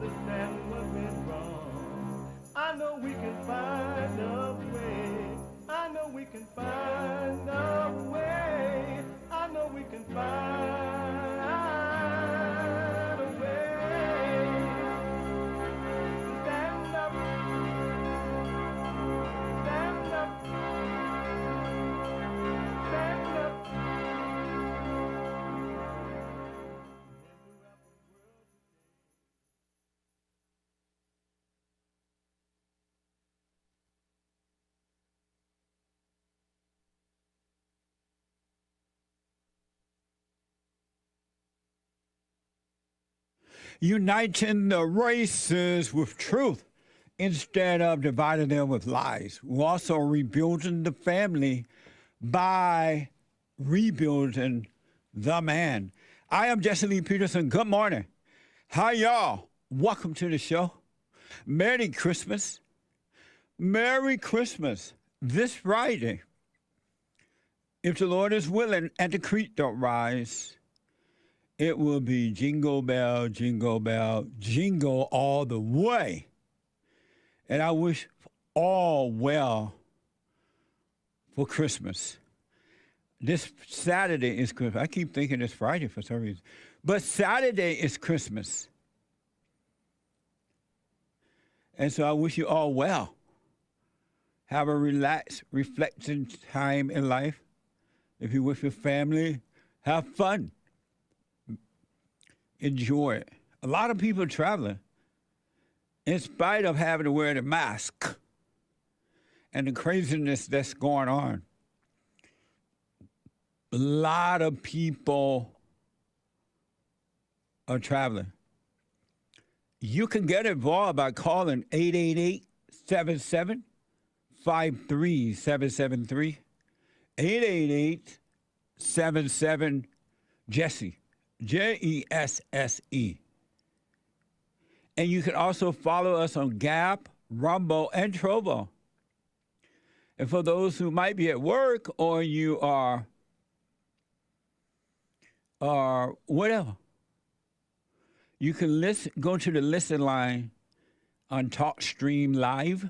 understand what went wrong. I know we can find a way. I know we can find a way. I know we can find a way. Stand up. Stand up. Stand up. Uniting the races with truth instead of dividing them with lies. We're also rebuilding the family by rebuilding the man. I am Jesse Lee Peterson. Good morning. Hi, y'all. Welcome to the show. Merry Christmas. Merry Christmas. This Friday, if the Lord is willing and the creek don't rise, it will be jingle bell, jingle all the way. And I wish all well for Christmas. This Saturday is Christmas. I keep thinking it's Friday for some reason. But Saturday is Christmas. And so I wish you all well. Have a relaxed, reflecting time in life. If you're with your family, have fun. Enjoy it. A lot of people traveling, in spite of having to wear the mask and the craziness that's going on. A lot of people are traveling. You can get involved by calling 888-77-53773, 888-77-JESSE. JESSE. And you can also follow us on Gap, Rumble, and Trovo. And for those who might be at work or you are whatever, you can go to the listen line on TalkStream Live.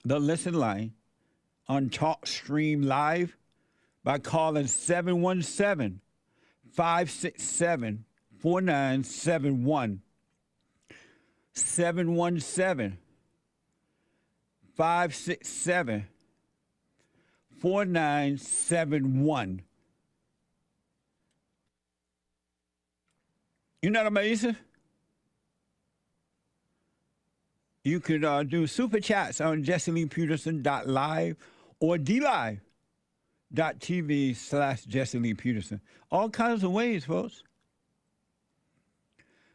The listen line on TalkStream Live by calling 717-567-4971. 717-567-4971. Isn't that amazing? You could do super chats on jesseleepeterson.live or dlive.tv/Jesse Lee Peterson. All kinds of ways, folks.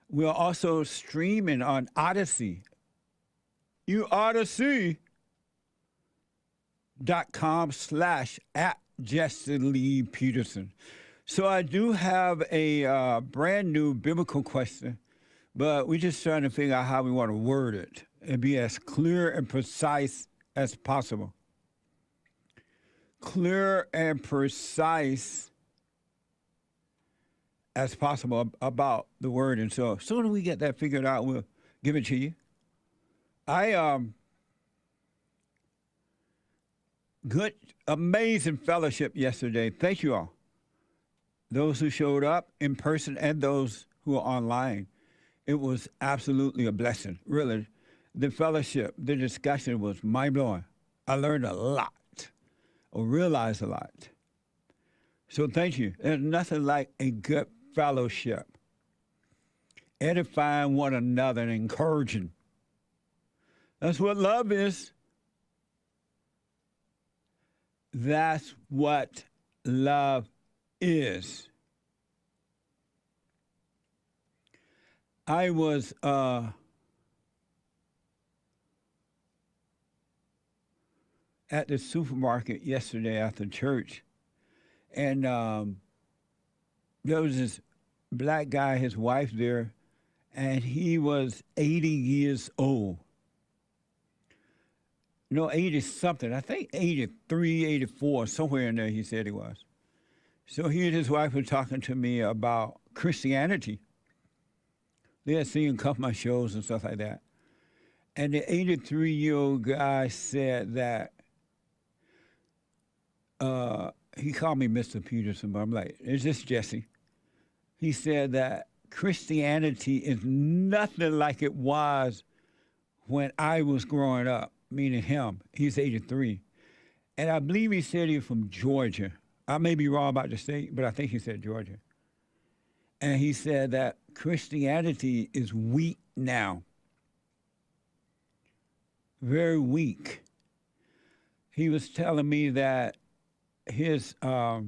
We are also streaming on Odyssey. You ought to see.com/@Jesse Lee Peterson. So I do have a brand new biblical question, but we're just trying to figure out how we want to word it and be as clear and precise as possible. Clear and precise as possible about the word. And so as soon as we get that figured out, we'll give it to you. Good, amazing fellowship yesterday. Thank you all. Those who showed up in person and those who are online. It was absolutely a blessing, really. The fellowship, the discussion was mind-blowing. I learned a lot, or realized a lot. So thank you. There's nothing like a good fellowship. Edifying one another and encouraging. That's what love is. That's what love is. I was at the supermarket yesterday after church, and there was this black guy, his wife there, and he was 80 years old. No, 80-something. I think 83, 84, somewhere in there he said he was. So he and his wife were talking to me about Christianity. They had seen a couple of my shows and stuff like that. And the 83-year-old guy said that, he called me Mr. Peterson, but I'm like, it's just Jesse. He said that Christianity is nothing like it was when I was growing up, meaning him. He's 83. And I believe he said he's from Georgia. I may be wrong about the state, but I think he said Georgia. And he said that Christianity is weak now. Very weak. He was telling me that his, I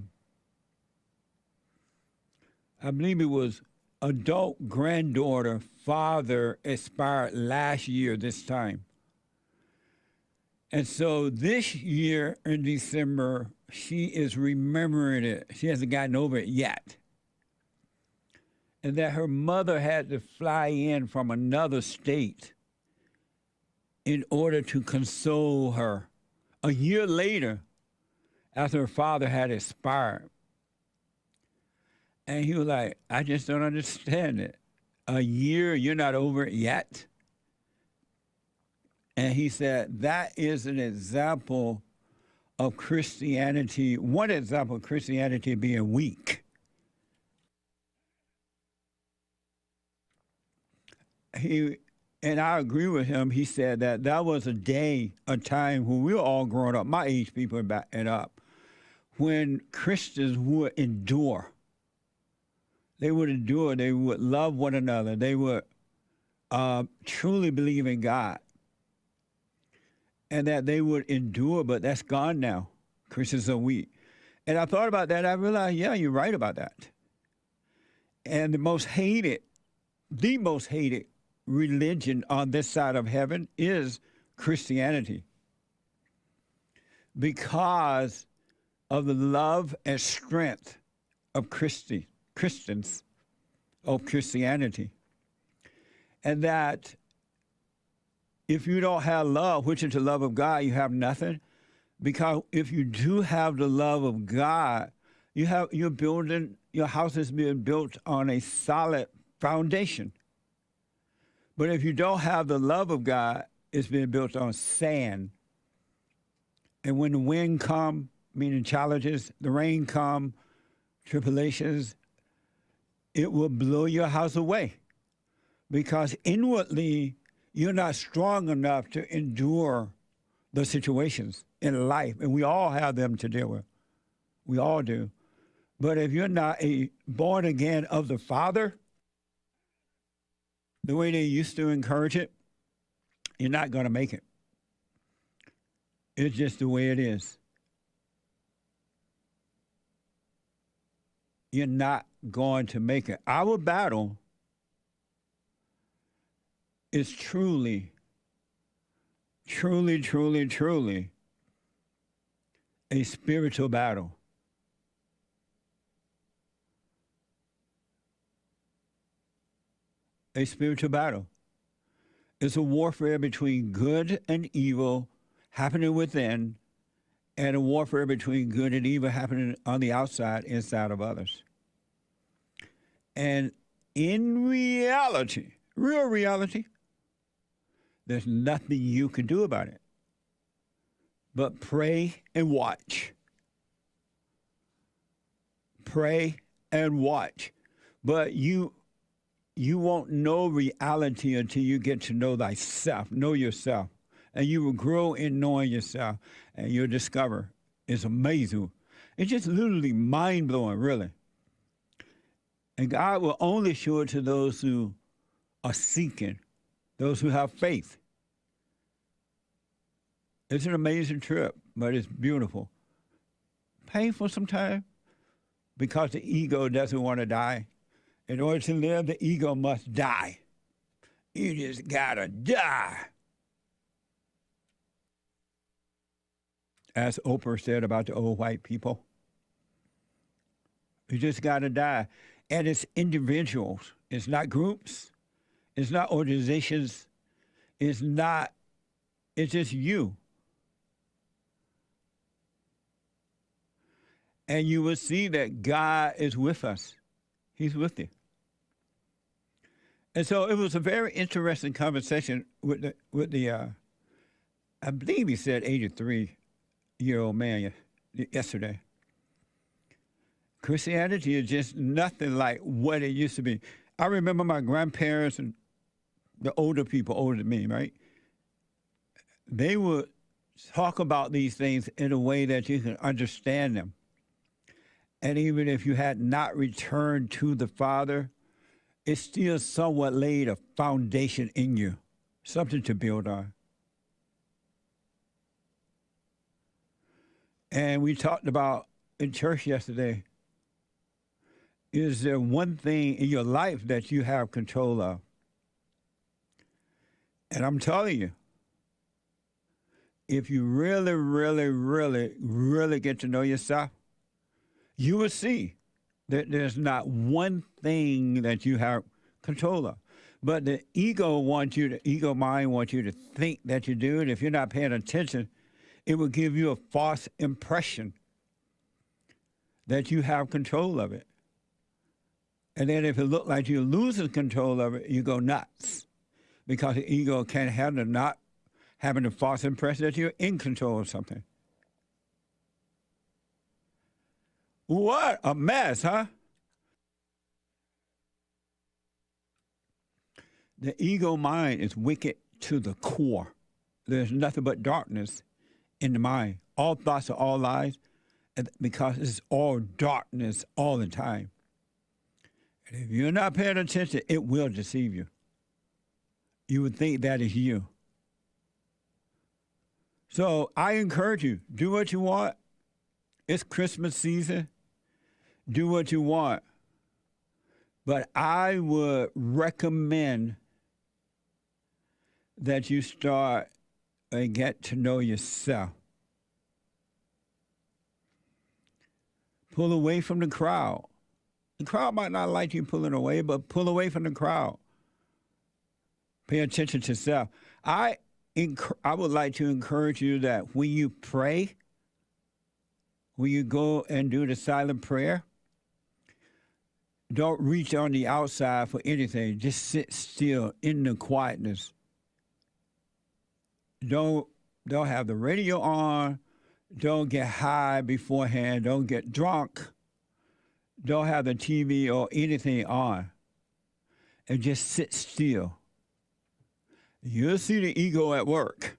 believe it was adult granddaughter father expired last year this time. And so this year in December, she is remembering it. She hasn't gotten over it yet. And that her mother had to fly in from another state in order to console her a year later after her father had expired. And he was like, I just don't understand it. A year, you're not over it yet? And he said, that is an example of Christianity, one example of Christianity being weak. And I agree with him. He said that was a time when we were all growing up, my age people and up, when Christians would endure. They would endure. They would love one another. They would truly believe in God. And that they would endure, but that's gone now. Christians are weak. And I thought about that. I realized, yeah, you're right about that. And the most hated religion on this side of heaven is Christianity, because of the love and strength of Christians, of Christianity. And that if you don't have love, which is the love of God, you have nothing. Because if you do have the love of God, you're building, your house is being built on a solid foundation. But if you don't have the love of God, it's being built on sand. And when the wind come, meaning challenges, the rain come, tribulations, it will blow your house away. Because inwardly, you're not strong enough to endure the situations in life. And we all have them to deal with. We all do. But if you're not a born again of the Father, the way they used to encourage it, you're not going to make it. It's just the way it is. You're not going to make it. Our battle is truly a spiritual battle. A spiritual battle. It's a warfare between good and evil happening within, and a warfare between good and evil happening on the outside, inside of others. And in reality, real reality, there's nothing you can do about it but pray and watch. Pray and watch. But you won't know reality until you get to know thyself, know yourself. And you will grow in knowing yourself, and you'll discover it's amazing. It's just literally mind-blowing, really. And God will only show it to those who are seeking, those who have faith. It's an amazing trip, but it's beautiful. Painful sometimes, because the ego doesn't want to die. In order to live, the ego must die. You just gotta die. As Oprah said about the old white people. You just gotta die. And it's individuals. It's not groups. It's not organizations. It's just you. And you will see that God is with us. He's with you. And so it was a very interesting conversation with the I believe he said 83-year-old man yesterday. Christianity is just nothing like what it used to be. I remember my grandparents and the older people, older than me, right? They would talk about these things in a way that you can understand them. And even if you had not returned to the Father, it still somewhat laid a foundation in you, something to build on. And we talked about in church yesterday, is there one thing in your life that you have control of? And I'm telling you, if you really, really, really, really get to know yourself, you will see that there's not one thing that you have control of. But the ego mind wants you to think that you do, and if you're not paying attention, it will give you a false impression that you have control of it. And then if it looks like you're losing control of it, you go nuts, because the ego can't handle not having a false impression that you're in control of something. What a mess, huh? The ego mind is wicked to the core. There's nothing but darkness in the mind. All thoughts are all lies, because it's all darkness all the time. And if you're not paying attention, it will deceive you. You would think that is you. So I encourage you, do what you want. It's Christmas season. Do what you want. But I would recommend that you start and get to know yourself. Pull away from the crowd. The crowd might not like you pulling away, but pull away from the crowd. Pay attention to self. I would like to encourage you that when you pray, when you go and do the silent prayer, don't reach on the outside for anything. Just sit still in the quietness. Don't have the radio on. Don't get high beforehand. Don't get drunk. Don't have the TV or anything on. And just sit still. You'll see the ego at work.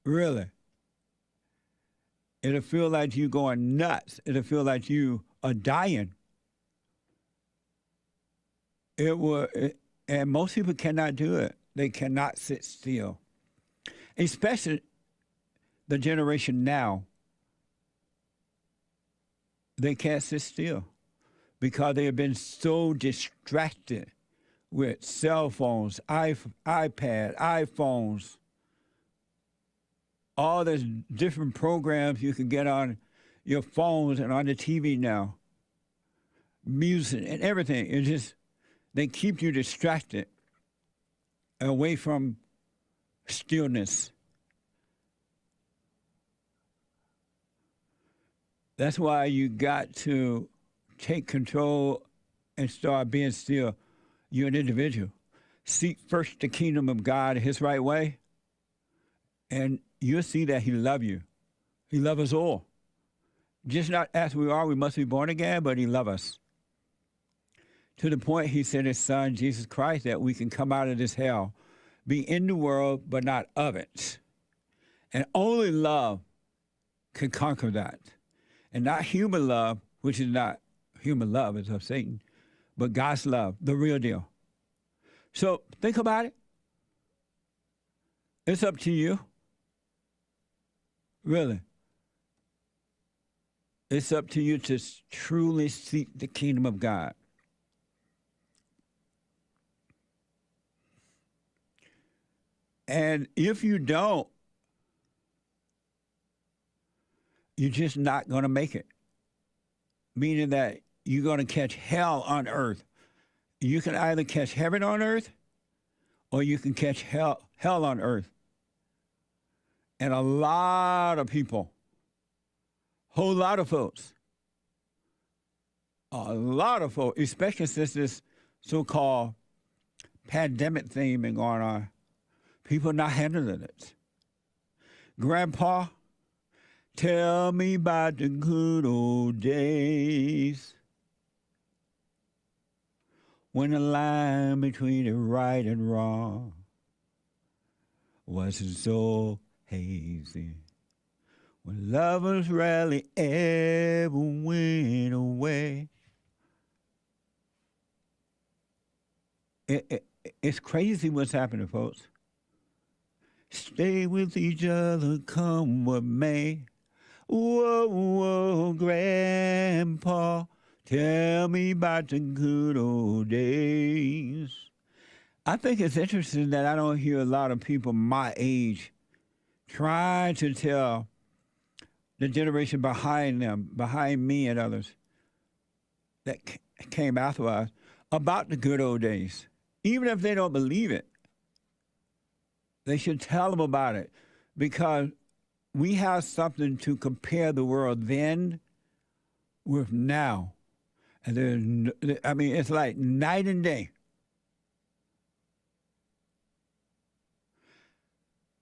Really. It'll feel like you're going nuts. It'll feel like you are dying. And most people cannot do it. They cannot sit still. Especially the generation now. They can't sit still because they have been so distracted with cell phones, iPad, iPhones, all those different programs you can get on your phones and on the TV now, music and everything. It's just, they keep you distracted away from stillness. That's why you got to take control and start being still. You're an individual. Seek first the kingdom of God His right way, and you'll see that He loves you. He loves us all. Just not as we are, we must be born again, but He loves us. To the point He sent His Son, Jesus Christ, that we can come out of this hell, be in the world, but not of it. And only love can conquer that. And not human love, which is not human love, it's of Satan, but God's love, the real deal. So think about it. It's up to you. Really. It's up to you to truly seek the kingdom of God. And if you don't, you're just not going to make it. Meaning that you're going to catch hell on earth. You can either catch heaven on earth or you can catch hell on earth. And a lot of people, whole lot of folks, especially since this so-called pandemic thing been going on. People not handling it. Grandpa, tell me about the good old days when the line between the right and wrong wasn't so hazy. When lovers rarely ever went away. It's crazy what's happening, folks. Stay with each other, come what may. Whoa, whoa, Grandpa, tell me about the good old days. I think it's interesting that I don't hear a lot of people my age trying to tell the generation behind them, behind me and others that came after us, about the good old days. Even if they don't believe it, they should tell them about it, because we have something to compare the world then with now. And it's like night and day.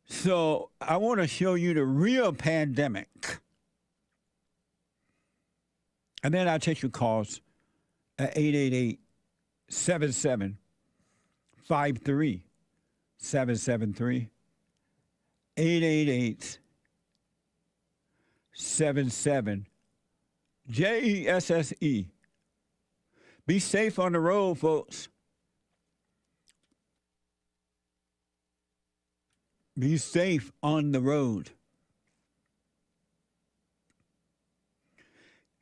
So I want to show you the real pandemic. And then I'll take your calls at 888-77-53-773. 888-77-JESSE. Be safe on the road, folks. Be safe on the road.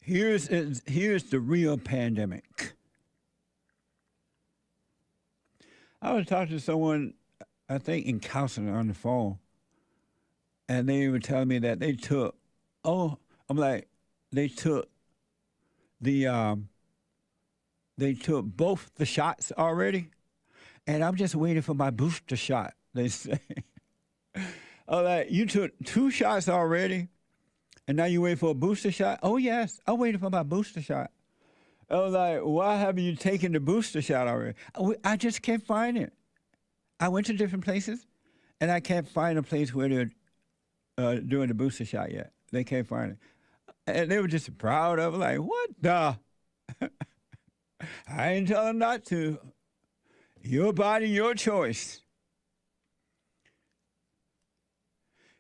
Here's the real pandemic. I was talking to someone, I think in counseling, on the phone, and they were telling me that they took both the shots already, and I'm just waiting for my booster shot, they say. I'm like, you took 2 shots already, and now you wait for a booster shot? Oh, yes, I'm waiting for my booster shot. I was like, why haven't you taken the booster shot already? I just can't find it. I went to different places, and I can't find a place where they're doing the booster shot yet. They can't find it. And they were just proud of it, like, what the? I ain't telling them not to. Your body, your choice.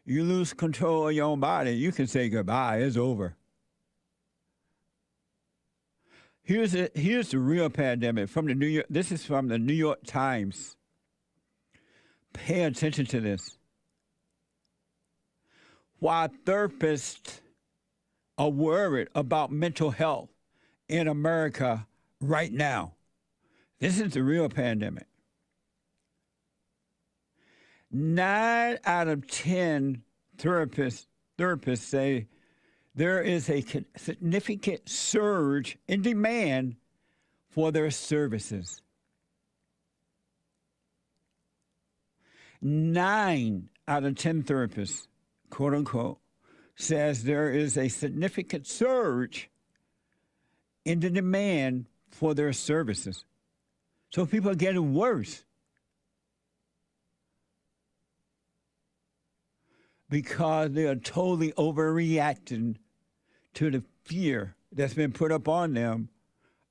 You lose control of your own body, you can say goodbye. It's over. Here's the real pandemic from the New York. This is from the New York Times. Pay attention to this. Why therapists are worried about mental health in America right now. This is the real pandemic. 9 out of 10 therapists say there is a significant surge in demand for their services. 9 out of 10 therapists, quote unquote, says there is a significant surge in the demand for their services. So people are getting worse because they are totally overreacting to the fear that's been put up on them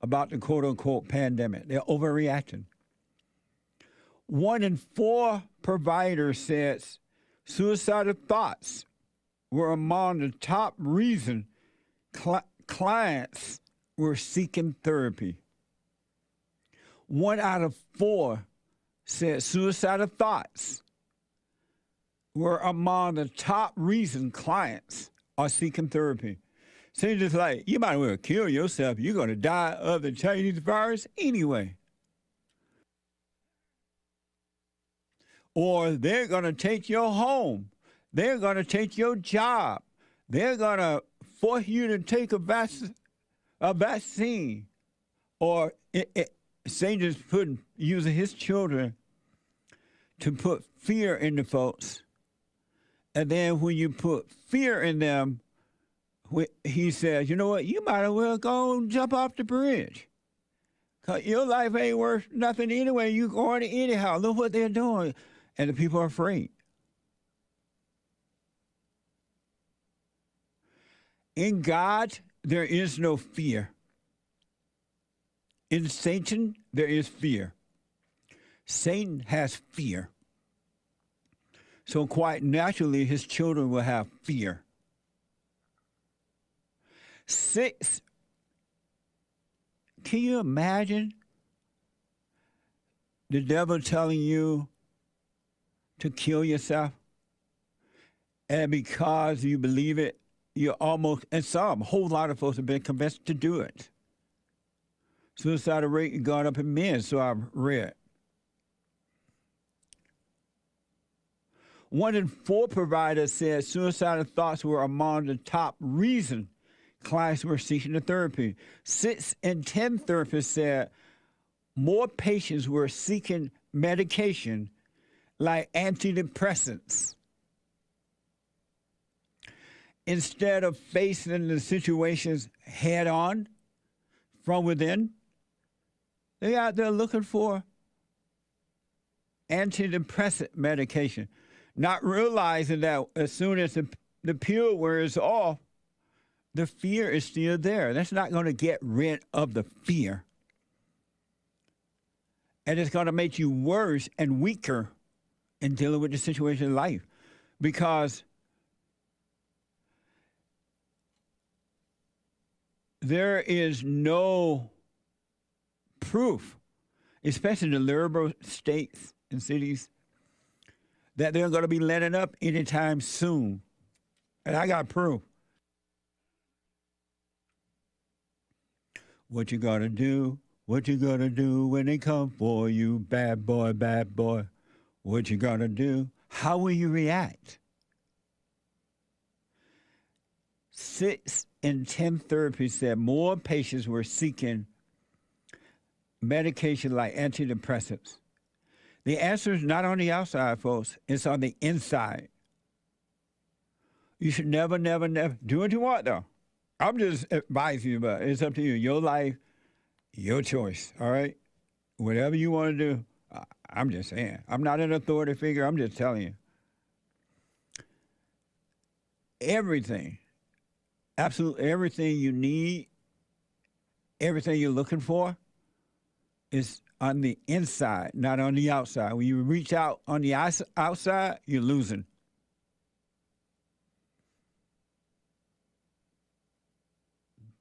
about the quote-unquote pandemic. They're overreacting. 1 in 4 providers says suicidal thoughts were among the top reason clients were seeking therapy. 1 out of 4 said suicidal thoughts were among the top reason clients are seeking therapy. So just like, you might as well kill yourself. You're going to die of the Chinese virus anyway. Or they're going to take your home. They're going to take your job. They're going to force you to take a vaccine. Or Satan's using his children to put fear in the folks. And then when you put fear in them, he says, you know what, you might as well go and jump off the bridge. 'Cause your life ain't worth nothing anyway. You going anyhow. Look what they're doing. And the people are afraid. In God, there is no fear. In Satan, there is fear. Satan has fear. So quite naturally, his children will have fear. 6, can you imagine the devil telling you to kill yourself? And because you believe it, you're almost, and some, a whole lot of folks have been convinced to do it. Suicidal rate gone up in men, so I've read. 1 in 4 providers said suicidal thoughts were among the top reason clients were seeking the therapy. 6 in 10 therapists said more patients were seeking medication like antidepressants instead of facing the situations head on from within. They out there looking for antidepressant medication, not realizing that as soon as the pill wears off, the fear is still there. That's not going to get rid of the fear. And it's going to make you worse and weaker in dealing with the situation in life. Because there is no proof, especially in the liberal states and cities, that they're going to be letting up anytime soon. And I got proof. What you gonna do? What you gonna do when they come for you? Bad boy, bad boy. What you gonna do? How will you react? 6 in 10 therapists said more patients were seeking medication like antidepressants. The answer is not on the outside, folks. It's on the inside. You should never do what you want, though. I'm just advising you, but it's up to you. Your life, your choice, all right? Whatever you want to do, I'm just saying. I'm not an authority figure. I'm just telling you. Everything, absolutely everything you need, everything you're looking for is on the inside, not on the outside. When you reach out on the outside, you're losing.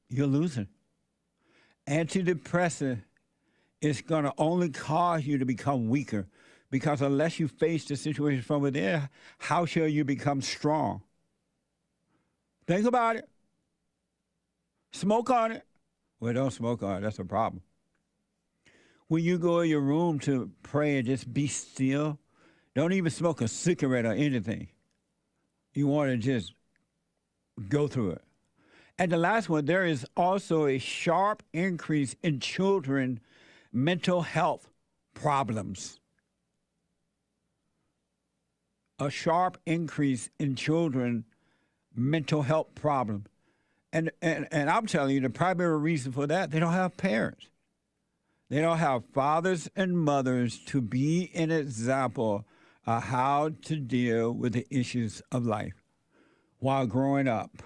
You're losing. Antidepressant is going to only cause you to become weaker, because unless you face the situation from within, how shall you become strong? Think about it. Smoke on it. Well, don't smoke on it. That's a problem. When you go in your room to pray and just be still, don't even smoke a cigarette or anything. You want to just go through it. And the last one, there is also a sharp increase in children mental health problems. A sharp increase in children mental health problems. And I'm telling you, the primary reason for that, they don't have parents. They don't have fathers and mothers to be an example of how to deal with the issues of life while growing up.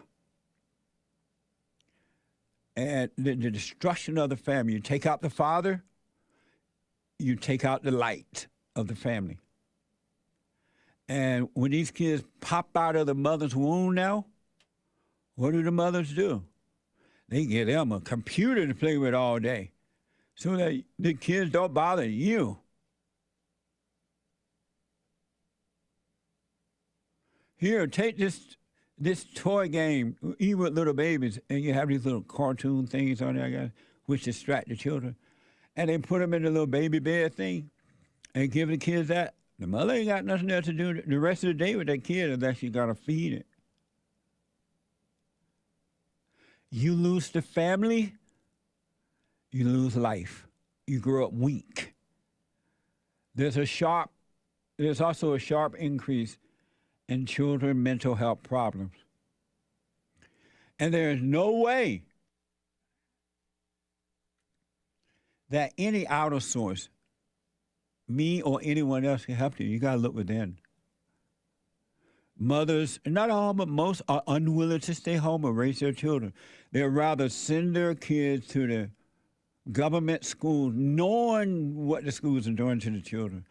And the destruction of the family. You take out the father, you take out the light of the family. And when these kids pop out of the mother's womb now, what do the mothers do? They get them a computer to play with all day so that the kids don't bother you. Here, take this toy game, even with little babies, and you have these little cartoon things on there, I guess, which distract the children. And they put them in the little baby bed thing and give the kids that. The mother ain't got nothing else to do the rest of the day with that kid unless you got to feed it. You lose the family, you lose life. You grow up weak. There's also a sharp increase in children mental health problems. And there is no way that any outer source, me or anyone else, can help you. You got to look within. Mothers, not all, but most, are unwilling to stay home and raise their children. They'd rather send their kids to the government schools, knowing what the schools are doing to the children,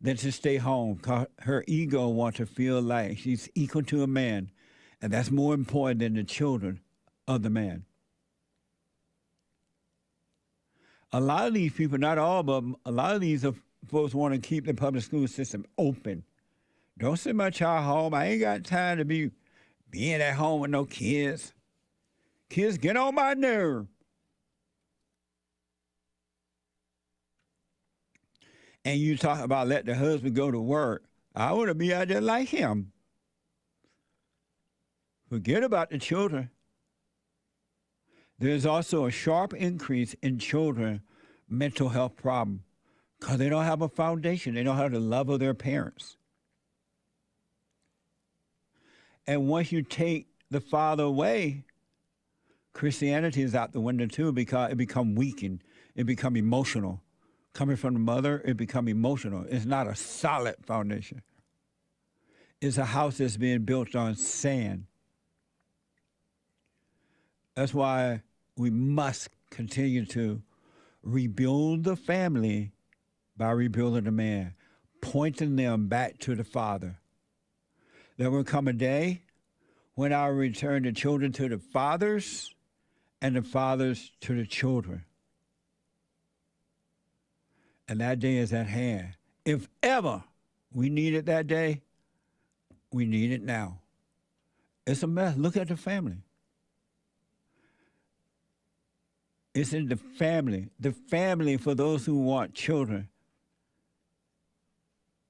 than to stay home, because her ego wants to feel like she's equal to a man, and that's more important than the children of the man. A lot of these people, not all, but a lot of these folks want to keep the public school system open. Don't send my child home. I ain't got time to be being at home with no kids. Kids get on my nerve. And you talk about let the husband go to work. I want to be out there like him. Forget about the children. There's also a sharp increase in children mental health problem because they don't have a foundation. They don't have the love of their parents. And once you take the father away, Christianity is out the window too, because it become weakened. It become emotional. Coming from the mother, it become emotional. It's not a solid foundation. It's a house that's being built on sand. That's why we must continue to rebuild the family by rebuilding the man, pointing them back to the father. There will come a day when I will return the children to the fathers and the fathers to the children. And that day is at hand. If ever we need it that day, we need it now. It's a mess. Look at the family. It's in the family. The family, for those who want children,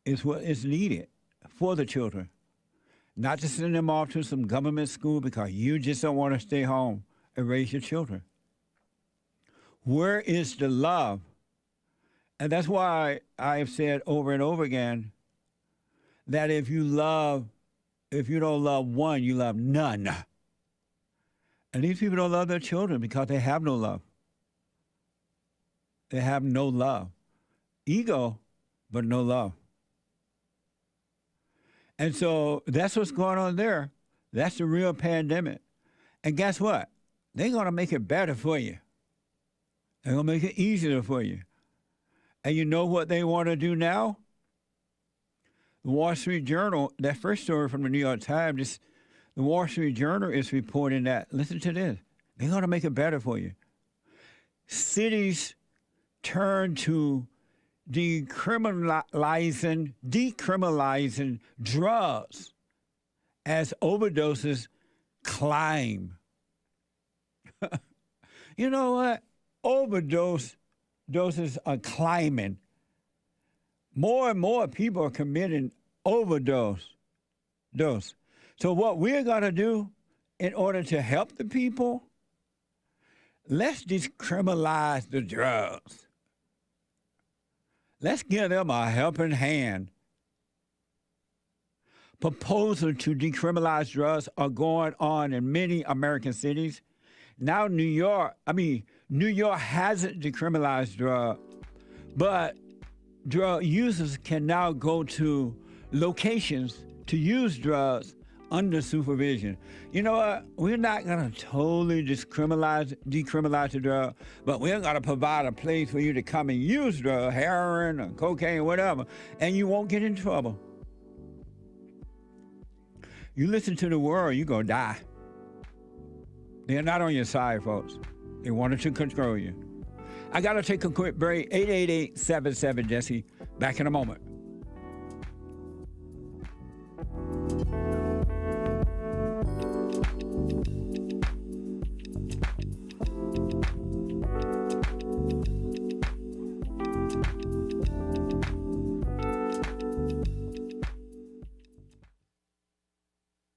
is what is needed for the children. Not to send them off to some government school because you just don't want to stay home and raise your children. Where is the love? And that's why I've said over and over again that if you don't love one, you love none. And these people don't love their children because they have no love. They have no love. Ego, but no love. And so that's what's going on there. That's the real pandemic. And guess what? They're going to make it better for you. They're going to make it easier for you. And you know what they want to do now? The Wall Street Journal, that first story from the New York Times, the Wall Street Journal is reporting that, listen to this, they're going to make it better for you. Cities turn to decriminalizing drugs as overdoses climb. You know what? Doses are climbing. More and more people are committing overdose. So what we're going to do in order to help the people, let's decriminalize the drugs. Let's give them a helping hand. Proposals to decriminalize drugs are going on in many American cities. Now New York hasn't decriminalized drugs, but drug users can now go to locations to use drugs under supervision. You know what? We're not going to totally decriminalize the drug, but we're going to provide a place for you to come and use drugs, heroin or cocaine, whatever, and you won't get in trouble. You listen to the world, you're going to die. They're not on your side, folks. They wanted to control you. I got to take a quick break. 888-77-JESSE. Back in a moment.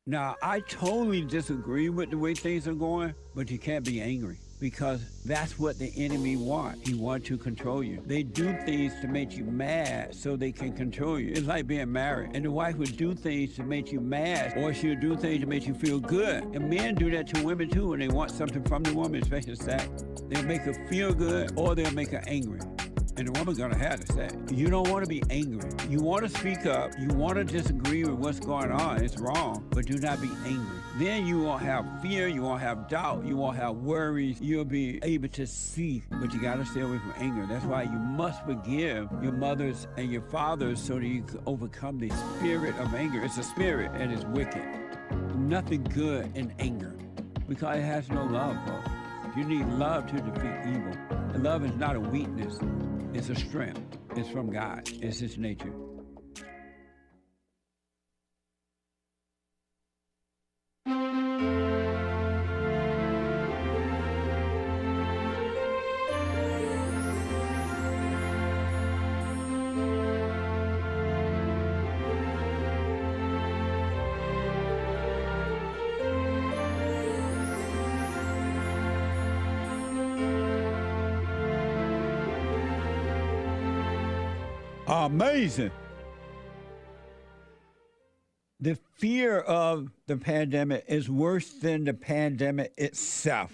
Now, I totally disagree with the way things are going, but you can't be angry. because that's what the enemy wants. He wants to control you. They do things to make you mad so they can control you. It's like being married. And the wife would do things to make you mad, or she'll do things to make you feel good. And men do that to women too when they want something from the woman, especially sex. They'll make her feel good or they'll make her angry. And the woman's gonna have to say, you don't want to be angry. You want to speak up. You want to disagree with what's going on. It's wrong, but do not be angry. Then you won't have fear. You won't have doubt. You won't have worries. You'll be able to see, but you got to stay away from anger. That's why you must forgive your mothers and your fathers so that you can overcome the spirit of anger. It's a spirit and it's wicked. Nothing good in anger because it has no love, folks. You need love to defeat evil. And love is not a weakness. It's a strength. It's from God. It's His nature. Amazing. The fear of the pandemic is worse than the pandemic itself.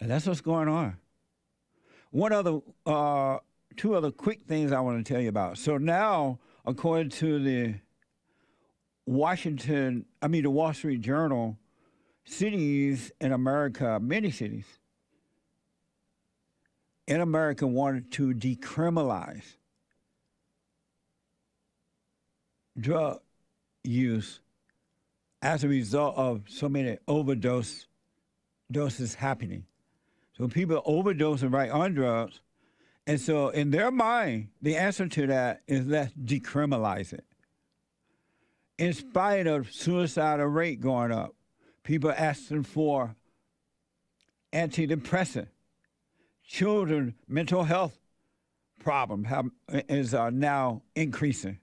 And that's what's going on. Two other quick things I want to tell you about. So now, according to the Wall Street Journal, cities in America, many cities in America wanted to decriminalize drug use as a result of so many doses happening. So people overdosing right on drugs. And so in their mind, the answer to that is let's decriminalize it. In spite of suicidal rate going up, people asking for antidepressant. Children, mental health problem is now increasing.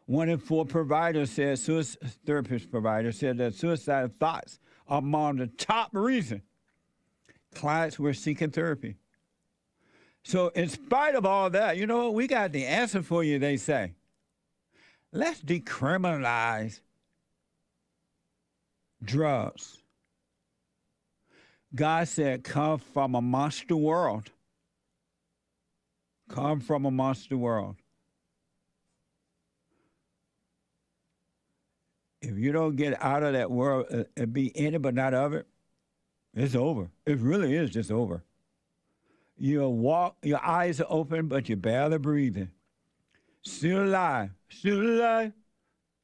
1 in 4 providers said, therapist providers said that suicidal thoughts are among the top reason clients were seeking therapy. So in spite of all that, you know what? We got the answer for you, they say. Let's decriminalize drugs. God said, come from amongst the world. Come from amongst the world. If you don't get out of that world and be in it but not of it, it's over. It really is just over. You walk, your eyes are open, but you're barely breathing. Still alive,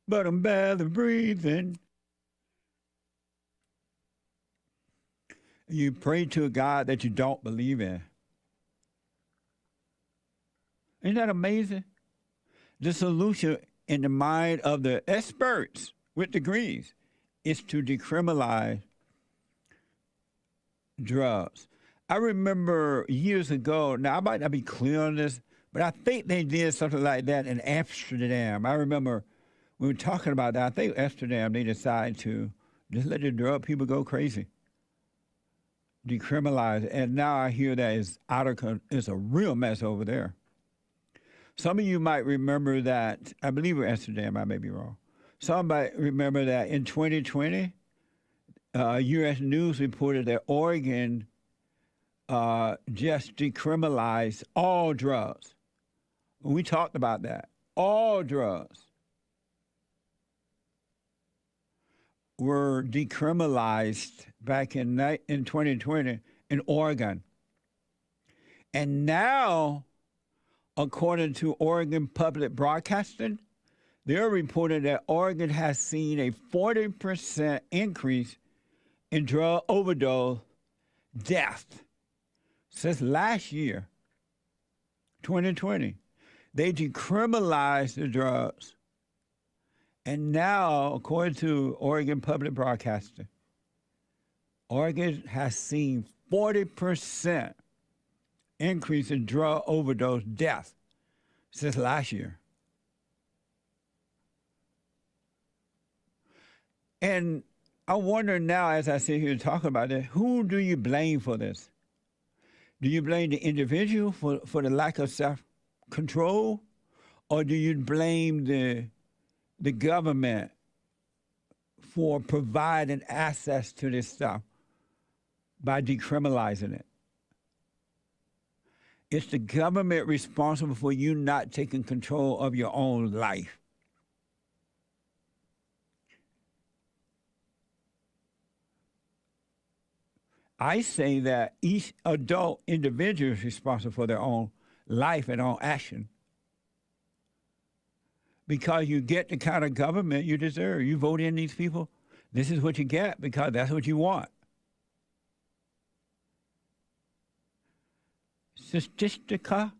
but I'm barely breathing. You pray to a God that you don't believe in. Isn't that amazing? The solution in the mind of the experts with degrees is to decriminalize drugs. I remember years ago, now I might not be clear on this, but I think they did something like that in Amsterdam. I remember we were talking about that. I think Amsterdam, they decided to just let the drug people go crazy. Decriminalize it. And now I hear that it's a real mess over there. Some of you might remember that, I believe it was Amsterdam, I may be wrong. Some might remember that in 2020, U.S. News reported that Oregon just decriminalized all drugs. We talked about that. All drugs were decriminalized back in 2020 in Oregon. And now, according to Oregon Public Broadcasting, they're reporting that Oregon has seen a 40% increase in drug overdose death since last year, 2020. They decriminalized the drugs. And now, according to Oregon Public Broadcasting, Oregon has seen 40% increase in drug overdose death since last year. And I wonder now, as I sit here talking about this, who do you blame for this? Do you blame the individual for the lack of self-control? Or do you blame the government for providing access to this stuff by decriminalizing it? It's the government responsible for you not taking control of your own life. I say that each adult individual is responsible for their own life and own action. Because you get the kind of government you deserve. You vote in these people, this is what you get because that's what you want. Statistica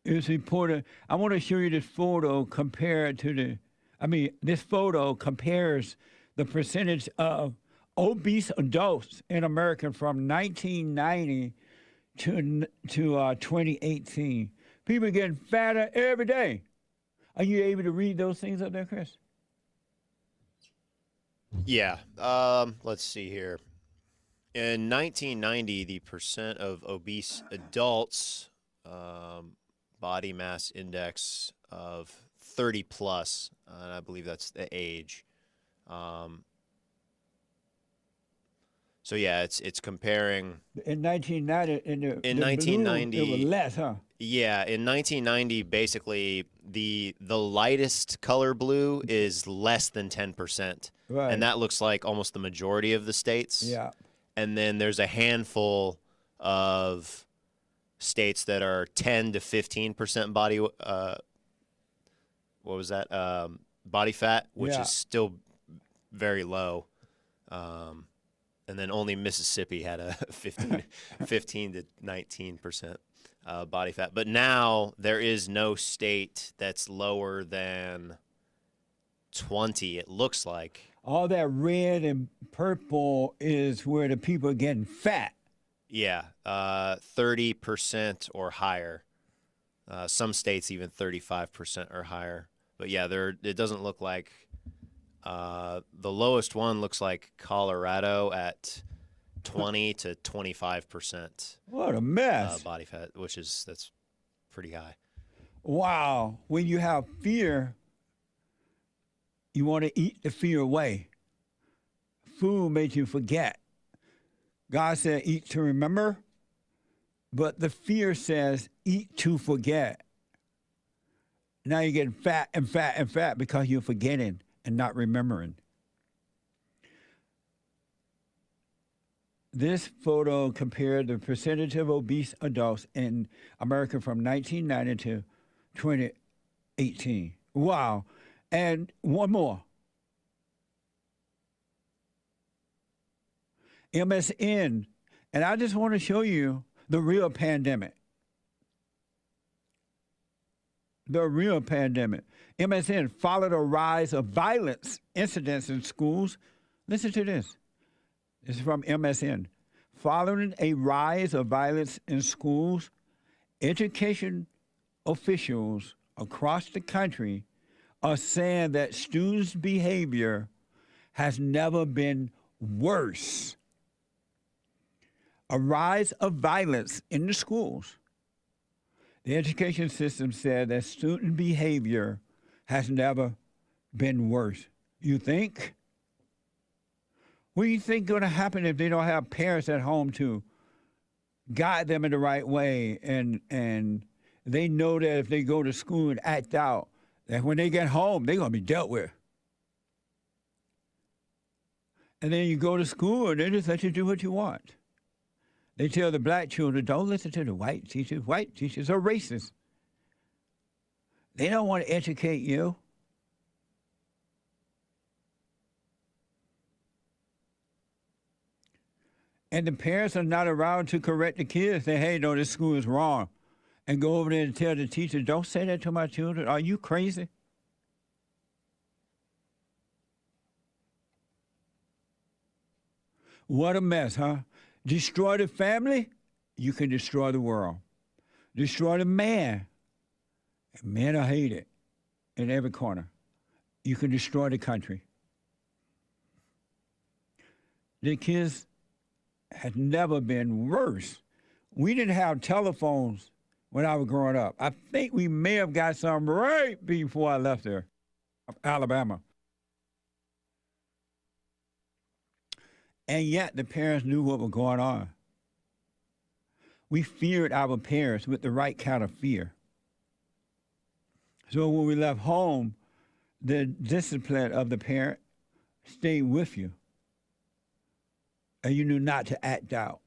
is reported. I want to show you this photo compared to this photo compares the percentage of obese adults in America from 1990 to 2018. People are getting fatter every day. Are you able to read those things up there, Chris? Yeah. Let's see here. In 1990, the percent of obese adults, body mass index of 30 plus, and I believe that's the age. So yeah, it's comparing. In 1990, in 1990, it was less, huh? Yeah, in 1990, basically the lightest color blue is less than 10%, Right. and that looks like almost the majority of the states. Yeah. And then there's a handful of states that are 10 to 15% body. What was that? Body fat, which Yeah. is still very low. And then only Mississippi had a 15 to 19% body fat. But now there is no state that's lower than 20, it looks like. All that red and purple is where the people are getting fat. Yeah, 30% or higher. Some states even 35% or higher. But yeah, it doesn't look like the lowest one looks like Colorado at 20 to 25%. What a mess. Body fat, that's pretty high. Wow. When you have fear, you want to eat the fear away. Food makes you forget. God said, eat to remember, but the fear says, eat to forget. Now you're getting fat and fat and fat because you're forgetting and not remembering. This photo compared the percentage of obese adults in America from 1990 to 2018. Wow. And one more. MSN. And I just want to show you the real pandemic. The real pandemic. MSN followed a rise of violence incidents in schools. Listen to this. This is from MSN. Following a rise of violence in schools, education officials across the country are saying that students' behavior has never been worse. A rise of violence in the schools. The education system said that student behavior has never been worse. You think? What do you think is going to happen if they don't have parents at home to guide them in the right way and they know that if they go to school and act out, that when they get home, they're going to be dealt with? And then you go to school and they just let you do what you want. They tell the black children, don't listen to the white teachers. White teachers are racist. They don't want to educate you. And the parents are not around to correct the kids. Say, hey, no, this school is wrong. And go over there and tell the teacher, don't say that to my children. Are you crazy? What a mess, huh? Destroy the family, you can destroy the world. Destroy the man, and men are hated. in every corner. You can destroy the country. The kids had never been worse. We didn't have telephones when I was growing up. I think we may have got some right before I left there, Alabama. And yet the parents knew what was going on. We feared our parents with the right kind of fear. So when we left home, the discipline of the parent stayed with you. And you knew not to act out.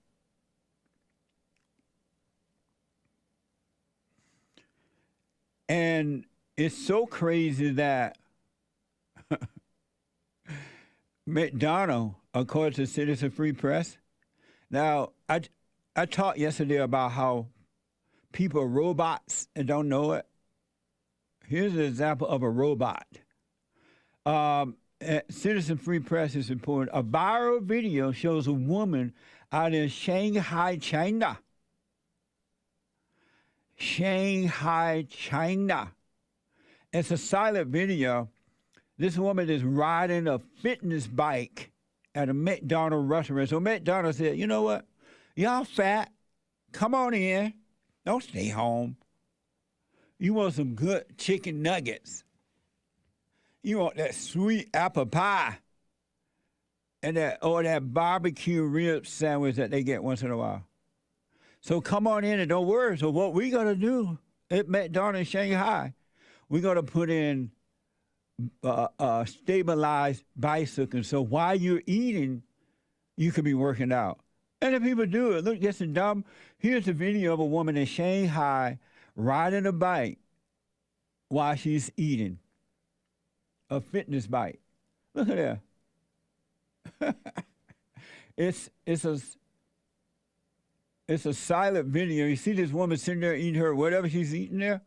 And it's so crazy that McDonald, according to Citizen Free Press, now I talked yesterday about how people are robots and don't know it. Here's an example of a robot. Citizen Free Press is reporting a viral video shows a woman out in Shanghai, China. Shanghai, China. It's a silent video. This woman is riding a fitness bike at a McDonald's restaurant. So McDonald's said, you know what? Y'all fat. Come on in. Don't stay home. You want some good chicken nuggets. You want that sweet apple pie and that barbecue rib sandwich that they get once in a while. So come on in and don't worry. So what we gonna do at McDonald's Shanghai, we're gonna put in stabilized bicycles. So while you're eating, you could be working out. And the people do it. Look, this is dumb. Here's a video of a woman in Shanghai riding a bike while she's eating. A fitness bike. Look at that. It's a silent video. You see this woman sitting there eating her whatever she's eating there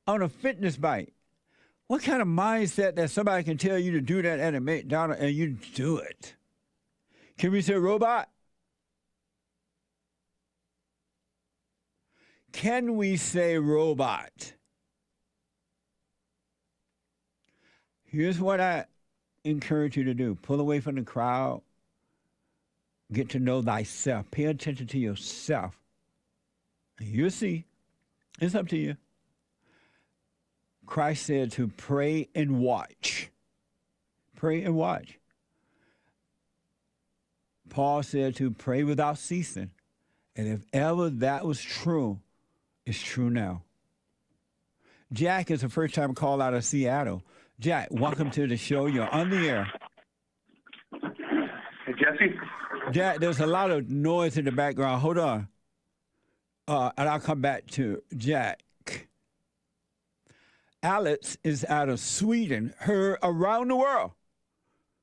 on a fitness bike. What kind of mindset that somebody can tell you to do that at a McDonald's and you do it? Can we say robot? Can we say robot? Here's what I encourage you to do. Pull away from the crowd. Get to know thyself. Pay attention to yourself. And you'll see. It's up to you. Christ said to pray and watch. Pray and watch. Paul said to pray without ceasing. And if ever that was true, it's true now. Jack is a first-time call out of Seattle. Jack, welcome to the show. You're on the air. Hey, Jesse. Jack, there's a lot of noise in the background. Hold on. And I'll come back to Jack. Alex is out of Sweden, heard around the world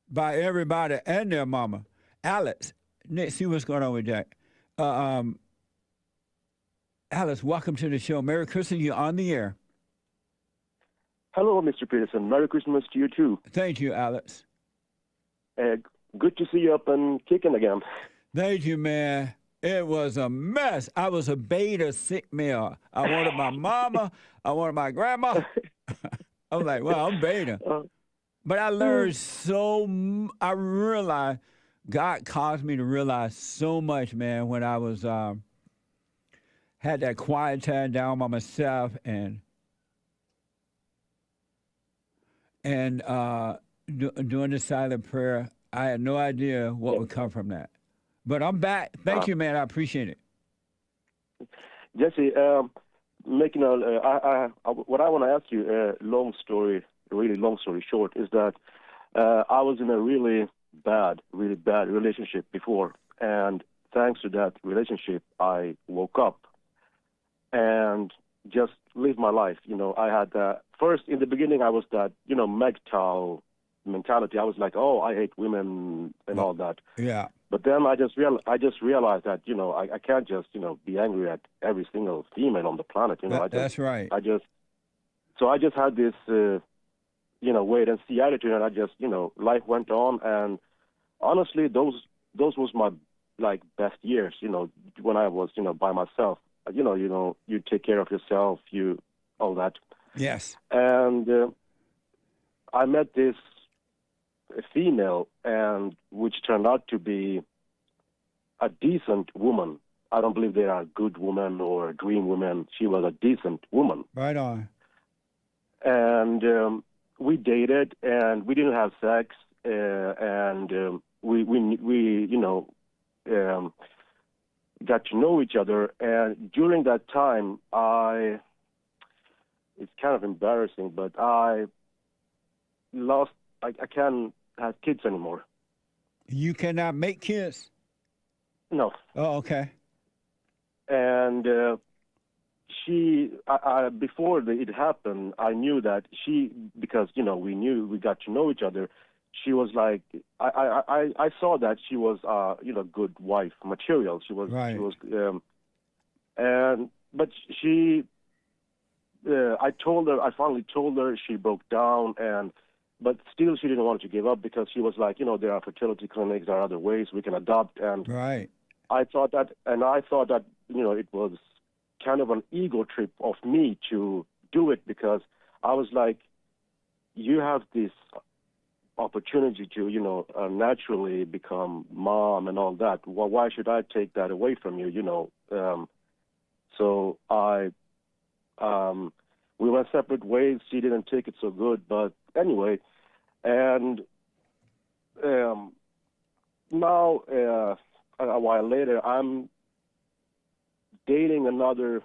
by everybody and their mama. Alex, let's see what's going on with Jack. Alex, welcome to the show. Merry Christmas. You're on the air. Hello, Mr. Peterson. Merry Christmas to you, too. Thank you, Alex. Good to see you up and kicking again. Thank you, man. It was a mess. I was a beta sick male. I wanted my mama. I wanted my grandma. I was like, well, I'm beta. But I learned I realized, God caused me to realize so much, man, when I was, had that quiet time down by myself and doing the silent prayer. I had no idea what would come from that. But I'm back. Thank you, man. I appreciate it. Jesse, what I want to ask you, really long story short, is that I was in a really bad relationship before. And thanks to that relationship, I woke up and just lived my life. You know, I had first in the beginning, I was that, MGTOW mentality. I was like, oh, I hate women and all that. Yeah. But then I just realized that, I can't just, be angry at every single female on the planet. That's right. I just had this, wait and see attitude, and I just, life went on. And honestly, those was my best years, when I was, by myself. You take care of yourself, all that. Yes. And I met this female, and which turned out to be a decent woman. I don't believe they are a good woman or a dream woman. She was a decent woman. Right on. And we dated, and we didn't have sex, and we got to know each other. And during that time, it's kind of embarrassing, but I can't have kids anymore. You cannot make kids? No. Oh, okay. And before it happened, I knew that because we got to know each other. She was like, I saw that she was good wife material. She was right. She was, but she, I finally told her. She broke down, but still she didn't want to give up because she was like, there are fertility clinics, there are other ways we can adopt, and right. I thought that it was kind of an ego trip of me to do it because I was like, you have this opportunity to, naturally become mom and all that. Well, why should I take that away from you, So we went separate ways. She didn't take it so good, but anyway, and now a while later, I'm dating another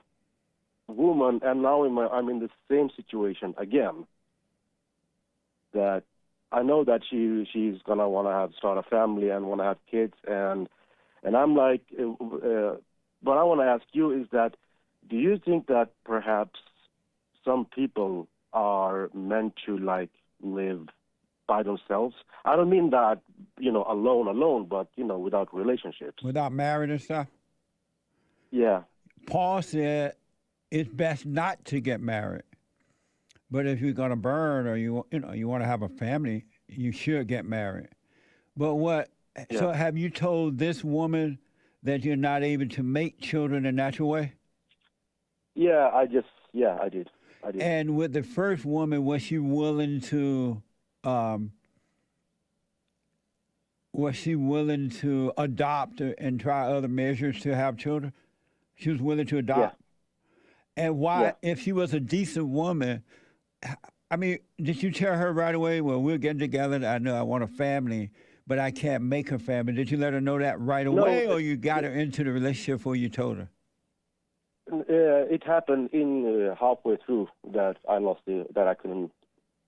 woman, and now I'm in the same situation again. That I know that she's gonna want to start a family and want to have kids, and I'm like, what I want to ask you is that, do you think that perhaps some people are meant to live by themselves? I don't mean that alone, but without relationships, without marriage and stuff. Yeah. Paul said it's best not to get married. But if you're going to burn or you want to have a family, you should get married. But so have you told this woman that you're not able to make children a natural way? Yeah, I did. And with the first woman, was she willing to adopt and try other measures to have children? She was willing to adopt? Yeah. And why, if she was a decent woman, I mean, did you tell her right away, well, we're getting together, I know I want a family, but I can't make a family? Did you let her know that right away, or you got her into the relationship before you told her? It happened in halfway through that I lost that I couldn't.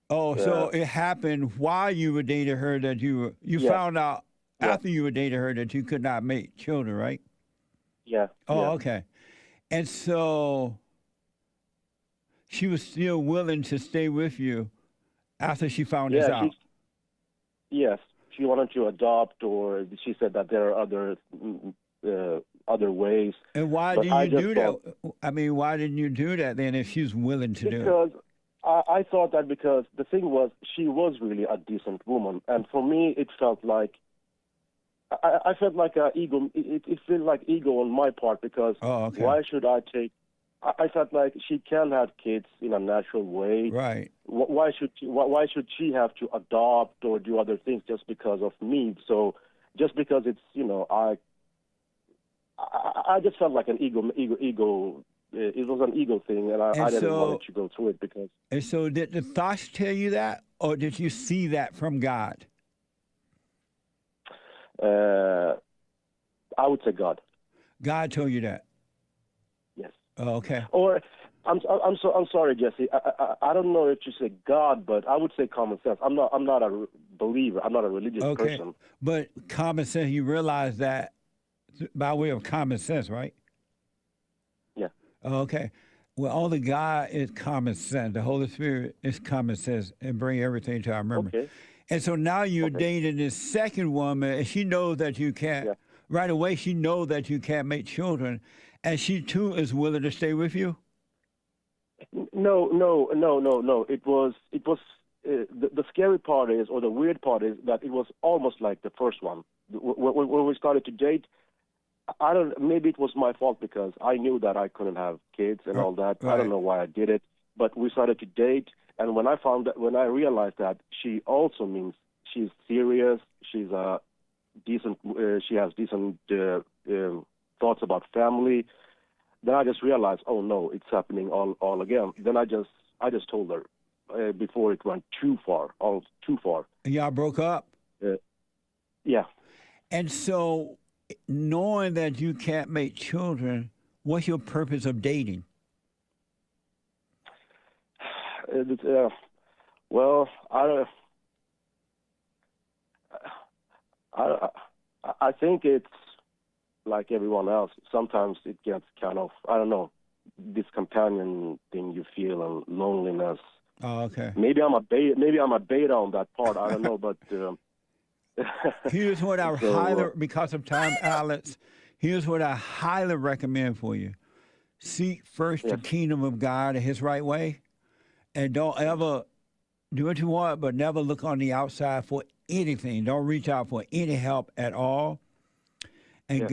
Oh, so it happened while you were dating her that you found out after you were dating her that you could not make children, right? Yeah. Oh, okay. And so she was still willing to stay with you after she found this out? Yes. She wanted to adopt, or she said that there are other ways. And why did you do that? I mean, why didn't you do that then if she's willing to do it? Because I thought that because the thing was, she was really a decent woman. And for me, it felt like, I felt like ego. It felt like ego on my part because why should I take? I felt like she can have kids in a natural way. Right. Why should she have to adopt or do other things just because of me? So just because it's I just felt like an ego. It was an ego thing, and I didn't want to go through it because. And so, did the thoughts tell you that, or did you see that from God? I would say God. God told you that. Yes. Oh, okay. Or I'm sorry, Jesse. I don't know if you say God, but I would say common sense. I'm not a believer. I'm not a religious person. But common sense, you realize that by way of common sense, right? Yeah. Okay. Well, only God is common sense. The Holy Spirit is common sense and bring everything to our memory. Okay. And so now you're dating this second woman, and she knows that you can't. Yeah. Right away, she knows that you can't make children, and she too is willing to stay with you. No. It was the scary part is, or the weird part is, that it was almost like the first one. When we started to date, maybe it was my fault because I knew that I couldn't have kids and all that. Right. I don't know why I did it, but we started to date, And when I realized that she also means she's serious, she's a decent, she has decent thoughts about family, then I just realized, oh no, it's happening all again. Then I just told her before it went too far. And y'all broke up? Yeah. And so, knowing that you can't make children, what's your purpose of dating? Well, I think it's like everyone else. Sometimes it gets kind of, I don't know, this companion thing you feel and loneliness. Oh, okay. Maybe I'm a beta on that part. I don't know, but here's what I because of time, Alex. Here's what I highly recommend for you: seek first the kingdom of God and His right way, and don't ever do what you want, but never look on the outside for anything. Don't reach out for any help at all. And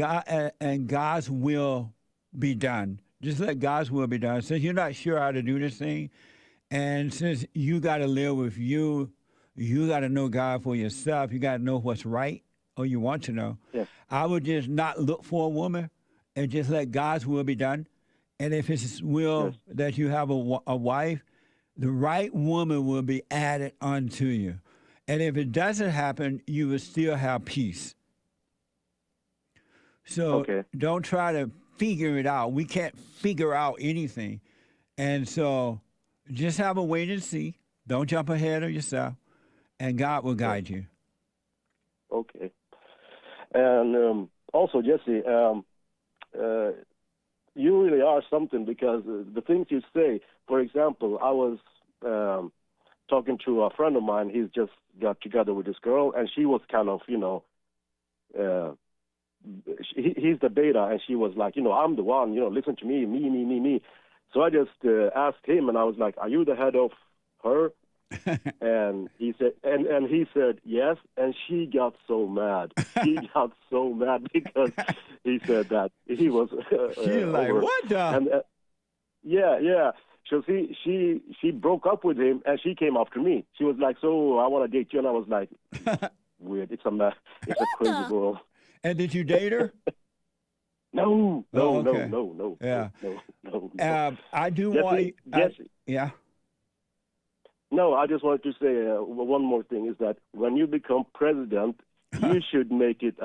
God's will be done. Just let God's will be done. Since you're not sure how to do this thing, and since you got to live with you got to know God for yourself. You got to know what's right, or you want to know. Yes. I would just not look for a woman and just let God's will be done. And if it's His will that you have a wife, the right woman will be added unto you. And if it doesn't happen, you will still have peace. So don't try to figure it out. We can't figure out anything. And so just have a wait and see. Don't jump ahead of yourself. And God will guide you. Okay. And also, Jesse, you really are something, because the things you say, for example, I was talking to a friend of mine. He's just got together with this girl, and she was kind of, he's the beta, and she was like, I'm the one, listen to me. So I just asked him, and I was like, are you the head of her? And he said, and he said yes, and she got so mad. She got so mad because he said that he was. She's like, what the? And, yeah. So she broke up with him, and she came after me. She was like, so I want to date you, and I was like, weird. It's a crazy girl. And did you date her? No. Yeah. No. I do Jesse, want. Yeah. No, I just wanted to say one more thing, is that when you become president, you should make it.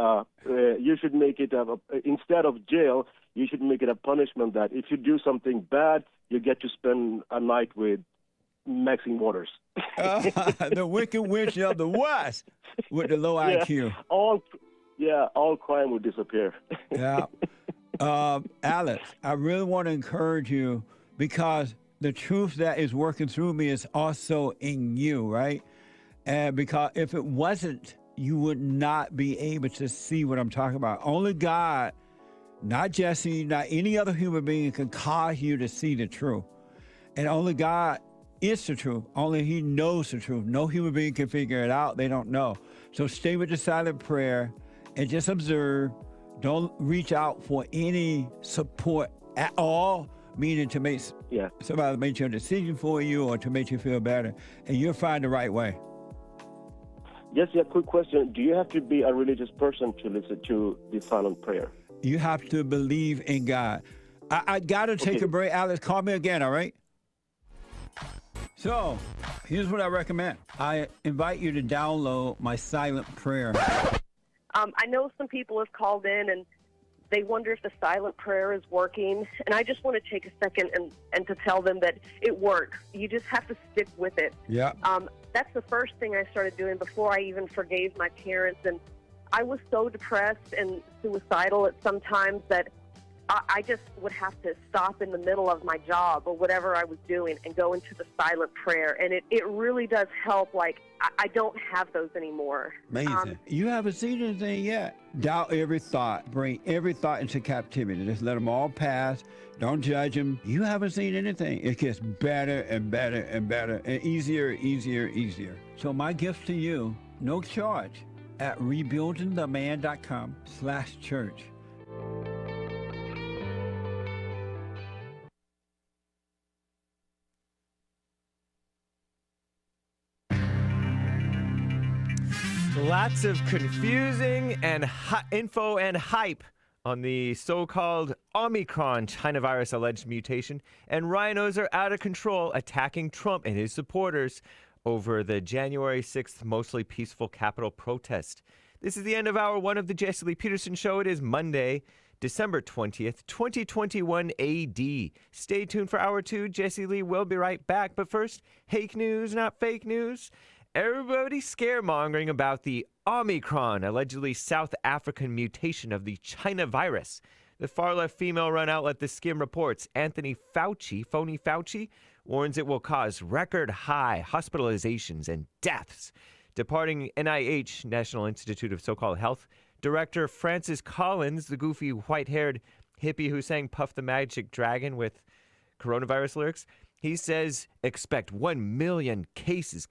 Instead of jail, you should make it a punishment that if you do something bad, you get to spend a night with Maxine Waters. The Wicked Witch of the West with the low IQ. All crime would disappear. Yeah. Alex, I really want to encourage you, because the truth that is working through me is also in you, right? And because if it wasn't, you would not be able to see what I'm talking about. Only God, not Jesse, not any other human being, can cause you to see the truth. And only God is the truth. Only He knows the truth. No human being can figure it out. They don't know. So stay with the silent prayer and just observe. Don't reach out for any support at all, meaning to make somebody make your decision for you or to make you feel better, and you'll find the right way. Yes, quick question. Do you have to be a religious person to listen to the silent prayer? You have to believe in God. I got to take a break. Alex, call me again, all right? So, here's what I recommend. I invite you to download my silent prayer. I know some people have called in and they wonder if the silent prayer is working. And I just want to take a second and to tell them that it works. You just have to stick with it. Yeah. That's the first thing I started doing before I even forgave my parents. And I was so depressed and suicidal at some times that I just would have to stop in the middle of my job or whatever I was doing and go into the silent prayer. And it really does help. Like, I don't have those anymore. Amazing. You haven't seen anything yet. Doubt every thought. Bring every thought into captivity. Just let them all pass. Don't judge them. You haven't seen anything. It gets better and better and better and easier. So my gift to you, no charge, at rebuildingtheman.com/church. Lots of confusing and info and hype on the so-called Omicron China virus alleged mutation, and rhinos are out of control attacking Trump and his supporters over the January 6th mostly peaceful Capitol protest. This is the end of hour one of the Jesse Lee Peterson Show. It is Monday, December 20th, 2021 AD. Stay tuned for hour two. Jesse Lee will be right back. But first, hake news, not fake news. Everybody's scaremongering about the Omicron, allegedly South African mutation of the China virus. The far-left female-run outlet The Skim reports Anthony Fauci, phony Fauci, warns it will cause record-high hospitalizations and deaths. Departing NIH, National Institute of So-Called Health, Director Francis Collins, the goofy white-haired hippie who sang Puff the Magic Dragon with coronavirus lyrics, he says expect 1 million cases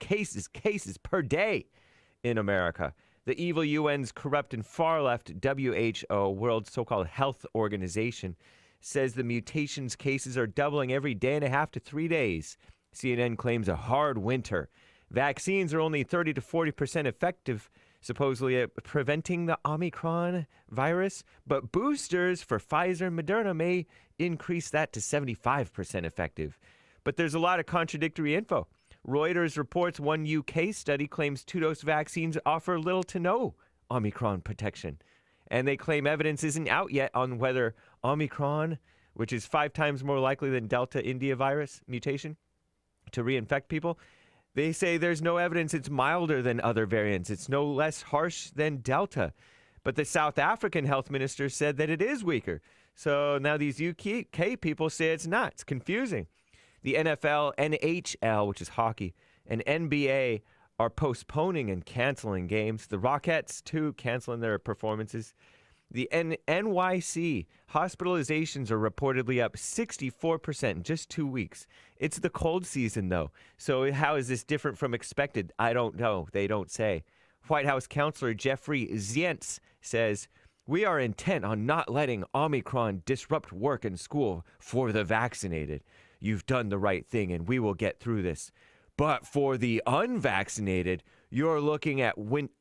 per day in America. The evil UN's corrupt and far-left WHO, World So-Called Health Organization, says the mutations cases are doubling every day and a half to 3 days. CNN claims a hard winter. Vaccines are only 30 to 40% effective, supposedly at preventing the Omicron virus, but boosters for Pfizer and Moderna may increase that to 75% effective. But there's a lot of contradictory info. Reuters reports one UK study claims two-dose vaccines offer little to no Omicron protection. And they claim evidence isn't out yet on whether Omicron, which is 5 times more likely than Delta India virus mutation to reinfect people, they say there's no evidence it's milder than other variants. It's no less harsh than Delta. But the South African health minister said that it is weaker. So now these UK people say it's not. It's confusing. The NFL, NHL, which is hockey, and NBA are postponing and canceling games. The Rockettes, too, canceling their performances. The NYC hospitalizations are reportedly up 64% in just 2 weeks. It's the cold season, though. So how is this different from expected? I don't know. They don't say. White House counselor Jeffrey Zients says, "We are intent on not letting Omicron disrupt work and school for the vaccinated. You've done the right thing, and we will get through this. But for the unvaccinated, you're looking at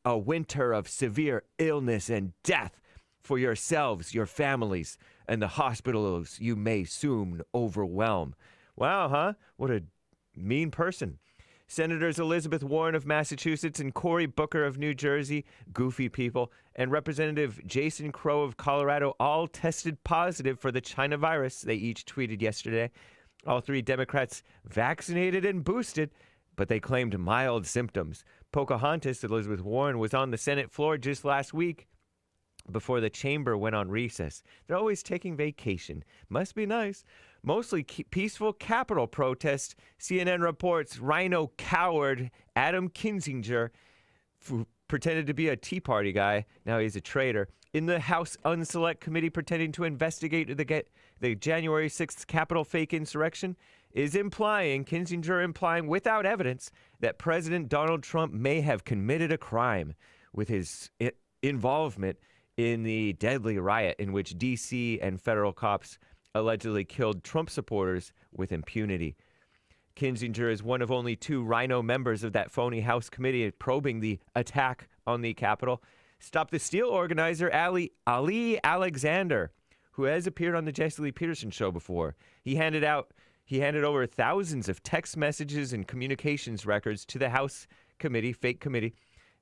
a winter of severe illness and death for yourselves, your families, and the hospitals you may soon overwhelm." Wow, huh? What a mean person. Senators Elizabeth Warren of Massachusetts and Cory Booker of New Jersey, goofy people, and Representative Jason Crow of Colorado all tested positive for the China virus, they each tweeted yesterday. All 3 Democrats vaccinated and boosted, but they claimed mild symptoms. Pocahontas, Elizabeth Warren, was on the Senate floor just last week before the chamber went on recess. They're always taking vacation. Must be nice. Mostly peaceful Capitol protest. CNN reports rhino coward Adam Kinzinger, who pretended to be a Tea Party guy, now he's a traitor, in the House Unselect Committee pretending to investigate the January 6th Capitol fake insurrection, is Kinzinger implying without evidence that President Donald Trump may have committed a crime with his involvement in the deadly riot in which D.C. and federal cops allegedly killed Trump supporters with impunity. Kinzinger is one of only 2 rhino members of that phony House committee probing the attack on the Capitol. Stop the Steal organizer Ali Alexander, who has appeared on the Jesse Lee Peterson Show before. He handed over thousands of text messages and communications records to the House committee, fake committee,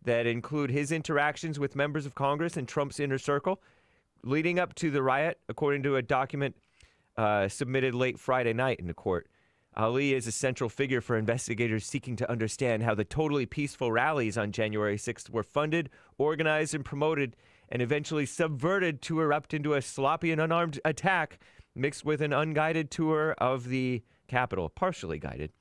that include his interactions with members of Congress and Trump's inner circle leading up to the riot, according to a document submitted late Friday night in the court. Ali is a central figure for investigators seeking to understand how the totally peaceful rallies on January 6th were funded, organized, and promoted, and eventually subverted to erupt into a sloppy and unarmed attack mixed with an unguided tour of the Capitol, partially guided.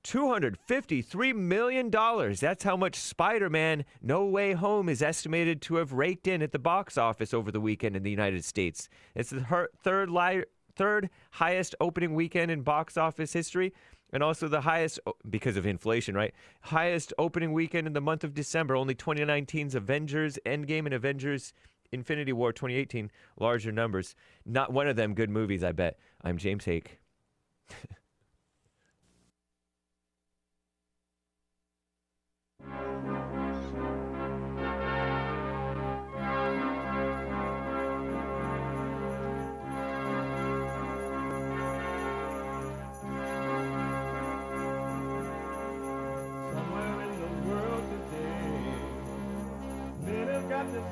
$253 million. That's how much Spider-Man No Way Home is estimated to have raked in at the box office over the weekend in the United States. It's the third highest opening weekend in box office history, and also the highest, because of inflation, right? Highest opening weekend in the month of December. Only 2019's Avengers Endgame and Avengers Infinity War 2018, larger numbers. Not one of them good movies, I bet. I'm James Hake.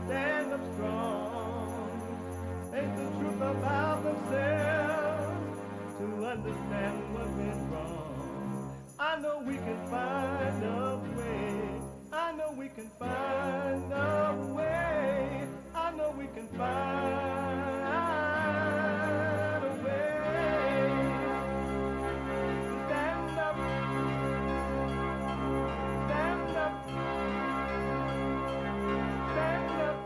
stand up strong, face the truth about themselves, to understand what went wrong. I know we can find a way. I know we can find a way. I know we can find a way. Stand up. Stand up. Stand up.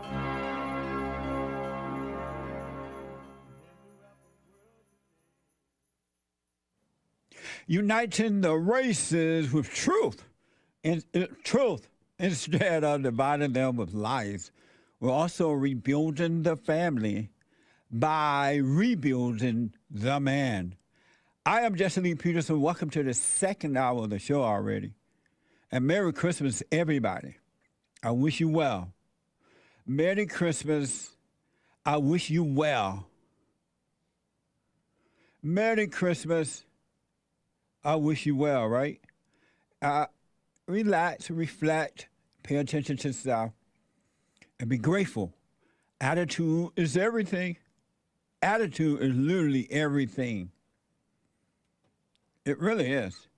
Uniting the races with truth, truth instead of dividing them with lies. We're also rebuilding the family by rebuilding the man. I am Discerning Peterson. Welcome to the second hour of the show already. And Merry Christmas, everybody. I wish you well. Merry Christmas. I wish you well. Merry Christmas. I wish you well, right? Relax, reflect, pay attention to self, and be grateful. Attitude is everything. Attitude is literally everything. It really is.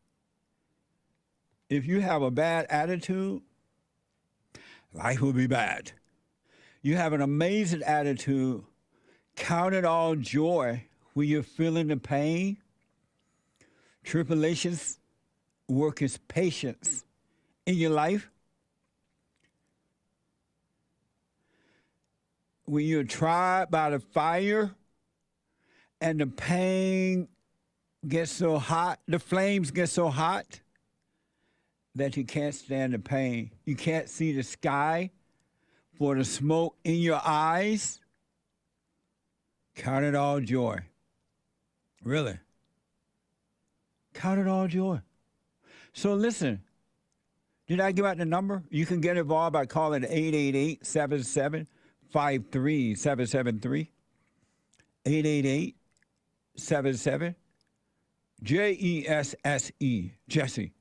If you have a bad attitude, life will be bad. You have an amazing attitude, count it all joy when you're feeling the pain. Tribulations work as patience in your life. When you're tried by the fire and the pain gets so hot, the flames get so hot that you can't stand the pain. You can't see the sky for the smoke in your eyes. Count it all joy. Really. Count it all joy. So listen, did I give out the number? You can get involved by calling 888-77-53773. 888-77-JESSE, Jesse.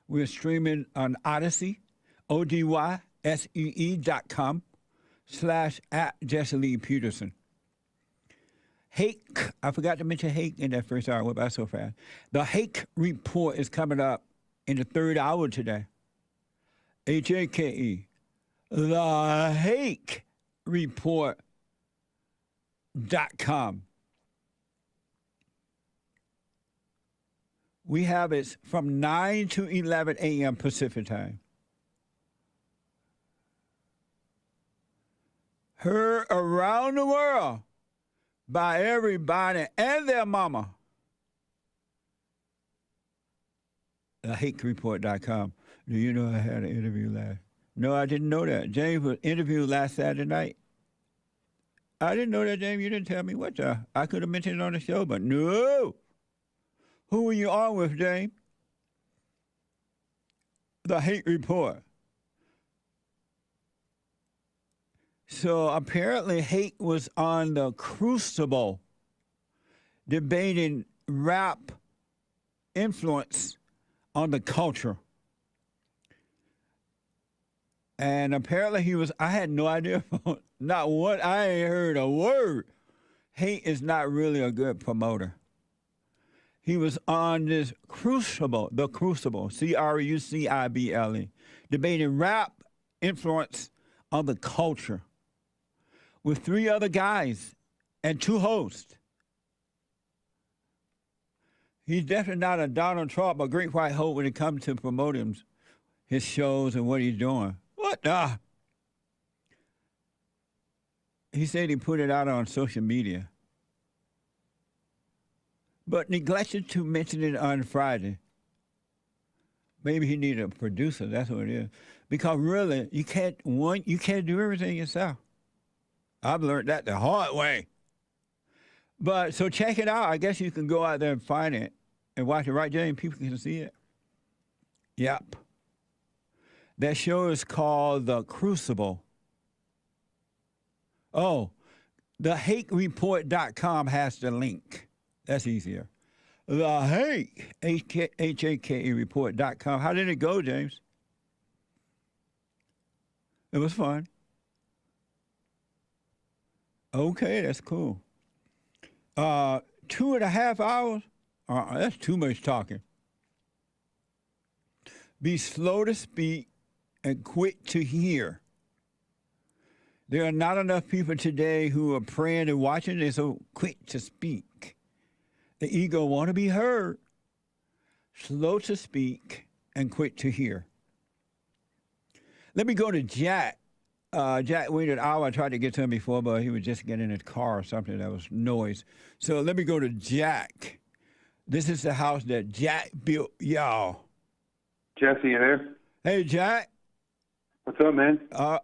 We're streaming on Odyssey, ODYSEE.com/@Jesse Peterson. Hake, I forgot to mention Hake in that first hour. I went by so fast. The Hake Report is coming up in the third hour today. HAKE. The Hake Report.com. We have it from 9 to 11 a.m. Pacific time. Heard around the world by everybody and their mama. TheHakeReport.com. Do you know I had an interview last? No, I didn't know that. James was interviewed last Saturday night. I didn't know that, James. You didn't tell me what the. I could have mentioned it on the show, but no. Who were you on with, James? The Hake Report. So apparently Hake was on the Crucible debating rap influence on the culture. And apparently he was, I had no idea, not what, I ain't heard a word. Hake is not really a good promoter. He was on this Crucible, the Crucible, Crucible, debating rap influence on the culture, with 3 other guys and 2 hosts. He's definitely not a Donald Trump, a great white hope when it comes to promoting his shows and what he's doing. What the? He said he put it out on social media, but neglected to mention it on Friday. Maybe he needed a producer, that's what it is. Because really, you can't do everything yourself. I've learned that the hard way. But so check it out. I guess you can go out there and find it and watch it, right, James? People can see it. Yep. That show is called The Crucible. Oh, thehakereport.com has the link. That's easier. The Hake, H-A-K-E report.com. How did it go, James? It was fun. Okay, that's cool. 2.5 hours? That's too much talking. Be slow to speak and quick to hear. There are not enough people today who are praying and watching. They're so quick to speak. The ego want to be heard. Slow to speak and quick to hear. Let me go to Jack. Jack waited an hour. I tried to get to him before, but he was just getting in his car or something. That was noise. So let me go to Jack. This is the house that Jack built, y'all. Jesse, you there? Hey, Jack. What's up, man?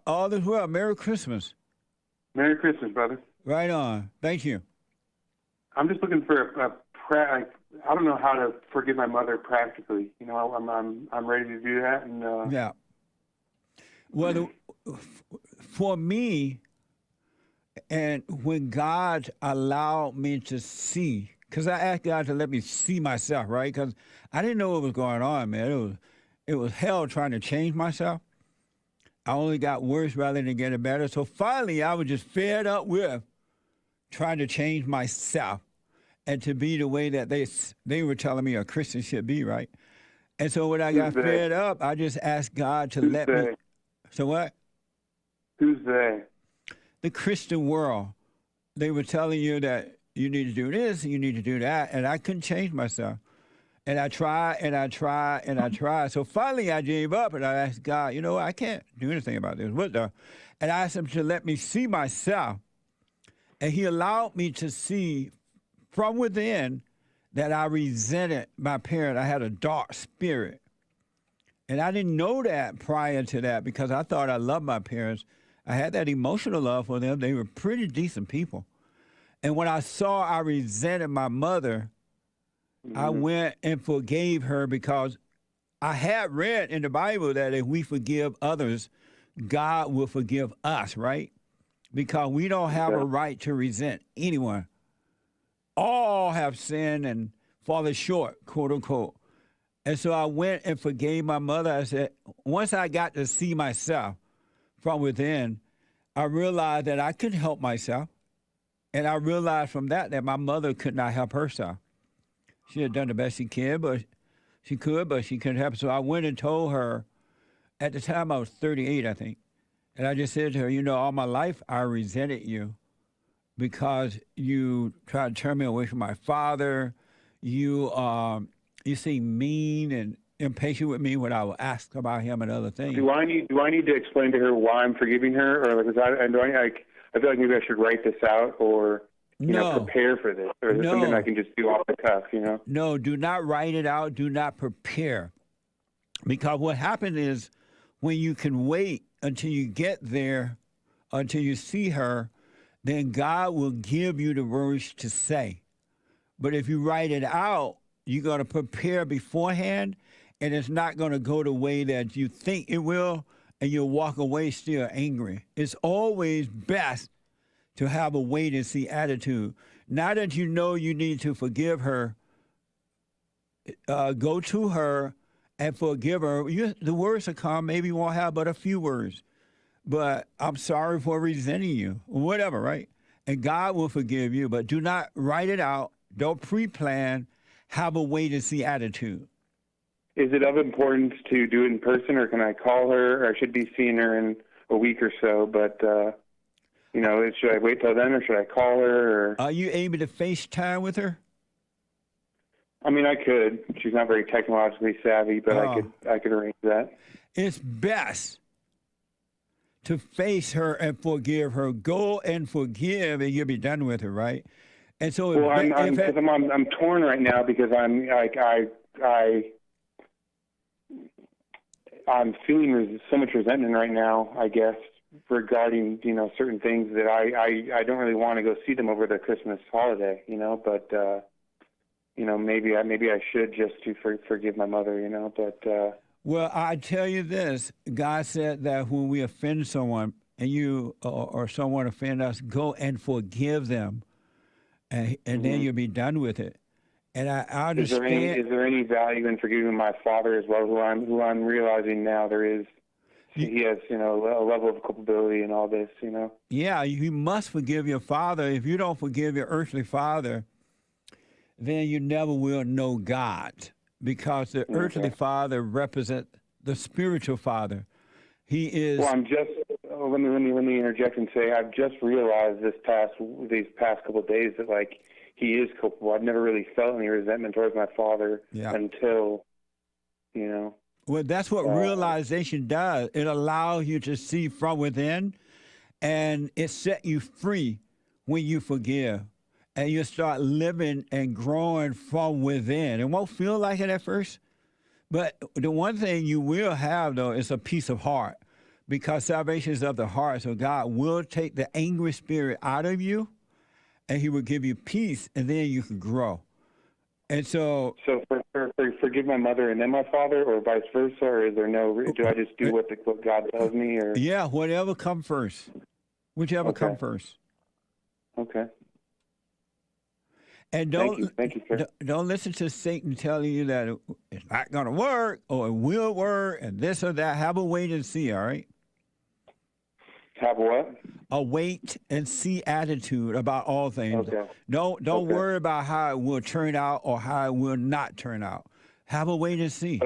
All is well. Merry Christmas. Merry Christmas, brother. Right on. Thank you. I'm just looking for I don't know how to forgive my mother practically. You know, I'm ready to do that, and Yeah. Well, for me, and when God allowed me to see, because I asked God to let me see myself, right? Because I didn't know what was going on, man. It was hell trying to change myself. I only got worse rather than getting better. So finally, I was just fed up with trying to change myself and to be the way that they were telling me a Christian should be, right? And so when I got fed up, I just asked God to let me. So what? Who's they? The Christian world. They were telling you that you need to do this, you need to do that, and I couldn't change myself. And I tried, and I tried, and I tried. So finally I gave up, and I asked God, you know what, I can't do anything about this. And I asked him to let me see myself. And he allowed me to see from within that I resented my parent. I had a dark spirit. And I didn't know that prior to that because I thought I loved my parents. I had that emotional love for them. They were pretty decent people. And when I saw I resented my mother, I went and forgave her because I had read in the Bible that if we forgive others, God will forgive us, right? Because we don't have a right to resent anyone. All have sinned and fallen short, quote unquote. And so I went and forgave my mother. I said, once I got to see myself from within, I realized that I couldn't help myself. And I realized from that my mother could not help herself. She had done the best she could, but she couldn't help. So I went and told her, at the time I was 38, I think. And I just said to her, you know, all my life I resented you because you tried to turn me away from my father. You seem mean and impatient with me when I would ask about him and other things. Do I need to explain to her why I'm forgiving her, or because I feel like maybe I should write this out, or you know, prepare for this, or is it something I can just do off the cuff? You know? No, do not write it out. Do not prepare, because what happens is when you can wait until you get there, until you see her, then God will give you the words to say. But if you write it out, you're going to prepare beforehand, and it's not going to go the way that you think it will, and you'll walk away still angry. It's always best to have a wait-and-see attitude. Now that you know you need to forgive her, go to her and forgive her. The words will come. Maybe you won't have but a few words. But I'm sorry for resenting you, or whatever, right? And God will forgive you, but do not write it out. Don't pre-plan. Have a wait-and-see attitude. Is it of importance to do it in person, or can I call her? Or I should be seeing her in a week or so, but, you know, should I wait till then, or should I call her? Or? Are you able to FaceTime with her? I mean, I could. She's not very technologically savvy, but I could arrange that. It's best to face her and forgive her. Go and forgive, and you'll be done with her, right? And so, well, I'm torn right now because I'm feeling so much resentment right now, I guess, regarding, you know, certain things that I don't really want to go see them over the Christmas holiday, you know, but, you know, maybe I should just to forgive my mother, you know, but. Well, I tell you this, God said that when we offend someone and you or someone offend us, go and forgive them, and then you'll be done with it. And I understand. Is there any value in forgiving my father as well, who I'm realizing now there is he has, a level of culpability in all this, Yeah, you must forgive your father. If you don't forgive your earthly father, then you never will know God, because the earthly father represents the spiritual father. He is. Well, let me interject and say I've just realized these past couple of days that like he is culpable. I've never really felt any resentment towards my father until, Well, that's what realization does. It allows you to see from within, and it set you free when you forgive. And you start living and growing from within. It won't feel like it at first, but the one thing you will have, though, is a peace of heart, because salvation is of the heart. So God will take the angry spirit out of you, and he will give you peace, and then you can grow. And so forgive my mother and then my father, or vice versa, or is there no? Do I just do what God tells me, or yeah, whatever come first, whichever come first. Okay. And thank you, sir. Don't listen to Satan telling you that it's not going to work or it will work and this or that. Have a wait and see. All right. Have what? A wait and see attitude about all things. Okay. Don't worry about how it will turn out or how it will not turn out. Have a wait and see.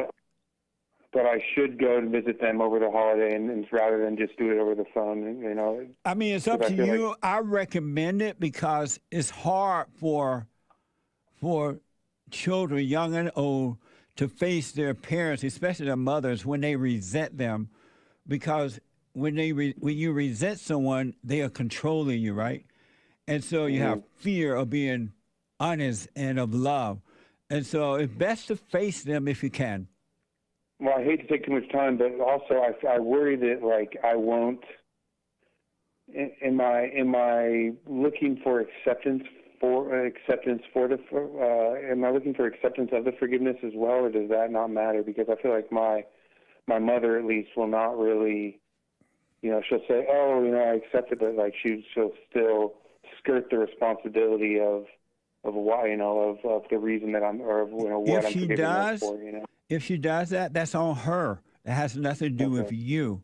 But I should go and visit them over the holiday, and rather than just do it over the phone. I mean, it's up to you. I recommend it because it's hard for children, young and old, to face their parents, especially their mothers, when they resent them, because when you resent someone, they are controlling you, right? And so you have fear of being honest and of love. And so it's best to face them if you can. Well, I hate to take too much time, but also I worry that like I won't. Am I looking for acceptance am I looking for acceptance of the forgiveness as well, or does that not matter? Because I feel like my mother at least will not really. She'll say, "Oh, I accept it," but like she'll still skirt the responsibility of why, of the reason that I'm, or what I'm forgiving her for. If she does that, that's on her. It has nothing to do with you.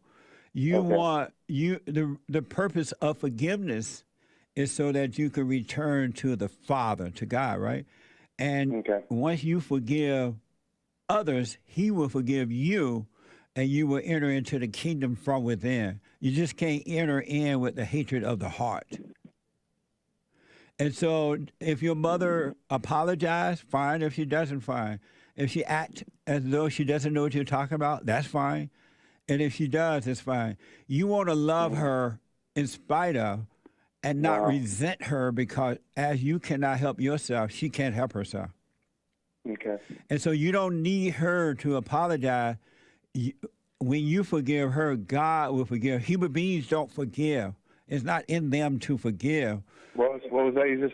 You want the purpose of forgiveness is so that you can return to the Father, to God, right? And once you forgive others, He will forgive you, and you will enter into the kingdom from within. You just can't enter in with the hatred of the heart. And so if your mother apologizes, fine. If she doesn't, fine. If she acts as though she doesn't know what you're talking about, that's fine. And if she does, it's fine. You want to love her in spite of and not resent her, because as you cannot help yourself, she can't help herself. Okay. And so you don't need her to apologize. When you forgive her, God will forgive. Human beings don't forgive. It's not in them to forgive. What was that you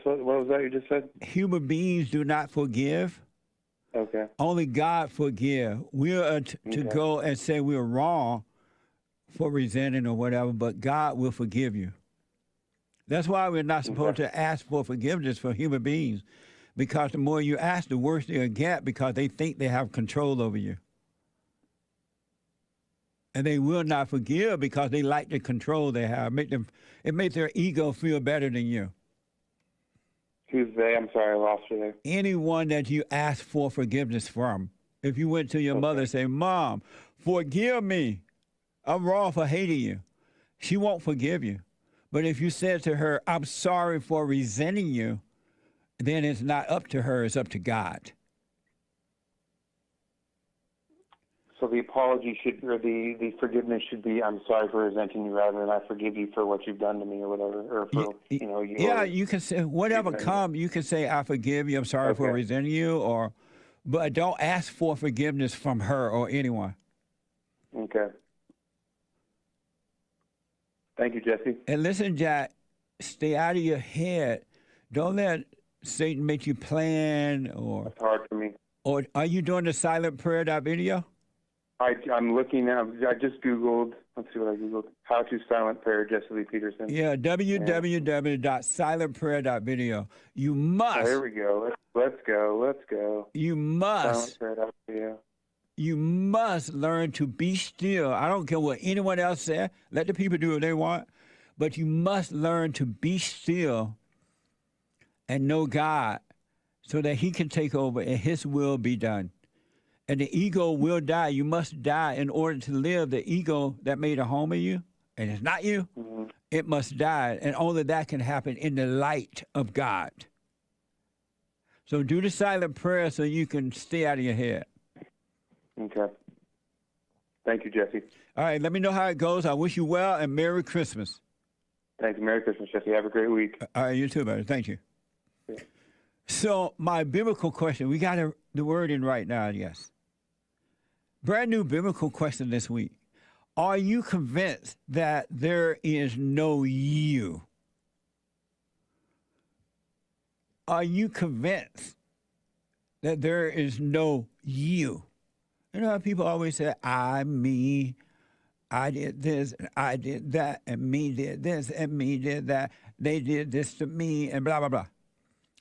just said? Human beings do not forgive. Okay. Only God forgive. We are to go and say we're wrong for resenting or whatever, but God will forgive you. That's why we're not supposed to ask for forgiveness for human beings, because the more you ask, the worse they'll get, because they think they have control over you. And they will not forgive because they like the control they have. It makes their ego feel better than you. Who's they? I'm sorry, I lost you there. Anyone that you ask for forgiveness from. If you went to your mother and say, "Mom, forgive me. I'm wrong for hating you," she won't forgive you. But if you said to her, "I'm sorry for resenting you," then it's not up to her, it's up to God. So the apology or the forgiveness should be, "I'm sorry for resenting you," rather than "I forgive you for what you've done to me," or whatever, or for you. Yeah, you can say whatever come. You can say, "I forgive you. I'm sorry for resenting you," but don't ask for forgiveness from her or anyone. Okay. Thank you, Jesse. And listen, Jack, stay out of your head. Don't let Satan make you plan or. It's hard for me. Or are you doing the silent prayer video? I'm looking now. I just Googled. Let's see what I Googled. How to silent prayer, Jesse Lee Peterson. Yeah, www.silentprayer.video. You must. Oh, here we go. Let's go. You must. Silent prayer.video. you must learn to be still. I don't care what anyone else says. Let the people do what they want. But you must learn to be still and know God so that he can take over and his will be done. And the ego will die. You must die in order to live. The ego that made a home of you, and it's not you, it must die. And only that can happen in the light of God. So do the silent prayer so you can stay out of your head. Okay. Thank you, Jesse. All right, let me know how it goes. I wish you well and Merry Christmas. Thanks. Merry Christmas, Jesse. Have a great week. All right, you too, buddy. Thank you. Yeah. So my biblical question, we got the word in right now, yes. Brand new biblical question this week. Are you convinced that there is no you? Are you convinced that there is no you? You know how people always say, I, me, I did this, and I did that, and me did this, and me did that. They did this to me, and blah, blah, blah.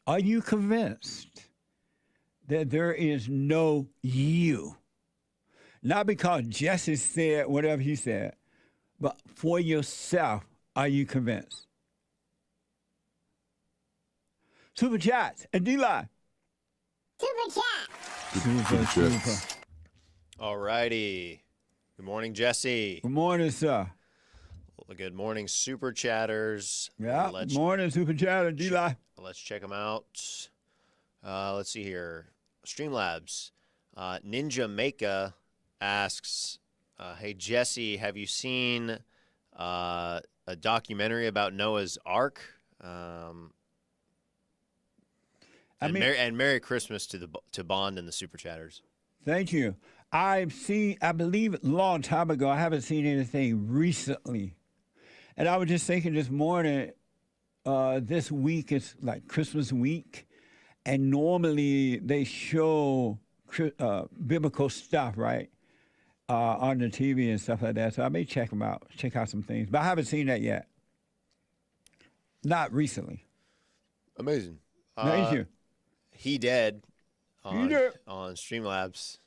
Are you convinced that there is no you? Not because Jesse said whatever he said, but for yourself, are you convinced? Super chats and D-Line. Super chat. Super. All righty. Good morning, Jesse. Good morning, sir. Well, good morning, super chatters. Yeah, Let's, morning, super chat and D-Line. let's check them out. Let's see here. Streamlabs. Ninja Maka asks, hey, Jesse, have you seen a documentary about Noah's Ark? And Merry Christmas to Bond and the super chatters. Thank you. I believe a long time ago, I haven't seen anything recently. And I was just thinking this morning, this week is like Christmas week, and normally they show biblical stuff, right, on the TV and stuff like that. So I may check them out, check out some things. But I haven't seen that yet. Not recently. Amazing. Thank you. He Dead on He Dead. Streamlabs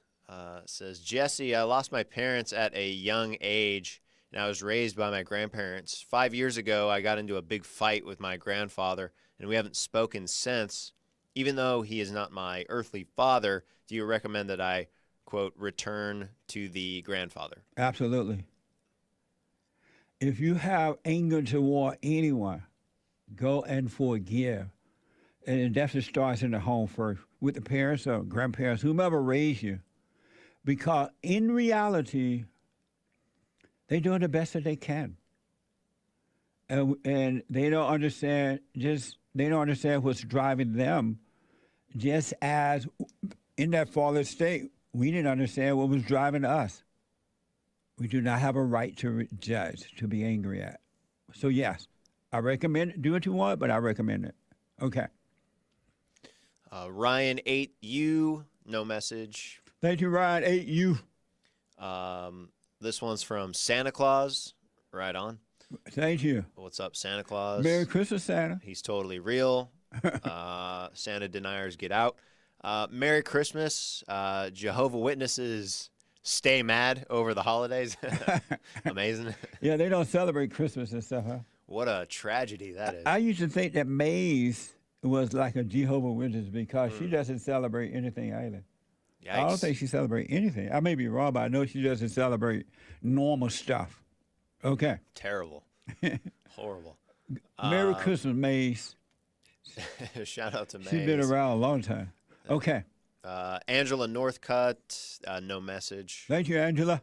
says, Jesse, I lost my parents at a young age, and I was raised by my grandparents. 5 years ago, I got into a big fight with my grandfather, and we haven't spoken since. Even though he is not my earthly father, do you recommend that I, quote, return to the grandfather? Absolutely. If you have anger toward anyone, go and forgive. And it definitely starts in the home first, with the parents or grandparents, whomever raised you. Because in reality, they're doing the best that they can. And they don't understand what's driving them, just as in that fallen state, we didn't understand what was driving us. We do not have a right to judge, to be angry at. So yes, I recommend it. Do what you want, but I recommend it. Okay. Ryan 8U, no message. Thank you, Ryan 8U. This one's from Santa Claus. Right on. Thank you. What's up, Santa Claus? Merry Christmas, Santa. He's totally real. Santa deniers get out. Merry Christmas. Jehovah Witnesses stay mad over the holidays. Amazing. Yeah, they don't celebrate Christmas and stuff, huh? What a tragedy that is. I used to think that Maze was like a Jehovah Witness because she doesn't celebrate anything either. Yikes. I don't think she celebrates anything. I may be wrong, but I know she doesn't celebrate normal stuff. Okay. Terrible. Horrible. Merry Christmas, Maze. Shout out to Maze. She's been around a long time. Okay. Angela Northcutt, no message. Thank you, Angela.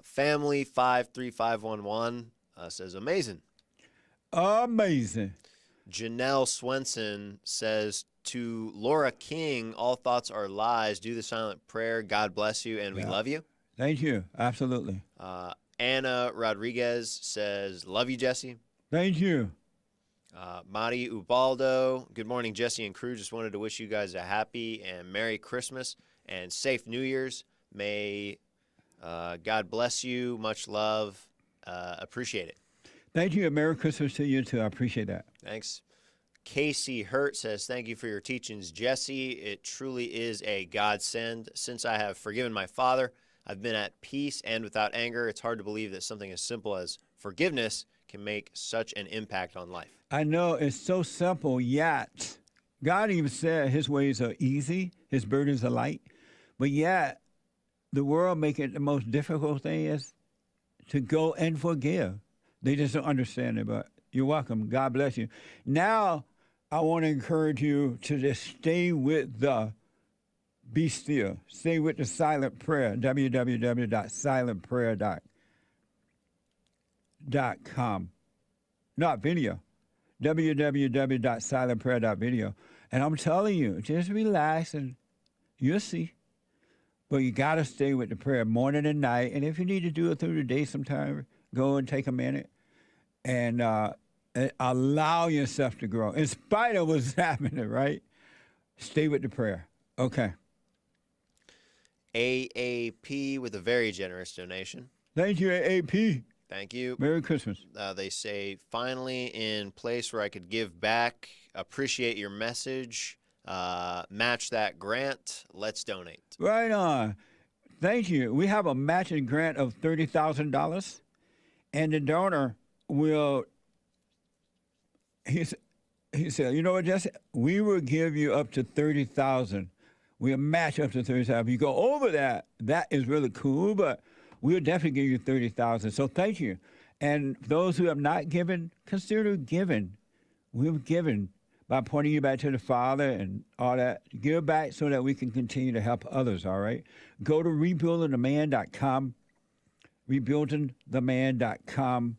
Family 53511 says amazing. Amazing. Janelle Swenson says to Laura King, all thoughts are lies. Do the silent prayer. God bless you, and we love you. Thank you. Absolutely. Anna Rodriguez says, love you, Jesse. Thank you. Madi Ubaldo, good morning, Jesse and crew. Just wanted to wish you guys a happy and Merry Christmas and safe New Year's. May God bless you. Much love. Appreciate it. Thank you, and Merry Christmas to you, too. I appreciate that. Thanks. Casey Hurt says, thank you for your teachings, Jesse. It truly is a godsend. Since I have forgiven my father, I've been at peace and without anger. It's hard to believe that something as simple as forgiveness can make such an impact on life. I know it's so simple, yet God even said his ways are easy, his burdens are light. But yet, the world make it the most difficult thing is to go and forgive. They just don't understand it, but you're welcome. God bless you. Now, I want to encourage you to just stay with the be still. Stay with the silent prayer, www.silentprayer.com. Not video. www.silentprayer.video. And I'm telling you, just relax and you'll see. But you got to stay with the prayer morning and night. And if you need to do it through the day sometime, go and take a minute and allow yourself to grow. In spite of what's happening, right? Stay with the prayer. Okay. AAP with a very generous donation. Thank you, AAP. Thank you. Merry Christmas. They say, finally in place where I could give back. Appreciate your message. Match that grant. Let's donate. Right on. Thank you. We have a matching grant of $30,000, and the donor will, he said, you know what, Jesse? We will give you up to $30,000. We'll match up to $30,000. If you go over that, that is really cool, but we'll definitely give you $30,000. So thank you. And those who have not given, consider giving. We've given by pointing you back to the Father and all that. Give back so that we can continue to help others, all right? Go to rebuildingtheman.com, rebuildingtheman.com,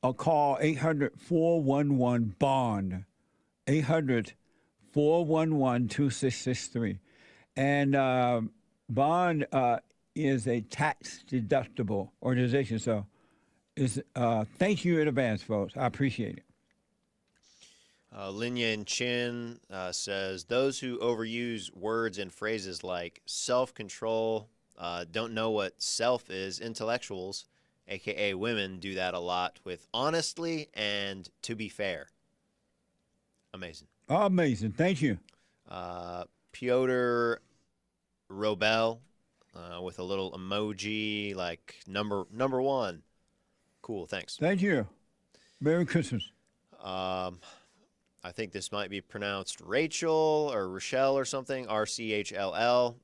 or call 800-411-BOND, 800-411-2663. And BOND is a tax-deductible organization, so thank you in advance, folks. I appreciate it. Lin Yan Chin says, those who overuse words and phrases like self-control, don't know what self is, intellectuals, a.k.a. women, do that a lot with honestly and to be fair. Amazing. Amazing. Thank you. Piotr Robel with a little emoji like number one. Cool, thanks. Thank you. Merry Christmas. I think this might be pronounced Rachel or Rochelle or something, RCHLL.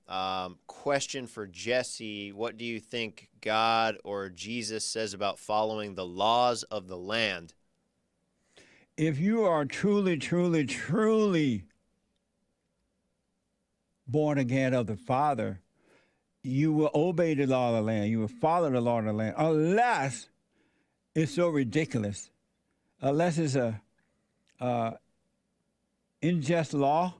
Question for Jesse, what do you think God or Jesus says about following the laws of the land? If you are truly, truly, truly born again of the Father, you will obey the law of the land. You will follow the law of the land, unless it's so ridiculous, unless it's a unjust law,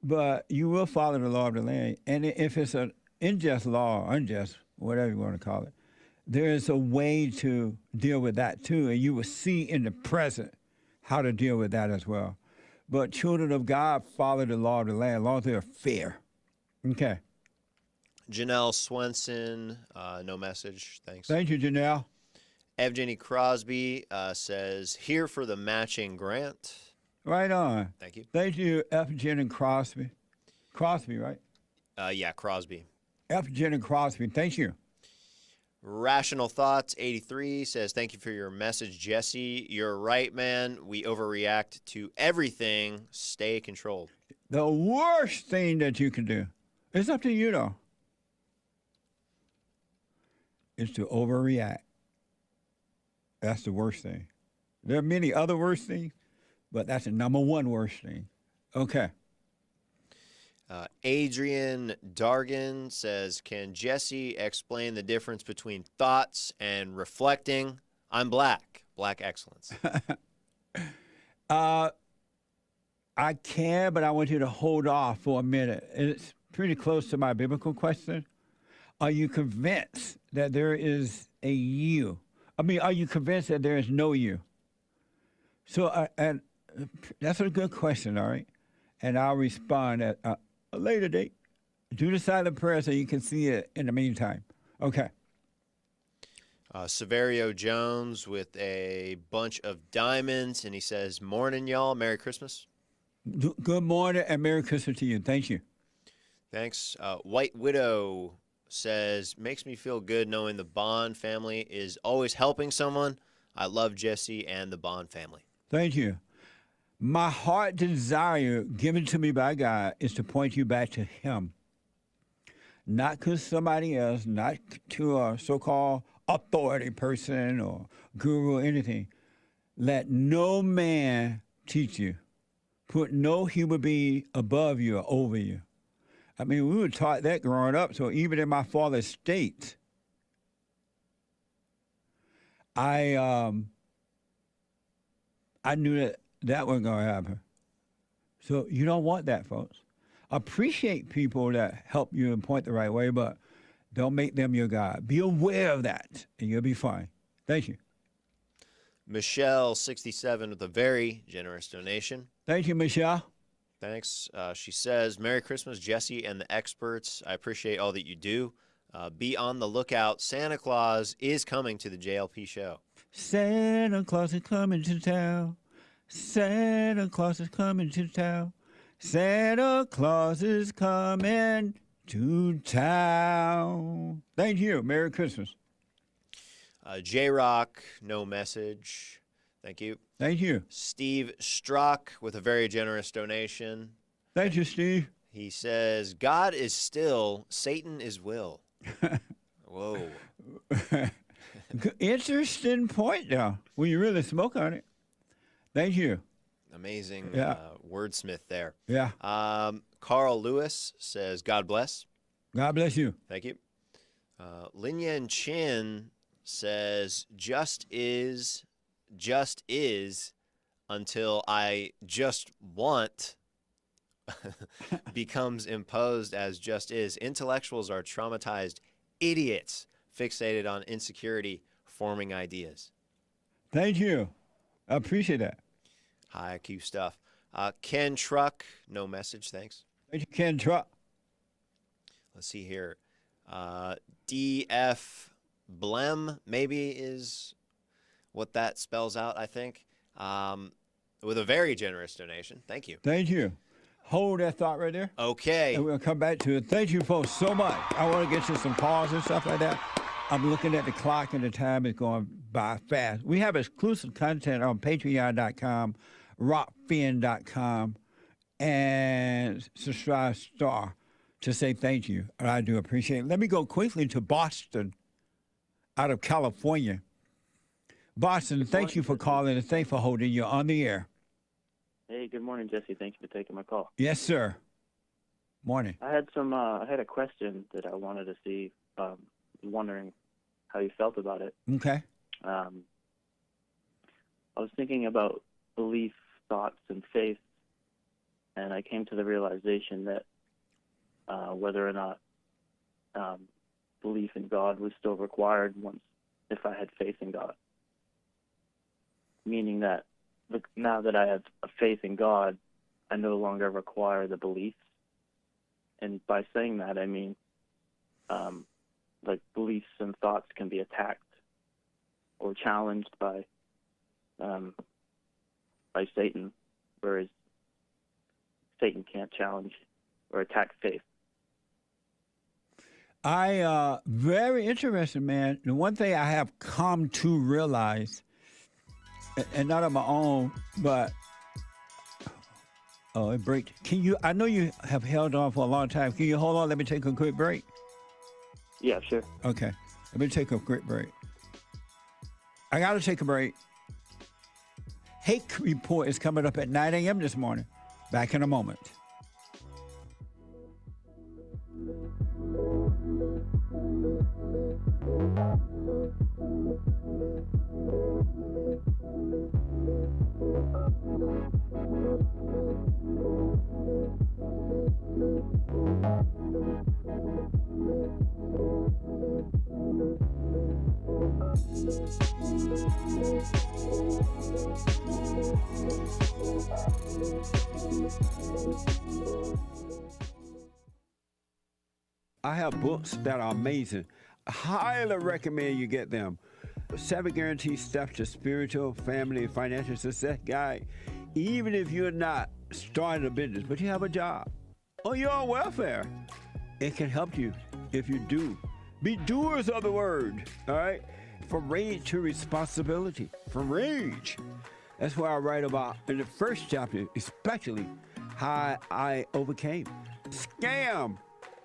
but you will follow the law of the land. And if it's an unjust law, unjust, whatever you want to call it, there is a way to deal with that too, and you will see in the present how to deal with that as well. But children of God follow the law of the land, as long as they are fair. Okay. Janelle Swenson, no message, thanks. Thank you, Janelle. Evgeny Crosby says, here for the matching grant. Right on. Thank you. Thank you, F. Jen and Crosby. Crosby, right? Yeah, Crosby. F. Jen and Crosby. Thank you. Rational Thoughts 83 says, thank you for your message, Jesse. You're right, man. We overreact to everything. Stay controlled. The worst thing that you can do, it's up to you, though, is to overreact. That's the worst thing. There are many other worst things, but that's the number one worst thing. Okay. Adrian Dargan says, can Jesse explain the difference between thoughts and reflecting? I'm black. Black excellence. I can, but I want you to hold off for a minute. It's pretty close to my biblical question. Are you convinced that there is a you? I mean, are you convinced that there is no you? So, and that's a good question, all right? And I'll respond at a later date. Do the silent prayer so you can see it in the meantime. Okay. Severio Jones with a bunch of diamonds, and he says, "Morning, y'all. Merry Christmas." Good morning and Merry Christmas to you. Thank you. Thanks. White Widow says, "Makes me feel good knowing the Bond family is always helping someone. I love Jesse and the Bond family." Thank you. My heart desire given to me by God is to point you back to Him. Not to somebody else, not to a so-called authority person or guru or anything. Let no man teach you. Put no human being above you or over you. I mean, we were taught that growing up, so even in my father's state, I knew that wasn't going to happen. So you don't want that, folks. Appreciate people that help you and point the right way, but don't make them your God. Be aware of that, and you'll be fine. Thank you. Michelle, 67, with a very generous donation. Thank you, Michelle. Thanks. She says, "Merry Christmas, Jesse and the experts. I appreciate all that you do. Be on the lookout. Santa Claus is coming to the JLP show." Santa Claus is coming to town. Santa Claus is coming to town. Santa Claus is coming to town. Thank you. Merry Christmas. J-Rock, no message. Thank you. Thank you. Steve Struck with a very generous donation. Thank you, Steve. He says, "God is still, Satan is will." Whoa. Interesting point, though, when you really smoke on it. Thank you. Amazing Yeah. Wordsmith there. Yeah. Carl Lewis says, "God bless." God bless you. Thank you. Lin Yan Chin says, just is until I just want becomes imposed as just is. Intellectuals are traumatized idiots fixated on insecurity, forming ideas." Thank you. I appreciate that. High IQ stuff. Ken Truck, no message, thanks. Thank you, Ken Truck. Let's see here. DF Blem maybe is what that spells out, I think, with a very generous donation. Thank you. Thank you. Hold that thought right there. Okay. And we'll come back to it. Thank you folks so much. I want to get you some calls and stuff like that. I'm looking at the clock and the time is going by fast. We have exclusive content on patreon.com, rockfin.com, and subscribe star to say thank you. And I do appreciate it. Let me go quickly to Boston out of California. Boston, thank you for calling and thanks for holding you on the air. Hey, good morning, Jesse. Thank you for taking my call. Yes, sir. Morning. I had a question that I wanted to see. Wondering how you felt about it. Okay. I was thinking about belief, thoughts, and faith, and I came to the realization that whether or not belief in God was still required if I had faith in God. Meaning that now that I have a faith in God, I no longer require the beliefs. And by saying that, I mean like beliefs and thoughts can be attacked or challenged by Satan, whereas Satan can't challenge or attack faith. Very interesting, man. The one thing I have come to realize, and not on my own, but it breaks. I know you have held on for a long time. Can you hold on? Let me take a quick break. Yeah, sure. Okay. Let me take a quick break. I got to take a break. Hate Report is coming up at 9 a.m. this morning. Back in a moment. I have books that are amazing. I highly recommend you get them. 7 guaranteed steps to spiritual, family, and financial success guide. Even if you're not starting a business, but you have a job or you're on welfare, it can help you if you do. Be doers of the word, all right? From rage to responsibility. From rage. That's what I write about in the first chapter, especially how I overcame. Scam.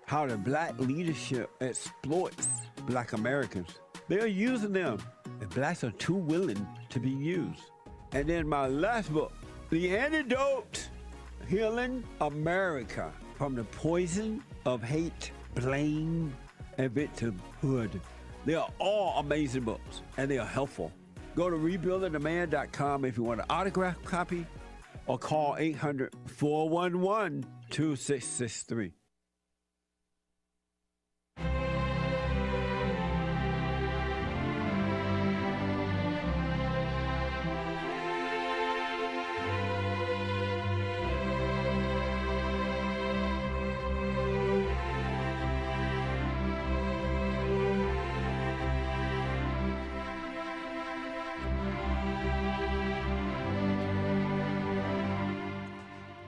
How the black leadership exploits black Americans. They're using them, and blacks are too willing to be used. And then my last book, The Antidote, Healing America from the Poison of Hate, Blame, and Victimhood. They are all amazing books, and they are helpful. Go to rebuildingtheman.com if you want an autographed copy, or call 800-411-2663.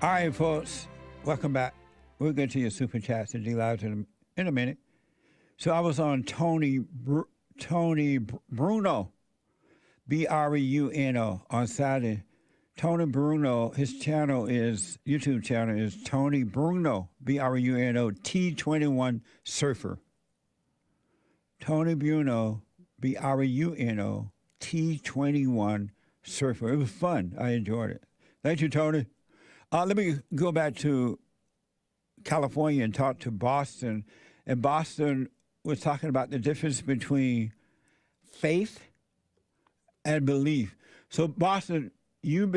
All right, folks, welcome back. We'll get to your super chats and D-Lives in a minute. So I was on Tony Bruno, Bruno, on Saturday. Tony Bruno, his YouTube channel is Tony Bruno, Bruno, T21 Surfer. Tony Bruno, Bruno, T21 Surfer. It was fun. I enjoyed it. Thank you, Tony. Let me go back to California and talk to Boston. And Boston was talking about the difference between faith and belief. So Boston, you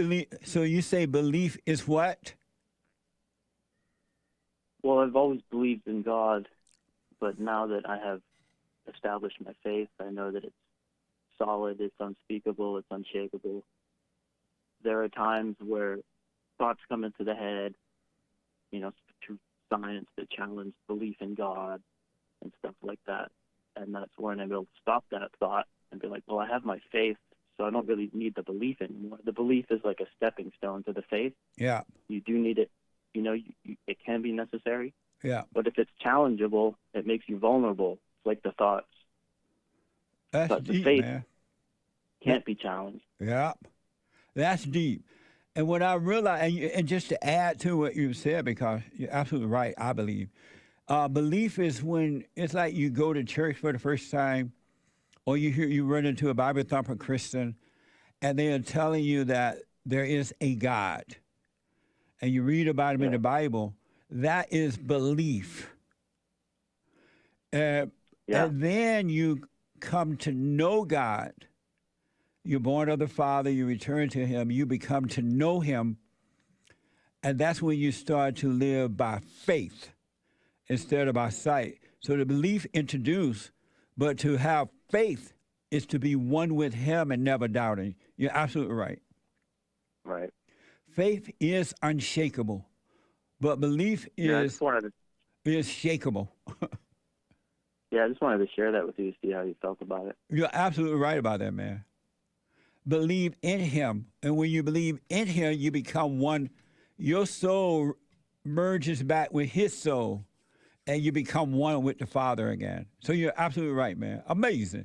say belief is what? Well, I've always believed in God, but now that I have established my faith, I know that it's solid, it's unspeakable, it's unshakable. There are times where thoughts come into the head, through science that challenge belief in God and stuff like that. And that's when I'm able to stop that thought and be like, well, I have my faith, so I don't really need the belief anymore. The belief is like a stepping stone to the faith. Yeah. You do need it. It can be necessary. Yeah. But if it's challengeable, it makes you vulnerable. It's like the thoughts. That's but deep, the faith man. Can't be challenged. Yeah. That's deep. And what I realized, and just to add to what you said, because you're absolutely right, I believe, belief is when it's like you go to church for the first time, or you run into a Bible thumper Christian, and they are telling you that there is a God, and you read about him in the Bible. That is belief. And then you come to know God. You're born of the Father, you return to him, you become to know him, and that's when you start to live by faith instead of by sight. So the belief introduced, but to have faith is to be one with him and never doubting. You're absolutely right. Right. Faith is unshakable, but belief is shakable. I just wanted to share that with you to see how you felt about it. You're absolutely right about that, man. Believe in him. And when you believe in him, you become one. Your soul merges back with his soul, and you become one with the Father again. So you're absolutely right, man. Amazing.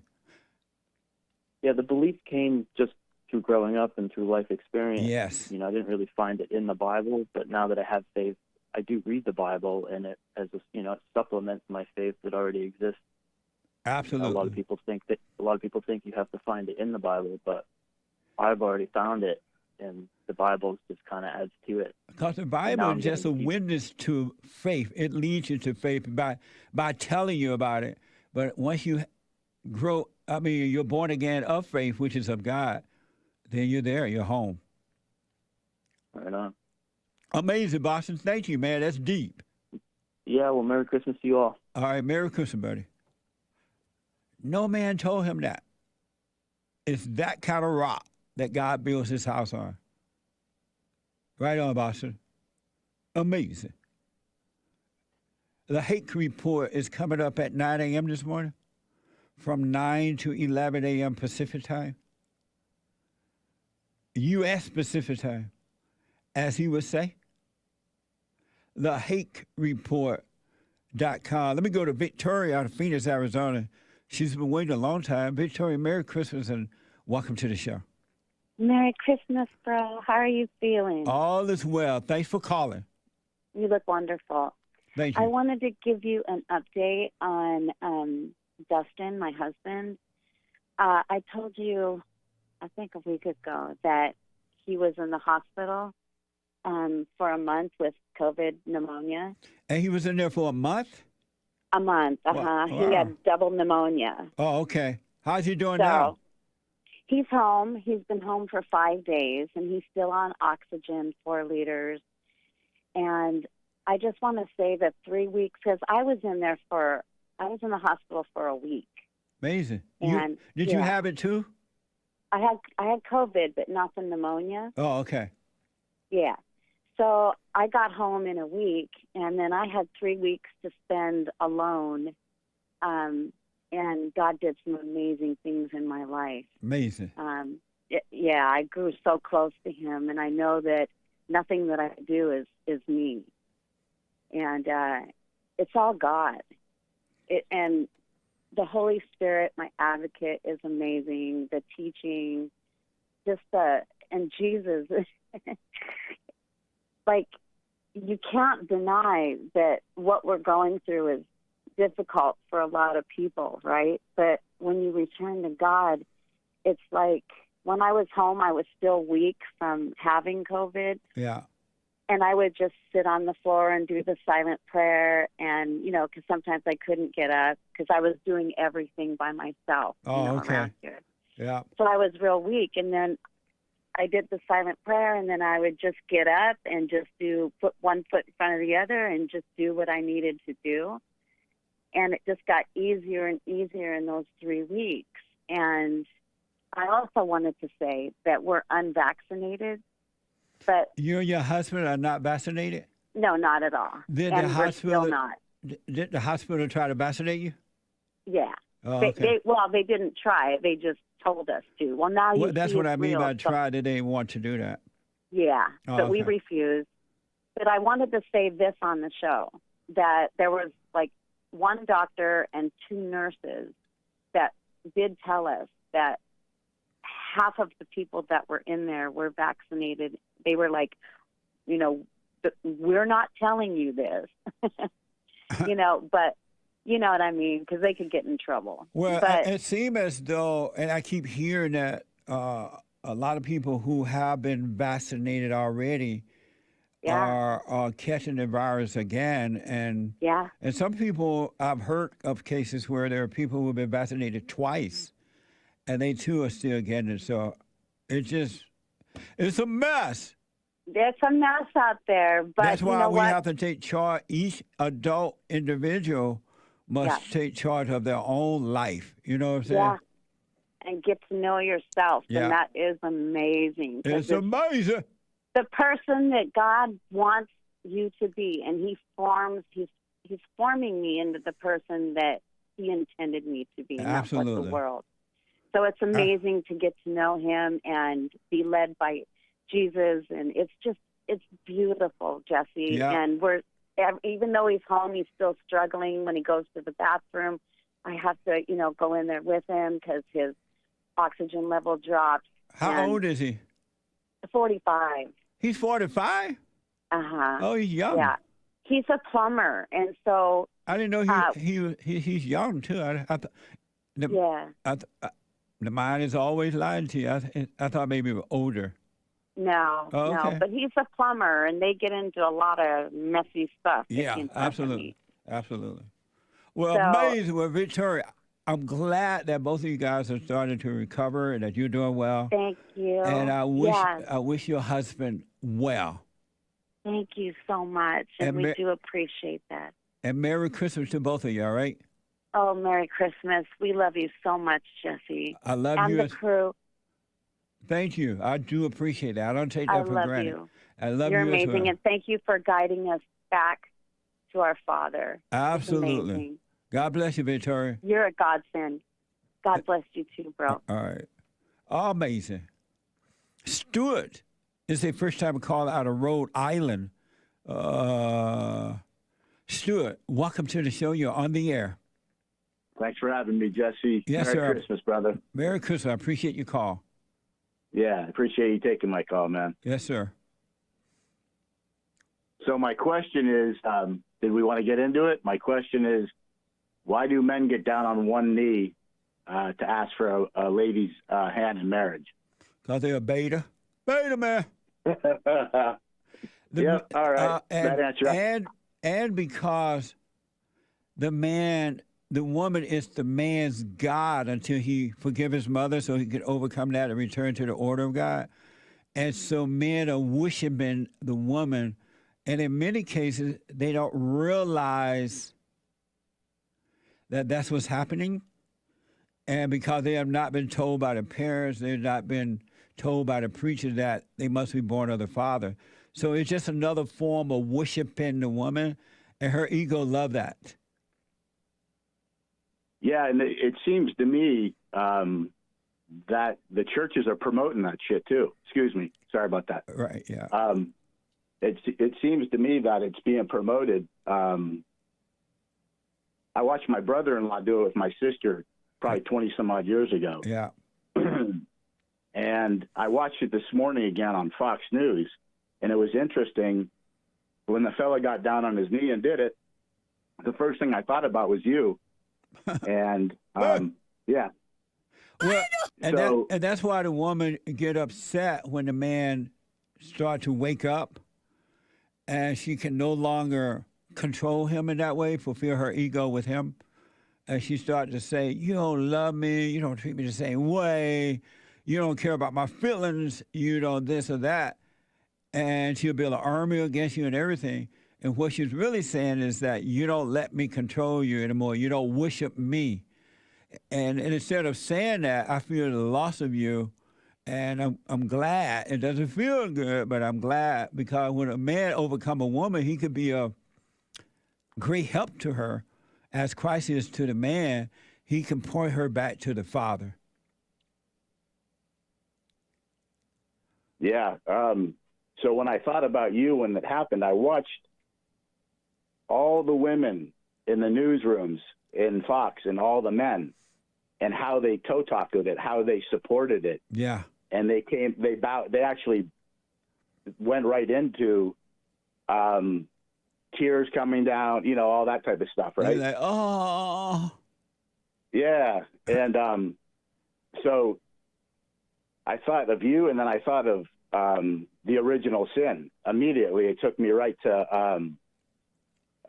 Yeah, the belief came just through growing up and through life experience. Yes. I didn't really find it in the Bible, but now that I have faith, I do read the Bible, and it it supplements my faith that already exists. Absolutely. A lot of people think you have to find it in the Bible, but I've already found it, and the Bible just kind of adds to it. Because the Bible is just a witness to faith. It leads you to faith by telling you about it. But once you you're born again of faith, which is of God, then you're there, you're home. Right on. Amazing, Boston. Thank you, man. That's deep. Yeah, well, Merry Christmas to you all. All right, Merry Christmas, buddy. No man told him that. It's that kind of rock that God builds his house on. Right on, Boston. Amazing. The hate report is coming up at 9 a.m. this morning from 9 to 11 a.m. Pacific time, U.S. Pacific time, as he would say. TheHakeReport.com. Let me go to Victoria out of Phoenix, Arizona. She's been waiting a long time. Victoria, Merry Christmas and welcome to the show. Merry Christmas, bro. How are you feeling? All is well. Thanks for calling. You look wonderful. Thank you. I wanted to give you an update on Dustin, my husband. I told you, I think a week ago, that he was in the hospital for a month with COVID pneumonia. And he was in there for a month? A month, Wow. He had double pneumonia. Oh, okay. How's he doing So, now? he's home. He's been home for 5 days, and he's still on oxygen, 4 liters. And I just want to say that 3 weeks, because I was in the hospital for a week. Amazing. And Did you have it too? I had COVID, but not the pneumonia. Oh, okay. Yeah. So I got home in a week, and then I had 3 weeks to spend alone. And God did some amazing things in my life. Amazing. I grew so close to Him, and I know that nothing that I do is me. And it's all God. And the Holy Spirit, my advocate, is amazing. The teaching, and Jesus, like, you can't deny that what we're going through is difficult for a lot of people, right? But when you return to God, it's like when I was home, I was still weak from having COVID. Yeah. And I would just sit on the floor and do the silent prayer. And, because sometimes I couldn't get up because I was doing everything by myself. Okay. Around here. Yeah. So I was real weak. And then I did the silent prayer, and then I would just get up and just put one foot in front of the other and just do what I needed to do. And it just got easier and easier in those 3 weeks. And I also wanted to say that we're unvaccinated. But you and your husband are not vaccinated? No, not at all. Did and the hospital we're still not. Did the hospital try to vaccinate you? Yeah. Oh, they, okay. they didn't try it. They just told us to. Well, now you That's see what it's I mean real, by so- try. They didn't want to do that. Yeah, Oh, but we okay. refused. But I wanted to say this on the show, that there was like one doctor and 2 nurses that did tell us that half of the people that were in there were vaccinated. They were like, we're not telling you this, but you know what I mean? Because they could get in trouble. Well, but, it seems as though, and I keep hearing that a lot of people who have been vaccinated already are catching the virus again. And some people, I've heard of cases where there are people who have been vaccinated twice, and they too are still getting it. So it's a mess. There's a mess out there. But that's why you know we what? have to take charge. Each adult individual must take charge of their own life. You know what I'm saying? Yeah. And get to know yourself. Yeah. And that is amazing. It's amazing. The person that God wants you to be, and He's forming me into the person that He intended me to be, not what the world. So it's amazing to get to know Him and be led by Jesus, and it's beautiful, Jesse. Yeah. And even though he's home, he's still struggling when he goes to the bathroom. I have to, go in there with him because his oxygen level drops. How old is he? 45. He's 45? Uh-huh. Oh, he's young. Yeah. He's a plumber, and so... I didn't know he's young, too. The mind is always lying to you. I thought maybe he was older. No, okay. No, but he's a plumber, and they get into a lot of messy stuff. Yeah, absolutely. Well, amazing. Well, Victoria, I'm glad that both of you guys are starting to recover and that you're doing well. Thank you. And I wish your husband well. Thank you so much, and we do appreciate that. And Merry Christmas to both of you, all right? Oh, Merry Christmas. We love you so much, Jesse. I love and you. And the crew. Thank you. I do appreciate that. I don't take that for granted. I love you. You're amazing, as well. and thank you for guiding us back to our Father. Absolutely. God bless you, Victoria. You're a godsend. God bless you too, bro. All right. Amazing. Stuart is a first-time caller out of Rhode Island. Stuart, welcome to the show. You're on the air. Thanks for having me, Jesse. Yes, Merry sir. Christmas, brother. Merry Christmas. I appreciate your call. Yeah, I appreciate you taking my call, man. Yes, sir. So my question is, did we want to get into it? My question is, why do men get down on one knee to ask for a lady's hand in marriage? Because they're a beta. Beta, man. Yep, all right. That answer. And because the woman is the man's God until he forgive his mother so he can overcome that and return to the order of God. And so men are worshiping the woman. And in many cases, they don't realize that that's what's happening. And because they have not been told by the parents, they've not been told by the preacher that they must be born of the Father. So it's just another form of worshiping the woman, and her ego love that. Yeah, and it seems to me that the churches are promoting that shit too. Excuse me. Sorry about that. Right, yeah. It seems to me that it's being promoted. I watched my brother-in-law do it with my sister probably 20-some-odd years ago. Yeah. And I watched it this morning again on Fox News, and it was interesting. When the fella got down on his knee and did it, the first thing I thought about was you. And, yeah. Well, and that's why the woman get upset when the man start to wake up and she can no longer control him in that way, fulfill her ego with him. And she started to say, you don't love me, you don't treat me the same way, you don't care about my feelings, you don't this or that. And she'll build an army against you and everything. And what she's really saying is that you don't let me control you anymore. You don't worship me. And instead of saying that, I feel the loss of you. And I'm glad. It doesn't feel good, but I'm glad because when a man overcome a woman, he could be a great help to her. As Christ is to the man, he can point her back to the Father. Yeah. So when I thought about you when it happened, I watched all the women in the newsrooms in Fox and all the men and how they toe-talked with it, how they supported it. Yeah. And they actually went right into tears coming down, all that type of stuff, right? You're like, oh. Yeah. And so I thought of you, and then I thought of the original sin. Immediately, it took me right to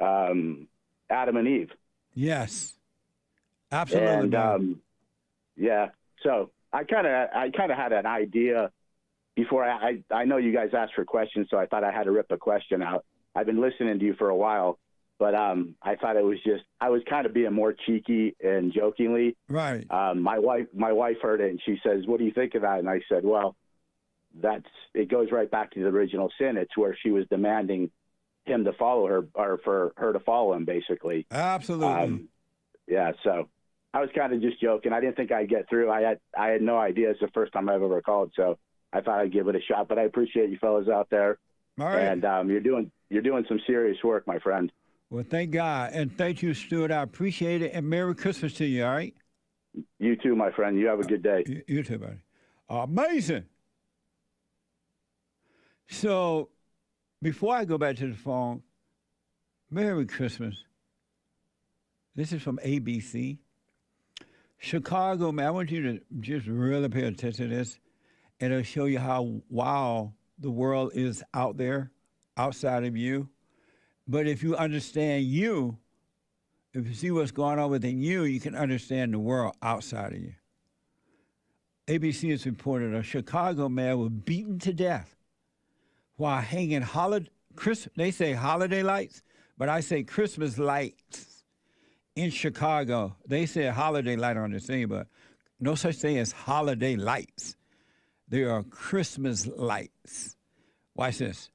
Adam and Eve. Yes, absolutely. And yeah, so I kind of had an idea before. I know you guys asked for questions, so I thought I had to rip a question out. I've been listening to you for a while, but I thought it was just I was kind of being more cheeky and jokingly. Right. My wife heard it and she says, "What do you think of that?" And I said, "Well, it goes right back to the original sin. It's where she was demanding him to follow her, or for her to follow him, basically." Absolutely. Yeah. So I was kind of just joking. I didn't think I'd get through. I had no idea. It's the first time I've ever called, so I thought I'd give it a shot. But I appreciate you fellas out there. All right. And you're doing some serious work, my friend. Well, thank God. And thank you, Stuart. I appreciate it. And Merry Christmas to you, all right? You too, my friend. You have a good day. You too, buddy. Amazing. So before I go back to the phone, Merry Christmas. This is from ABC. Chicago, man, I want you to just really pay attention to this, and it'll show you how wild the world is out there, outside of you. But if you understand you, if you see what's going on within you, you can understand the world outside of you. ABC has reported a Chicago man was beaten to death while hanging they say holiday lights, but I say Christmas lights in Chicago. They say a holiday light on the thing, but no such thing as holiday lights. They are Christmas lights. Watch this.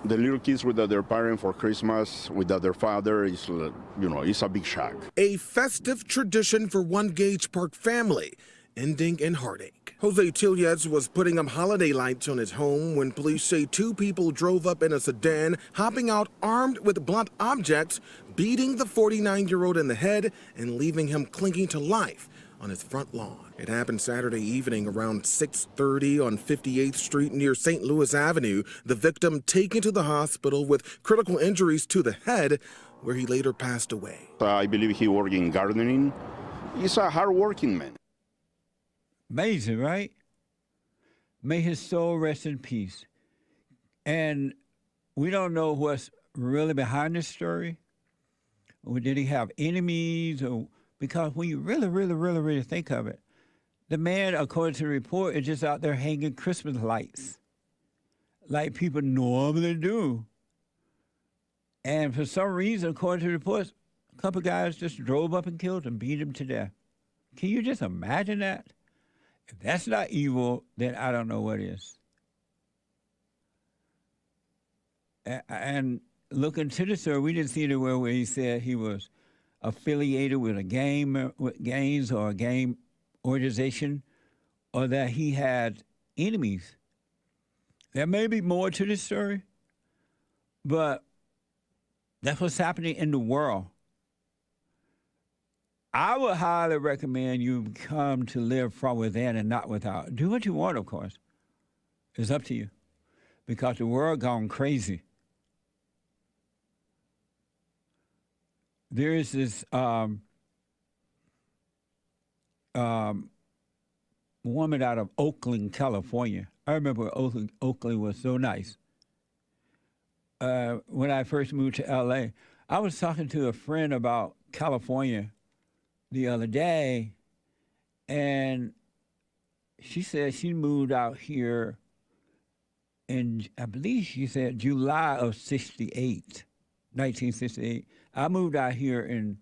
The little kids without their parent for Christmas, without their father, is, it's a big shock. A festive tradition for one Gage Park family, ending in heartache. Jose Tillez was putting up holiday lights on his home when police say two people drove up in a sedan, hopping out armed with blunt objects, beating the 49-year-old in the head and leaving him clinging to life on his front lawn. It happened Saturday evening around 6:30 on 58th Street near St. Louis Avenue. The victim taken to the hospital with critical injuries to the head, where he later passed away. I believe he worked in gardening. He's a hard-working man. Amazing, right? May his soul rest in peace. And we don't know what's really behind this story. Or did he have enemies? Or because when you really think of it, the man, according to the report, is just out there hanging Christmas lights like people normally do. And for some reason, according to the reports, a couple guys just drove up and killed him, beat him to death. Can you just imagine that? If that's not evil, then I don't know what is. And looking to the story, we didn't see anywhere where he said he was affiliated with a game, with gangs or a game organization, or that he had enemies. There may be more to this story, but that's what's happening in the world. I would highly recommend you come to live from within and not without. Do what you want, of course. It's up to you. Because the world gone crazy. There is this woman out of Oakland, California. I remember Oakland was so nice. When I first moved to L.A., I was talking to a friend about California the other day, and she said she moved out here in, I believe she said July of 1968. I moved out here in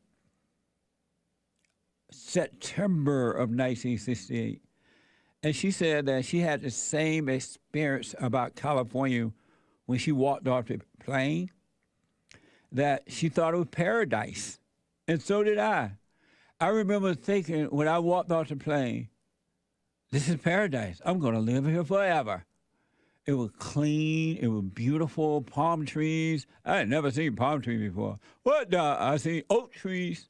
September of 1968. And she said that she had the same experience about California when she walked off the plane, that she thought it was paradise. And so did I. I remember thinking when I walked off the plane, this is paradise. I'm going to live here forever. It was clean. It was beautiful. Palm trees. I had never seen palm trees before. I seen oak trees,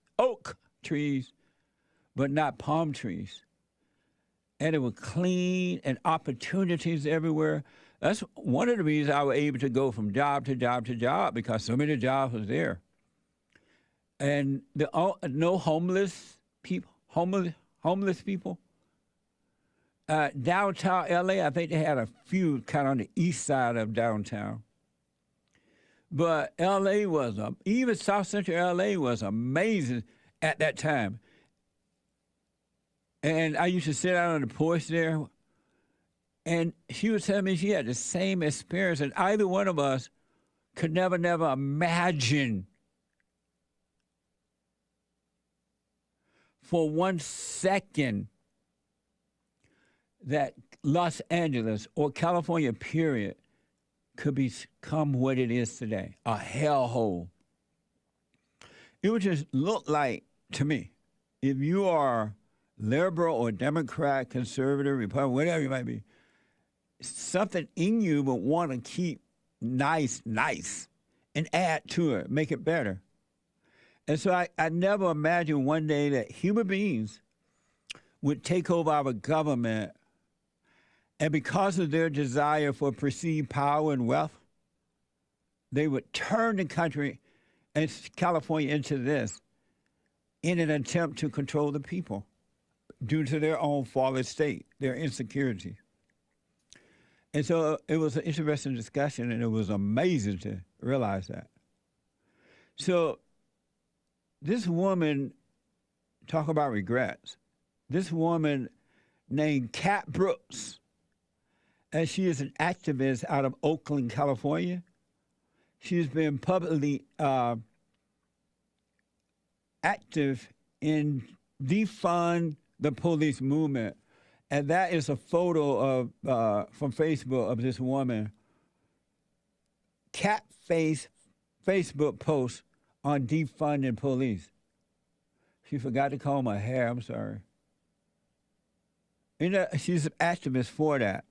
but not palm trees. And it was clean and opportunities everywhere. That's one of the reasons I was able to go from job to job to job, because so many jobs was there. And no homeless people. Downtown L.A., I think they had a few kind of on the east side of downtown. But L.A. even South Central L.A. was amazing at that time. And I used to sit out on the porch there, and she was telling me she had the same experience, and either one of us could never imagine for 1 second that Los Angeles or California, period, could become what it is today, a hellhole. It would just look like, to me, if you are liberal or Democrat, conservative, Republican, whatever you might be, something in you would want to keep nice, and add to it, make it better. And so I never imagined one day that human beings would take over our government, and because of their desire for perceived power and wealth, they would turn the country and California into this in an attempt to control the people due to their own fallen state, their insecurity. And so it was an interesting discussion, and it was amazing to realize that. So this woman, talk about regrets. This woman named Kat Brooks, and she is an activist out of Oakland, California. She's been publicly active in defund the police movement. And that is a photo of from Facebook of this woman cat-faced Facebook post on defunding police. She forgot to comb her hair. I'm sorry. She's an activist for that.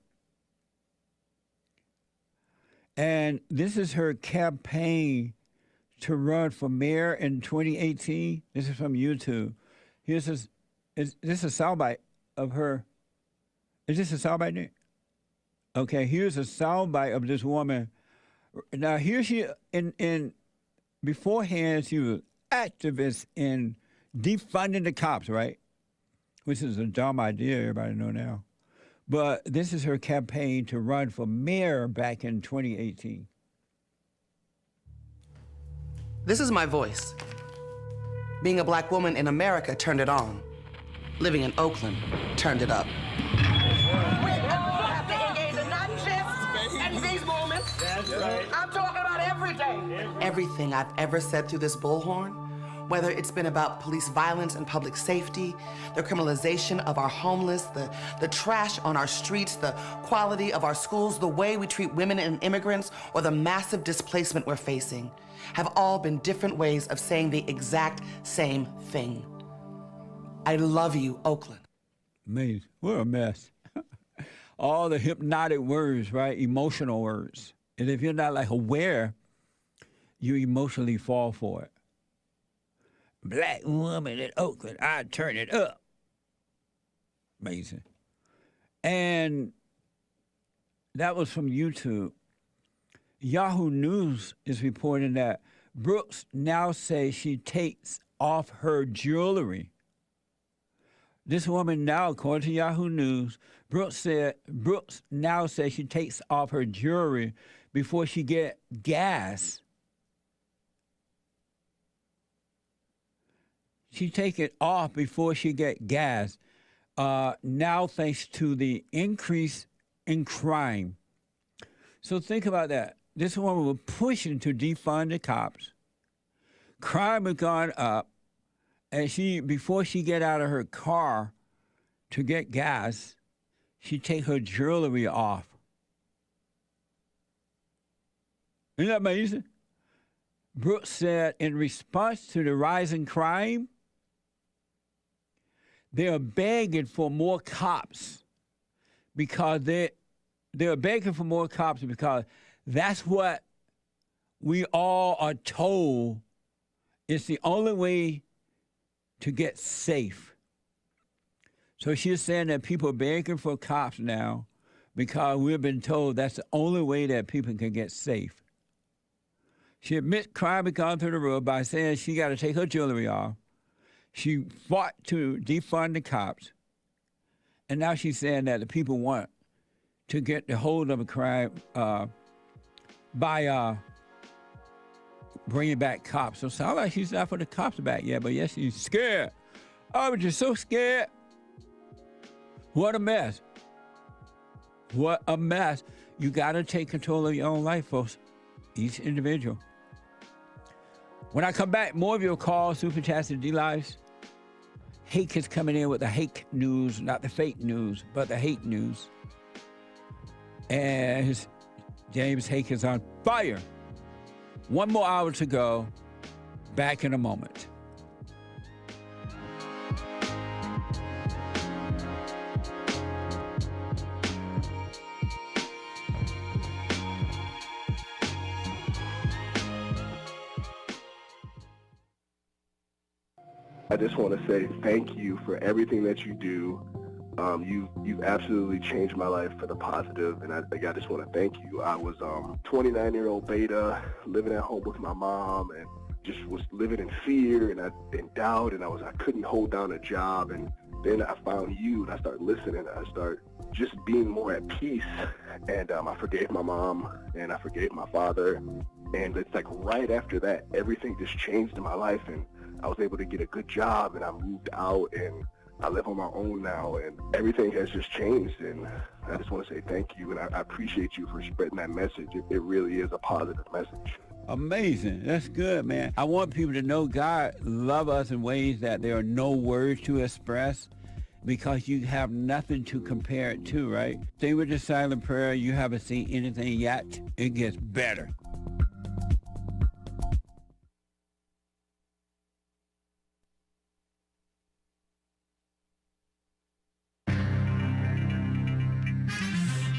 And this is her campaign to run for mayor in 2018. This is from YouTube. Is this a soundbite of her? Is this a soundbite, Nick? Okay, here's a soundbite of this woman. Now, here she, in beforehand, she was activist in defunding the cops, right? Which is a dumb idea, everybody know now. But this is her campaign to run for mayor back in 2018. This is my voice. Being a black woman in America turned it on. Living in Oakland turned it up. We all have to engage in not just in these moments. That's right. I'm talking about every day. Everything I've ever said through this bullhorn, whether it's been about police violence and public safety, the criminalization of our homeless, the trash on our streets, the quality of our schools, the way we treat women and immigrants, or the massive displacement we're facing, have all been different ways of saying the exact same thing. I love you, Oakland. Amazing. What a mess. All the hypnotic words, right? Emotional words. And if you're not like aware, you emotionally fall for it. Black woman in Oakland, I turn it up. Amazing. And that was from YouTube. Yahoo News is reporting that Brooks now says she takes off her jewelry. This woman now, according to Yahoo News, Brooks now says she takes off her jewelry before she get gas. She take it off before she get gas. Now thanks to the increase in crime. So think about that. This woman was pushing to defund the cops. Crime has gone up, and before she get out of her car to get gas, she take her jewelry off. Isn't that amazing? Brooks said in response to the rising crime, they are begging for more cops because they are begging for more cops because that's what we all are told is the only way to get safe. So she's saying that people are begging for cops now because we've been told that's the only way that people can get safe. She admits crime has gone through the roof by saying she got to take her jewelry off. She fought to defund the cops. And now she's saying that the people want to get the hold of a crime by bringing back cops. So it sounds like she's not for the cops back yet, but yes, she's scared. I was just so scared. What a mess. What a mess. You got to take control of your own life, folks. Each individual. When I come back, more of your calls, Super Chats and D-Lives. Hake is coming in with the hake news, not the fake news, but the hate news. And James Hake is on fire. One more hour to go. Back in a moment. I just want to say thank you for everything that you do. You've absolutely changed my life for the positive, and I just want to thank you. I was 29-year-old beta, living at home with my mom, and just was living in fear and in doubt, and I couldn't hold down a job. And then I found you, and I started listening. I started just being more at peace, and I forgave my mom, and I forgave my father. And it's like right after that, everything just changed in my life, and I was able to get a good job, and I moved out, and I live on my own now, and everything has just changed. And I just want to say thank you, and I appreciate you for spreading that message. It really is a positive message. Amazing. That's good, man. I want people to know God loves us in ways that there are no words to express because you have nothing to compare it to, right? Stay with the silent prayer. You haven't seen anything yet. It gets better.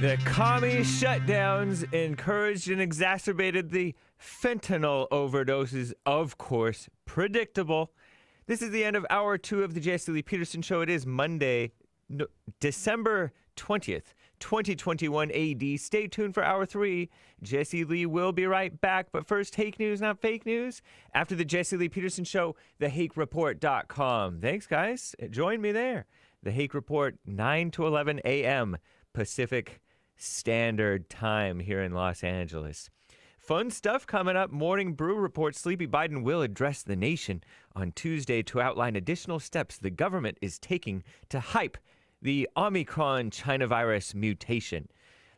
The commie shutdowns encouraged and exacerbated the fentanyl overdoses, of course, predictable. This is the end of hour 2 of the Jesse Lee Peterson Show. It is Monday, December 20th, 2021 AD. Stay tuned for hour 3. Jesse Lee will be right back. But first, Hake News, not fake news. After the Jesse Lee Peterson Show, thehakereport.com. Thanks, guys. Join me there. The Hake Report, 9 to 11 a.m. Pacific Standard Time here in Los Angeles. Fun stuff coming up. Morning Brew reports Sleepy Biden will address the nation on Tuesday to outline additional steps the government is taking to hype the Omicron China virus mutation.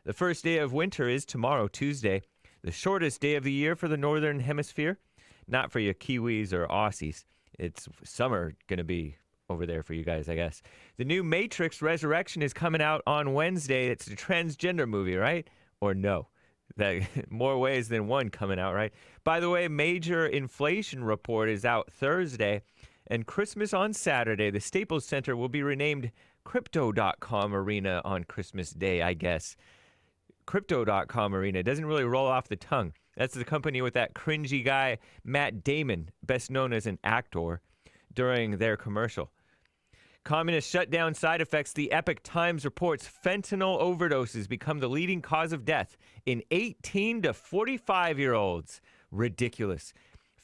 The first day of winter is tomorrow, Tuesday, the shortest day of the year for the Northern Hemisphere. Not for you Kiwis or Aussies. It's summer going to be over there for you guys, I guess. The new Matrix Resurrection is coming out on Wednesday. It's a transgender movie, right? Or no? That more ways than one coming out, right? By the way, major inflation report is out Thursday, and Christmas on Saturday. The Staples Center will be renamed Crypto.com Arena on Christmas Day, I guess. Crypto.com Arena doesn't really roll off the tongue. That's the company with that cringy guy, Matt Damon, best known as an actor, during their commercial. Communist shutdown side effects. The Epoch Times reports fentanyl overdoses become the leading cause of death in 18 to 45-year-olds. Ridiculous.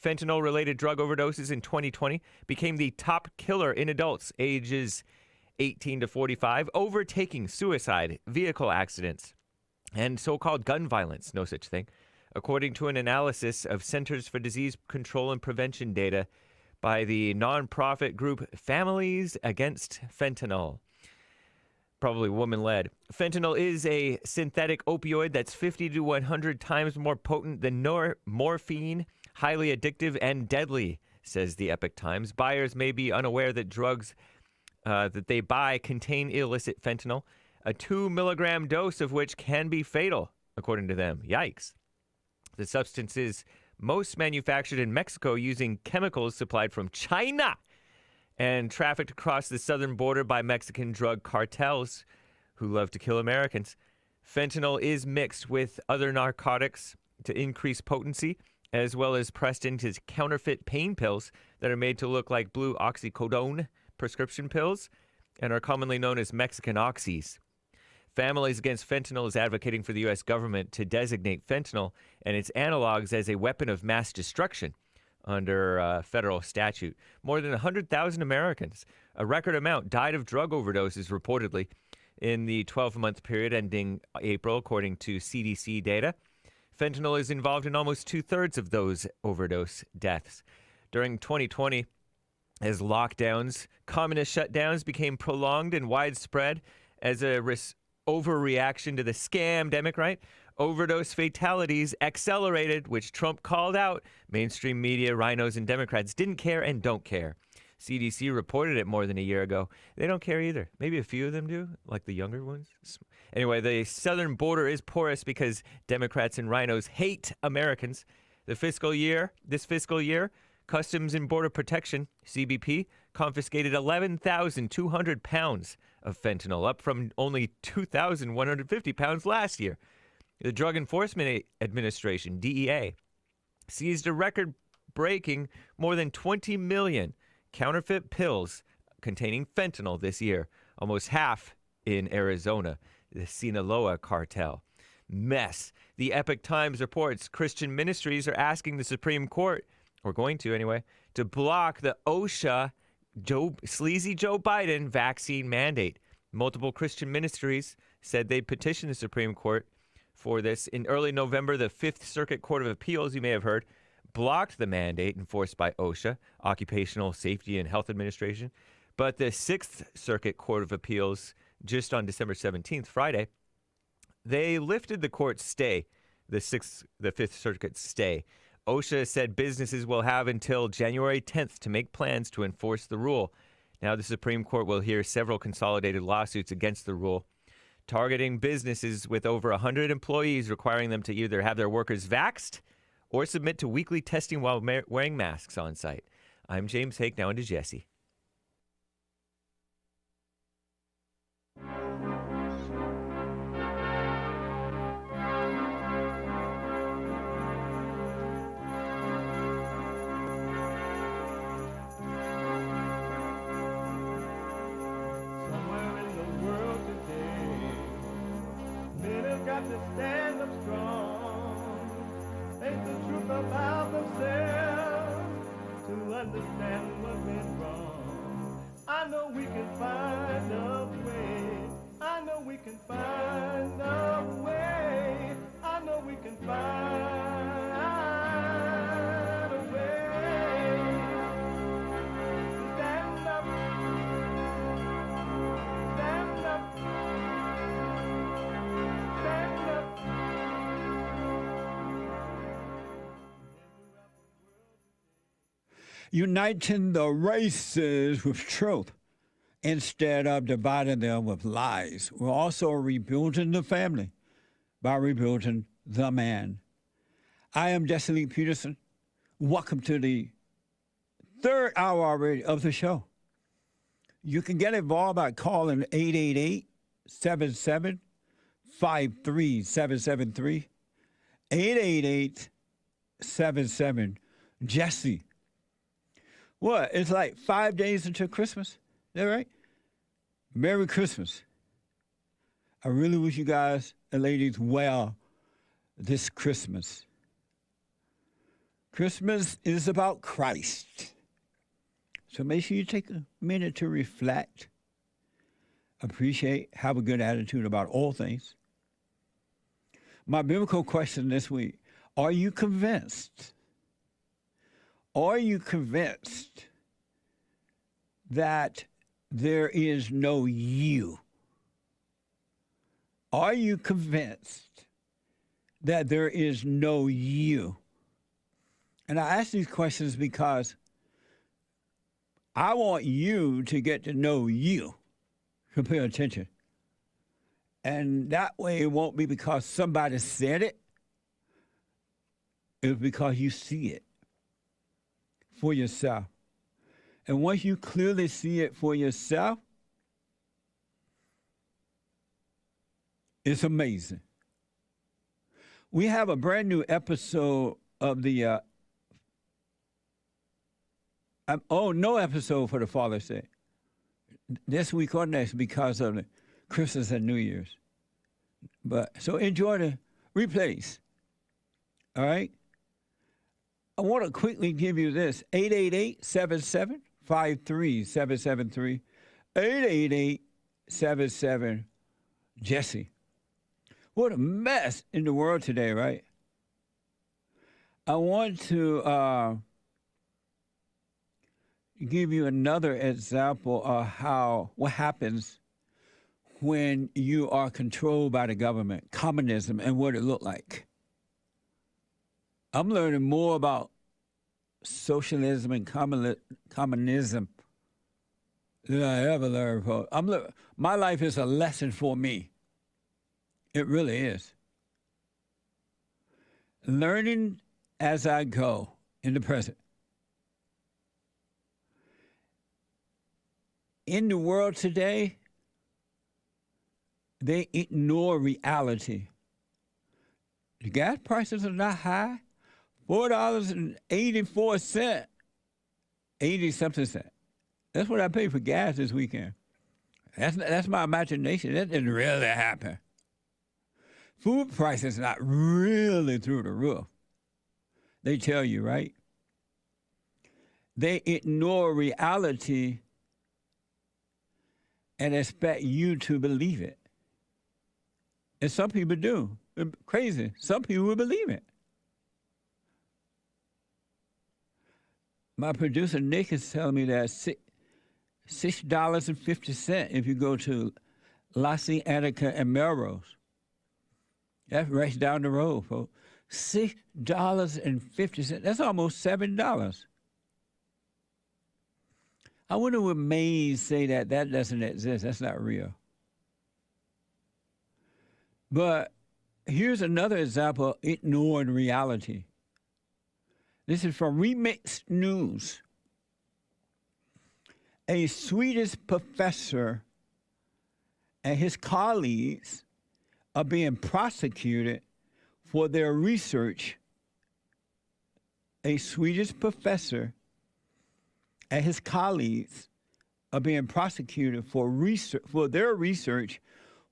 Fentanyl-related drug overdoses in 2020 became the top killer in adults ages 18 to 45, overtaking suicide, vehicle accidents, and so-called gun violence. No such thing. According to an analysis of Centers for Disease Control and Prevention data by the nonprofit group Families Against Fentanyl. Probably woman-led. Fentanyl is a synthetic opioid that's 50 to 100 times more potent than morphine, highly addictive and deadly, says the Epoch Times. Buyers may be unaware that drugs that they buy contain illicit fentanyl, a 2-milligram dose of which can be fatal, according to them. Yikes. The substance is most manufactured in Mexico using chemicals supplied from China and trafficked across the southern border by Mexican drug cartels who love to kill Americans. Fentanyl is mixed with other narcotics to increase potency, as well as pressed into counterfeit pain pills that are made to look like blue oxycodone prescription pills and are commonly known as Mexican oxys. Families Against Fentanyl is advocating for the U.S. government to designate fentanyl and its analogs as a weapon of mass destruction under federal statute. More than 100,000 Americans, a record amount, died of drug overdoses reportedly in the 12-month period ending April, according to CDC data. Fentanyl is involved in almost 2/3 of those overdose deaths. During 2020, as lockdowns, communist shutdowns became prolonged and widespread as a overreaction to the scamdemic, right? Overdose fatalities accelerated, which Trump called out. Mainstream media, rhinos, and Democrats didn't care and don't care. CDC reported it more than a year ago. They don't care either. Maybe a few of them do, like the younger ones. Anyway, the southern border is porous because Democrats and rhinos hate Americans. This fiscal year, Customs and Border Protection, CBP, confiscated 11,200 pounds of fentanyl, up from only 2,150 pounds last year. The Drug Enforcement Administration, DEA, seized a record-breaking more than 20 million counterfeit pills containing fentanyl this year, almost half in Arizona, the Sinaloa cartel. Mess. The Epoch Times reports Christian ministries are asking the Supreme Court, or going to anyway, to block the OSHA sleazy Joe Biden vaccine mandate. Multiple Christian ministries said they'd petition the Supreme Court for this. In early November, the Fifth Circuit Court of Appeals, you may have heard, blocked the mandate enforced by OSHA, Occupational Safety and Health Administration. But the Sixth Circuit Court of Appeals, just on December 17th, Friday, they lifted the court's stay, the Fifth Circuit's stay. OSHA said businesses will have until January 10th to make plans to enforce the rule. Now the Supreme Court will hear several consolidated lawsuits against the rule, targeting businesses with over 100 employees, requiring them to either have their workers vaxxed or submit to weekly testing while wearing masks on site. I'm James Hake, now into Jesse. got to stand up strong, face the truth about themselves, to understand what went wrong. I know we can find a way. I know we can find a way. I know we can find a way. Stand up. Stand up. Stand up. Uniting the races with truth instead of dividing them with lies. We're also rebuilding the family by rebuilding the man. I am Discerning Peterson. Welcome to the third hour already of the show. You can get involved by calling 888-77-53773, 888-77-JESSE. What? It's like 5 days until Christmas. Is that right? Merry Christmas. I really wish you guys and ladies well this Christmas. Christmas is about Christ. So make sure you take a minute to reflect, appreciate, have a good attitude about all things. My biblical question this week, are you convinced? Are you convinced that there is no you? Are you convinced that there is no you? And I ask these questions because I want you to get to know you. So pay attention. And that way it won't be because somebody said it. It's because you see it for yourself. And once you clearly see it for yourself, it's amazing. We have a brand new episode of the, no episode for the Father's Day. This week or next because of the Christmas and New Year's. But so enjoy the replays. All right? I want to quickly give you this, 888-77-53773, 888-77-JESSE. What a mess in the world today, right? I want to give you another example of what happens when you are controlled by the government, communism, and what it looked like. I'm learning more about socialism and communism than I ever learned before. My life is a lesson for me. It really is. Learning as I go in the present. In the world today, they ignore reality. The gas prices are not high. $4.84, 80-something cents. That's what I paid for gas this weekend. That's my imagination. That didn't really happen. Food prices not really through the roof. They tell you, right? They ignore reality and expect you to believe it. And some people do. It's crazy. Some people will believe it. My producer, Nick, is telling me that $6.50 if you go to Lassie, Attica, and Melrose. That's right down the road, folks. $6.50. That's almost $7. I wonder what Mays say that doesn't exist. That's not real. But here's another example of ignoring reality. This is from Remix News. A Swedish professor and his colleagues are being prosecuted for their research. A Swedish professor and his colleagues are being prosecuted for their research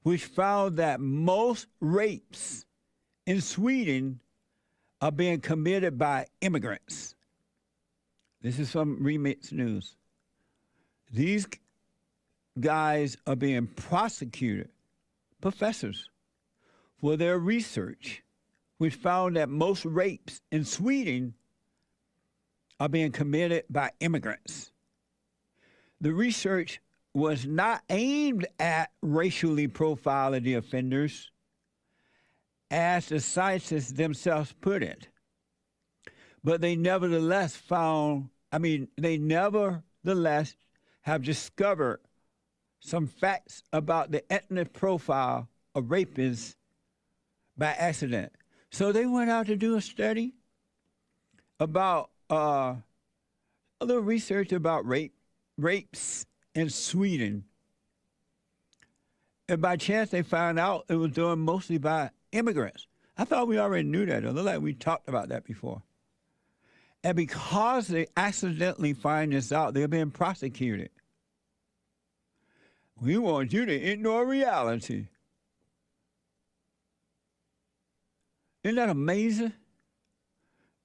which found that most rapes in Sweden are being committed by immigrants. This is from Remix News. These guys are being prosecuted, professors, for their research, which found that most rapes in Sweden are being committed by immigrants. The research was not aimed at racially profiling the offenders, as the scientists themselves put it. But they nevertheless have discovered some facts about the ethnic profile of rapists by accident. So they went out to do a study about a little research about rapes in Sweden. And by chance, they found out it was done mostly by immigrants. I thought we already knew that. It looked like we talked about that before. And because they accidentally find this out, they're being prosecuted. We want you to ignore reality. Isn't that amazing?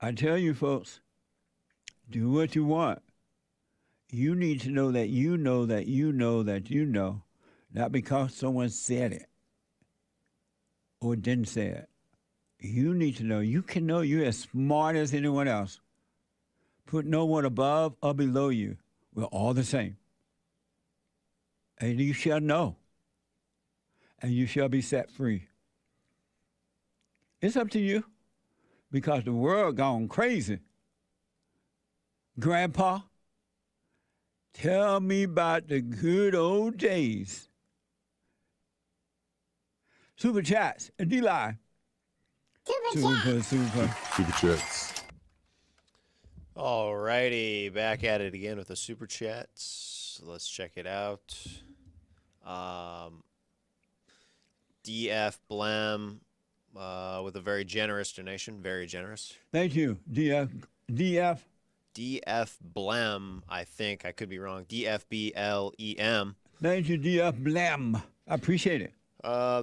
I tell you, folks, do what you want. You need to know that you know that you know that you know, not because someone said it or didn't say it. You need to know. You can know you're as smart as anyone else. Put no one above or below you. We're all the same. And you shall know. And you shall be set free. It's up to you, because the world gone crazy. Grandpa, tell me about the good old days. Super chats, D-Live. Super. Super chats. All righty, back at it again with the super chats. Let's check it out. DF Blam with a very generous donation, very generous. Thank you, DF Blam, I think. I could be wrong. DFBLEM. Thank you, DF Blam. I appreciate it.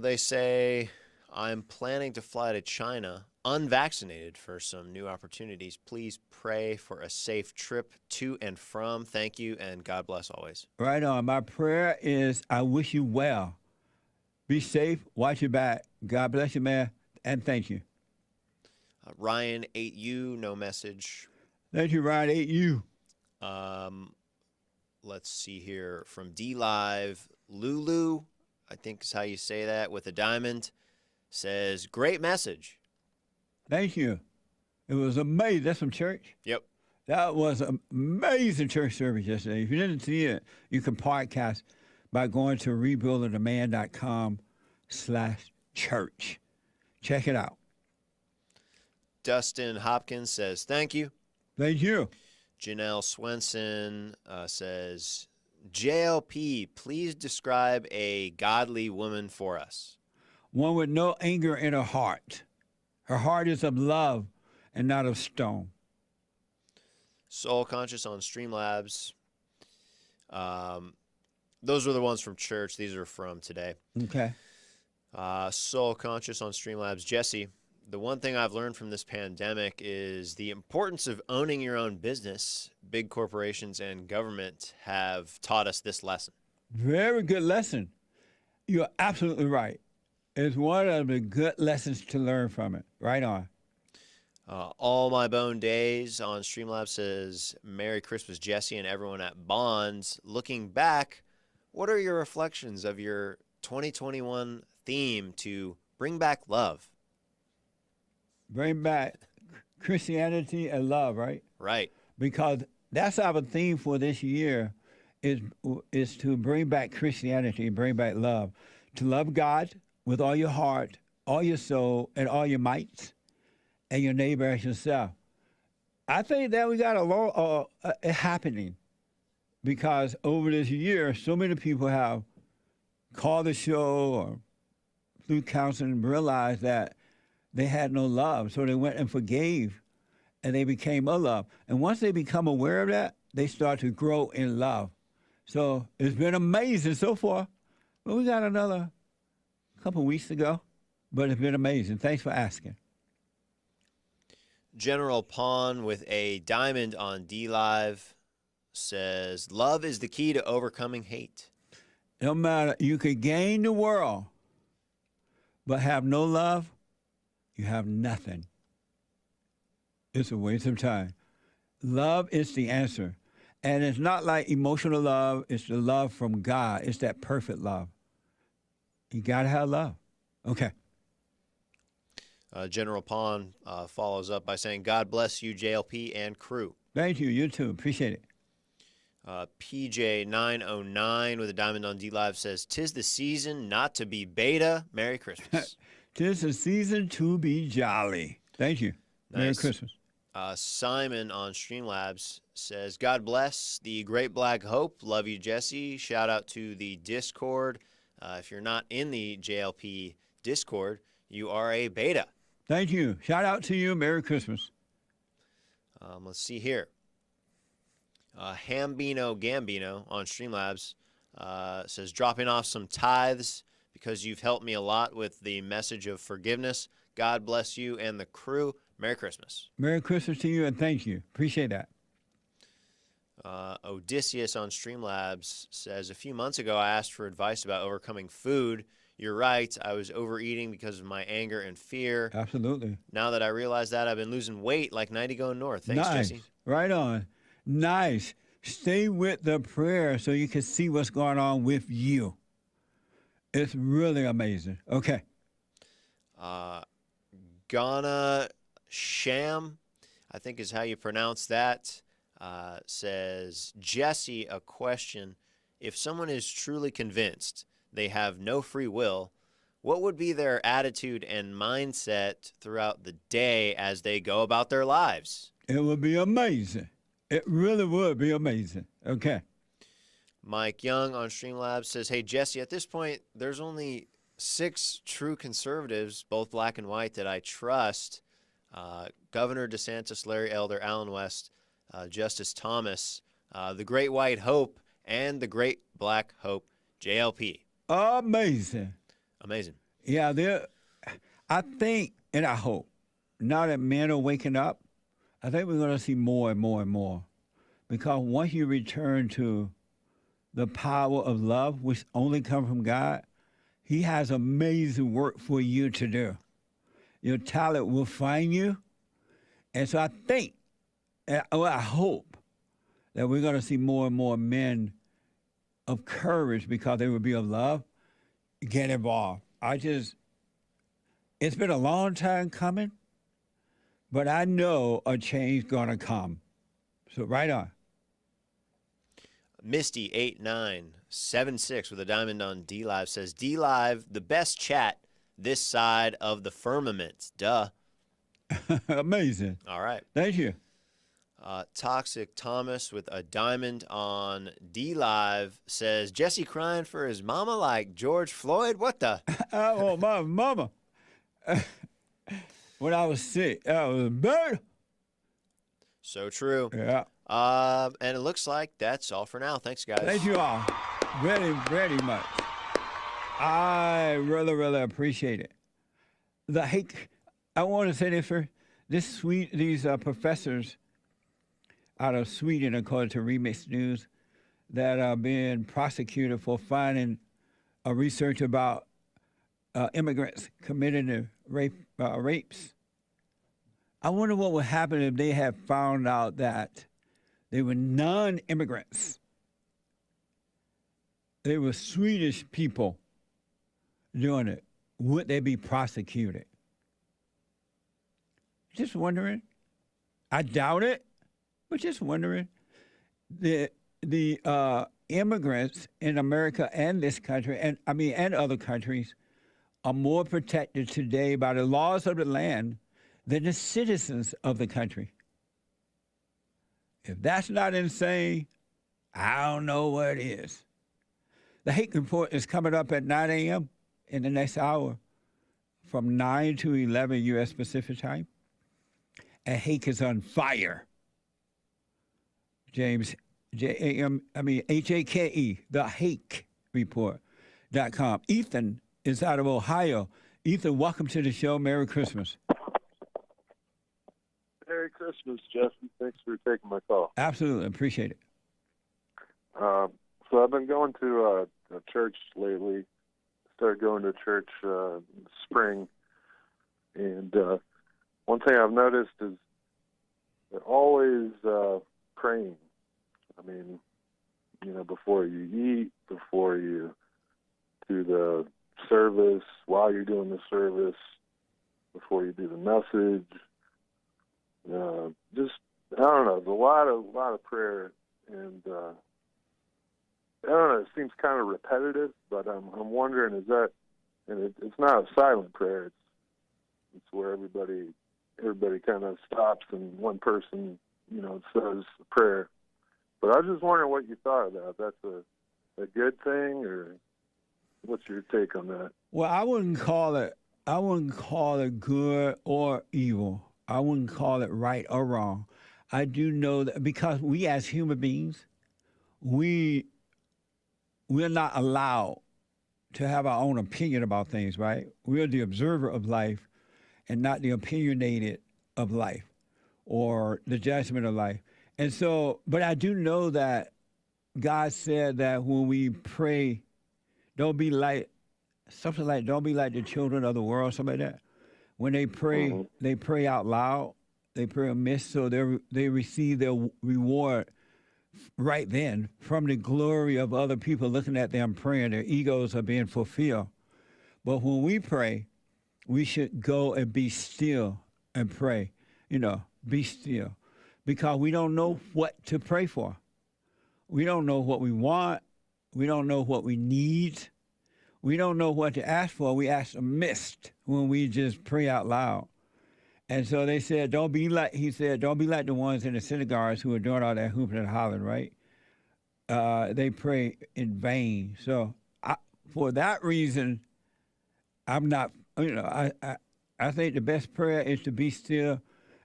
They say, I'm planning to fly to China unvaccinated for some new opportunities. Please pray for a safe trip to and from. Thank you, and God bless always. Right on. My prayer is I wish you well. Be safe. Watch your back. God bless you, man, and thank you. Ryan 8U, no message. Thank you, Ryan 8U. Let's see here. From D-Live, Lulu, I think is how you say that, with a diamond, says, great message. Thank you. It was amazing. That's from church? Yep. That was an amazing church service yesterday. If you didn't see it, you can podcast by going to rebuildingtheman.com/church. Check it out. Dustin Hopkins says, thank you. Thank you. Janelle Swenson says, JLP, please describe a godly woman for us. One with no anger in her heart. Her heart is of love and not of stone. Soul Conscious on Streamlabs. Those are the ones from church. These are from today. Okay. Soul Conscious on Streamlabs. Jesse, the one thing I've learned from this pandemic is the importance of owning your own business. Big corporations and government have taught us this lesson. Very good lesson. You're absolutely right. It's one of the good lessons to learn from it. Right on. All My Bone Days on Streamlabs says, Merry Christmas, Jesse, and everyone at Bonds. Looking back, what are your reflections of your 2021 theme to bring back love? Bring back Christianity and love, right? Right. Because that's our theme for this year is to bring back Christianity, bring back love. To love God with all your heart, all your soul, and all your might, and your neighbor as yourself. I think that we got a lot happening because over this year, so many people have called the show or through counseling and realized that they had no love. So they went and forgave, and they became a love. And once they become aware of that, they start to grow in love. So it's been amazing so far. But we got another a couple weeks ago, but it's been amazing. Thanks for asking. General Pawn with a diamond on D-Live says, love is the key to overcoming hate. No matter, you could gain the world, but have no love, you have nothing. It's a waste of time. Love is the answer. And it's not like emotional love, it's the love from God. It's that perfect love. You got to have love. Okay. General Pawn follows up by saying, God bless you, JLP and crew. Thank you. You too. Appreciate it. PJ909 with a diamond on D-Live says, 'tis the season not to be beta. Merry Christmas. 'Tis the season to be jolly. Thank you. Nice. Merry Christmas. Simon on Streamlabs says, God bless the Great Black Hope. Love you, Jesse. Shout out to the Discord. If you're not in the JLP Discord, you are a beta. Thank you. Shout out to you. Merry Christmas. Let's see here. Hambino Gambino on Streamlabs says, dropping off some tithes because you've helped me a lot with the message of forgiveness. God bless you and the crew. Merry Christmas. Merry Christmas to you, and thank you. Appreciate that. Odysseus on Streamlabs says, a few months ago, I asked for advice about overcoming food. You're right. I was overeating because of my anger and fear. Absolutely. Now that I realize that, I've been losing weight like 90 going north. Thanks, nice. Jesse. Right on. Nice. Stay with the prayer so you can see what's going on with you. It's really amazing. Okay. Ghana Sham, I think is how you pronounce that, says, Jesse, a question. If someone is truly convinced they have no free will, what would be their attitude and mindset throughout the day as they go about their lives? It would be amazing. It really would be amazing. Okay. Mike Young on Streamlabs says, hey, Jesse, at this point, there's only 6 true conservatives, both black and white, that I trust. Governor DeSantis, Larry Elder, Allen West, Justice Thomas, the Great White Hope, and the Great Black Hope, JLP. Amazing. Amazing. Yeah, I think, and I hope, now that men are waking up, I think we're going to see more and more and more. Because once you return to the power of love, which only comes from God, He has amazing work for you to do. Your talent will find you. And so I think, I hope, that we're going to see more and more men of courage, because they will be of love, get involved. It's been a long time coming, but I know a change going to come. So right on. Misty8976 with a diamond on D-Live says, D-Live, the best chat this side of the firmament. Duh. Amazing. All right. Thank you. Toxic Thomas with a diamond on D-Live says, Jesse crying for his mama like George Floyd? What the? Oh, my mama. When I was sick, I was bad. So true. Yeah. And it looks like that's all for now. Thanks, guys. Thank you all very, very much. I really, really appreciate it. I want to say this first. These professors out of Sweden, according to Remix News, that are being prosecuted for finding a research about immigrants committing rapes. I wonder what would happen if they had found out that they were non-immigrants. They were Swedish people doing it. Would they be prosecuted? Just wondering. I doubt it, but just wondering. The immigrants in America and this country, and other countries, are more protected today by the laws of the land than the citizens of the country. If that's not insane, I don't know what is. The Hate Report is coming up at 9 a.m. in the next hour from 9 to 11 U.S. Pacific time. And Hake is on fire. James, Hake, the Hake Report.com. Ethan is out of Ohio. Ethan, welcome to the show. Merry Christmas. Merry Christmas, Jesse. Thanks for taking my call. Absolutely. Appreciate it. So I've been going to a church lately. Started going to church in the spring. And one thing I've noticed is they're always praying. I mean, you know, before you eat, before you do the service, while you're doing the service, before you do the message. Just, I don't know, there's a lot of prayer, and I don't know, it seems kind of repetitive, but I'm wondering, is that, and it's not a silent prayer, it's where everybody kind of stops and one person, you know, says a prayer. But I was just wondering what you thought of that. That's a good thing, or what's your take on that? Well, I wouldn't call it good or evil. I wouldn't call it right or wrong. I do know that because we as human beings, we're not allowed to have our own opinion about things, right? We're the observer of life and not the opinionated of life or the judgment of life. And so, but I do know that God said that when we pray, don't be like the children of the world, something like that. When they pray, they pray out loud, they pray amiss, so they receive their reward right then from the glory of other people looking at them praying. Their egos are being fulfilled. But when we pray, we should go and be still and pray. You know, be still. Because we don't know what to pray for. We don't know what we want. We don't know what we need. We don't know what to ask for. We ask amiss when we just pray out loud. And so they said, don't be like the ones in the synagogues who are doing all that hooping and hollering, right? They pray in vain. So for that reason, I'm not, you know, I think the best prayer is to be still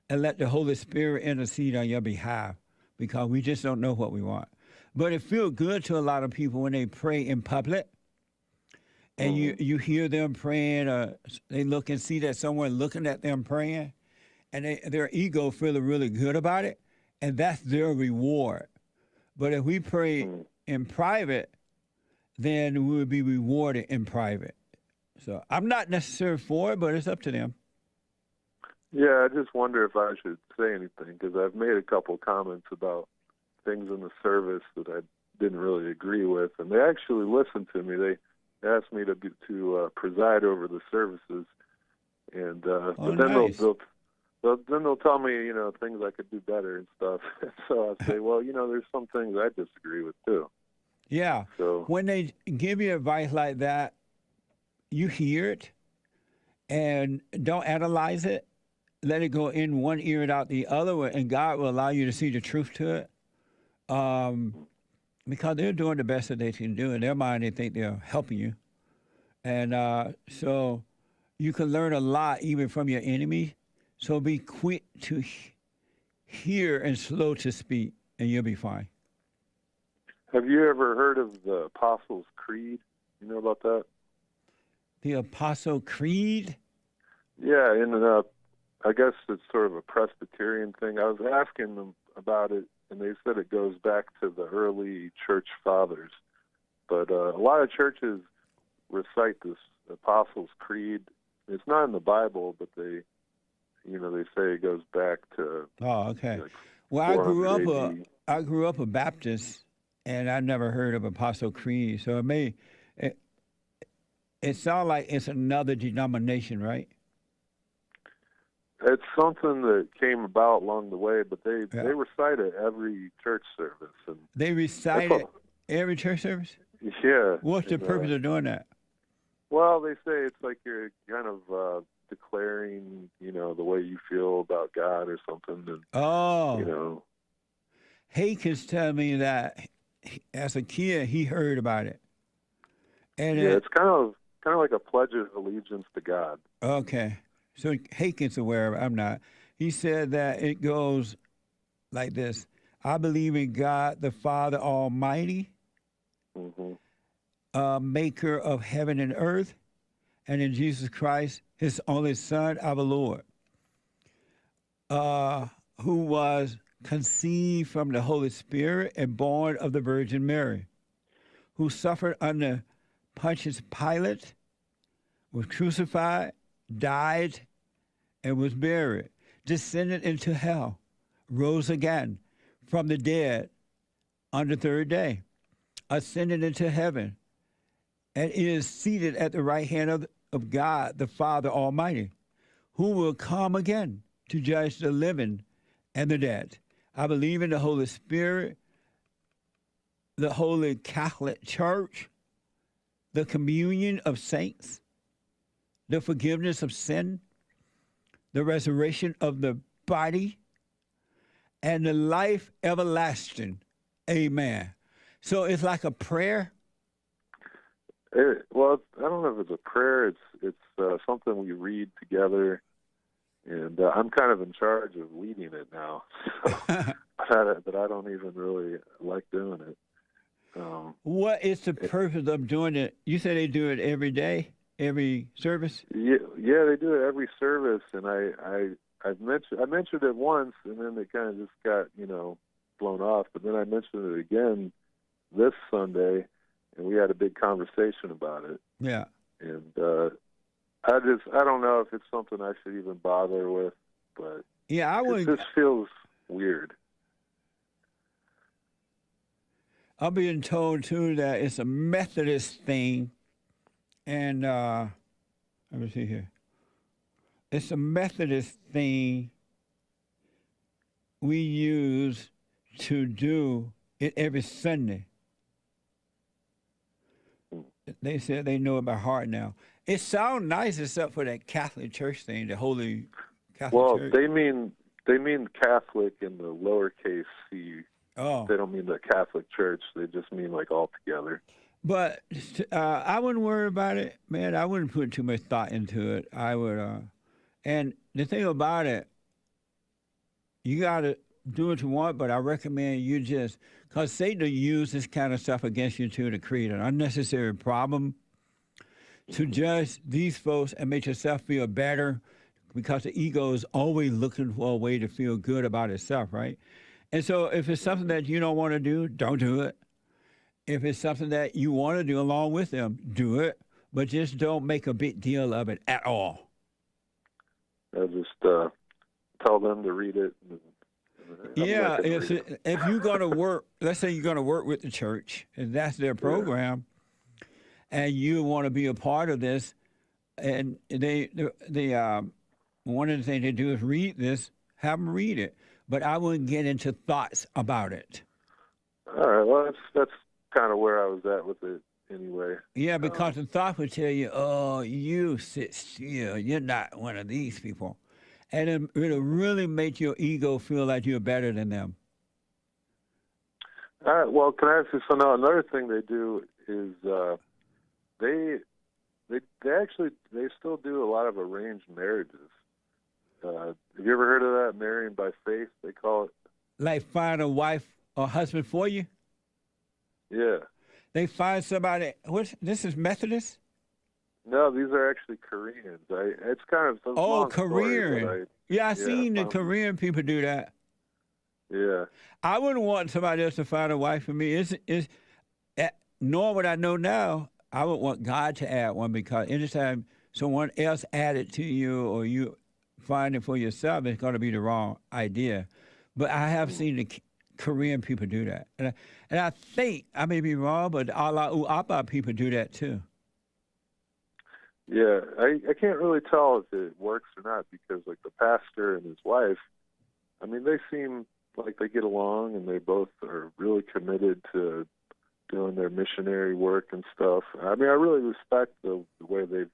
and let the Holy Spirit intercede on your behalf, because we just don't know what we want. But it feels good to a lot of people when they pray in public, and you hear them praying, or they look and see that someone looking at them praying, and their ego feeling really good about it, and that's their reward. But if we pray in private, then we will be rewarded in private. So I'm not necessarily for it, but it's up to them. Yeah, I just wonder if I should say anything, because I've made a couple comments about things in the service that I didn't really agree with, and they actually listened to me. They asked me to preside over the services, and but then nice. they'll tell me, you know, things I could do better and stuff. So I say, well, you know, there's some things I disagree with too. Yeah. So when they give you advice like that, you hear it and don't analyze it. Let it go in one ear and out the other one, and God will allow you to see the truth to it. Because they're doing the best that they can do. In their mind, they think they're helping you. And so you can learn a lot even from your enemy. So be quick to hear and slow to speak, and you'll be fine. have you ever heard of the Apostles' Creed? You know about that? The Apostle Creed? Yeah, and I guess it's sort of a Presbyterian thing. I was asking them about it, and they said it goes back to the early church fathers. But a lot of churches recite this Apostles' Creed. It's not in the Bible, but they say it goes back to. Oh, okay. Like well, I grew up a Baptist, and I never heard of Apostle Creed. So it sounds like it's another denomination, right? It's something that came about along the way, but they recite it every church service. And they recite it every church service? Yeah. What's the purpose of doing that? Well, they say it's like you're kind of declaring, the way you feel about God or something. And, Hankins tell me that as a kid he heard about it. And it's kind of like a pledge of allegiance to God. Okay. So Hankins aware of it. I'm not. He said that it goes like this. I believe in God the Father Almighty, maker of heaven and earth, and in Jesus Christ, his only Son, our Lord, who was conceived from the Holy Spirit and born of the Virgin Mary, who suffered under Pontius Pilate, was crucified, died, and was buried, descended into hell, rose again from the dead on the third day, ascended into heaven, and is seated at the right hand of God, the Father Almighty, who will come again to judge the living and the dead. I believe in the Holy Spirit, the Holy Catholic Church, the communion of saints, the forgiveness of sin, the resurrection of the body, and the life everlasting. Amen. So it's like a prayer. Well, I don't know if it's a prayer. It's something we read together, and I'm kind of in charge of leading it now. So, but I don't even really like doing it. What is the purpose of doing it? You say they do it every day, every service? Yeah, they do it every service, and I mentioned it once, and then it kind of just got blown off. But then I mentioned it again this Sunday, and we had a big conversation about it. Yeah. And I don't know if it's something I should even bother with, but yeah, it just feels weird. I'm being told too that it's a Methodist thing, and let me see here. It's a Methodist thing we use to do it every Sunday. They said they know it by heart now. It sounds nice except for that Catholic Church thing, the Holy Catholic Church. Well, they mean Catholic in the lowercase c. Oh. They don't mean the Catholic Church. They just mean like all together. But I wouldn't worry about it, man. I wouldn't put too much thought into it. I would, and the thing about it, you got to do what you want, but I recommend you just, because Satan will use this kind of stuff against you too to create an unnecessary problem, to judge these folks and make yourself feel better, because the ego is always looking for a way to feel good about itself, right? And so if it's something that you don't want to do, don't do it. If it's something that you want to do along with them, do it, but just don't make a big deal of it at all. I'll just tell them to read it. Yeah, if you're going to work, let's say you're going to work with the church, and that's their program, and you want to be a part of this, and they one of the things they do is read this, have them read it. But I wouldn't get into thoughts about it. All right, well, that's kind of where I was at with it anyway. Yeah, because the thought would tell you, oh, you sit still, you're not one of these people. And it'll really make your ego feel like you're better than them. All right, well, can I ask you, so now another thing they do is they still do a lot of arranged marriages. Have you ever heard of that? Marrying by faith, they call it. Like find a wife or husband for you? Yeah. They find somebody. This is Methodist? No, these are actually Koreans. It's kind of Korean. I seen the Korean people do that. Yeah. I wouldn't want somebody else to find a wife for me. Nor would I know now. I would want God to add one, because anytime someone else add it to you or you find it for yourself, it's going to be the wrong idea. But I have seen the Korean people do that. And I think, I may be wrong, but Allah U'apa people do that too. Yeah, I can't really tell if it works or not, because like the pastor and his wife, I mean, they seem like they get along, and they both are really committed to doing their missionary work and stuff. I mean, I really respect the way they've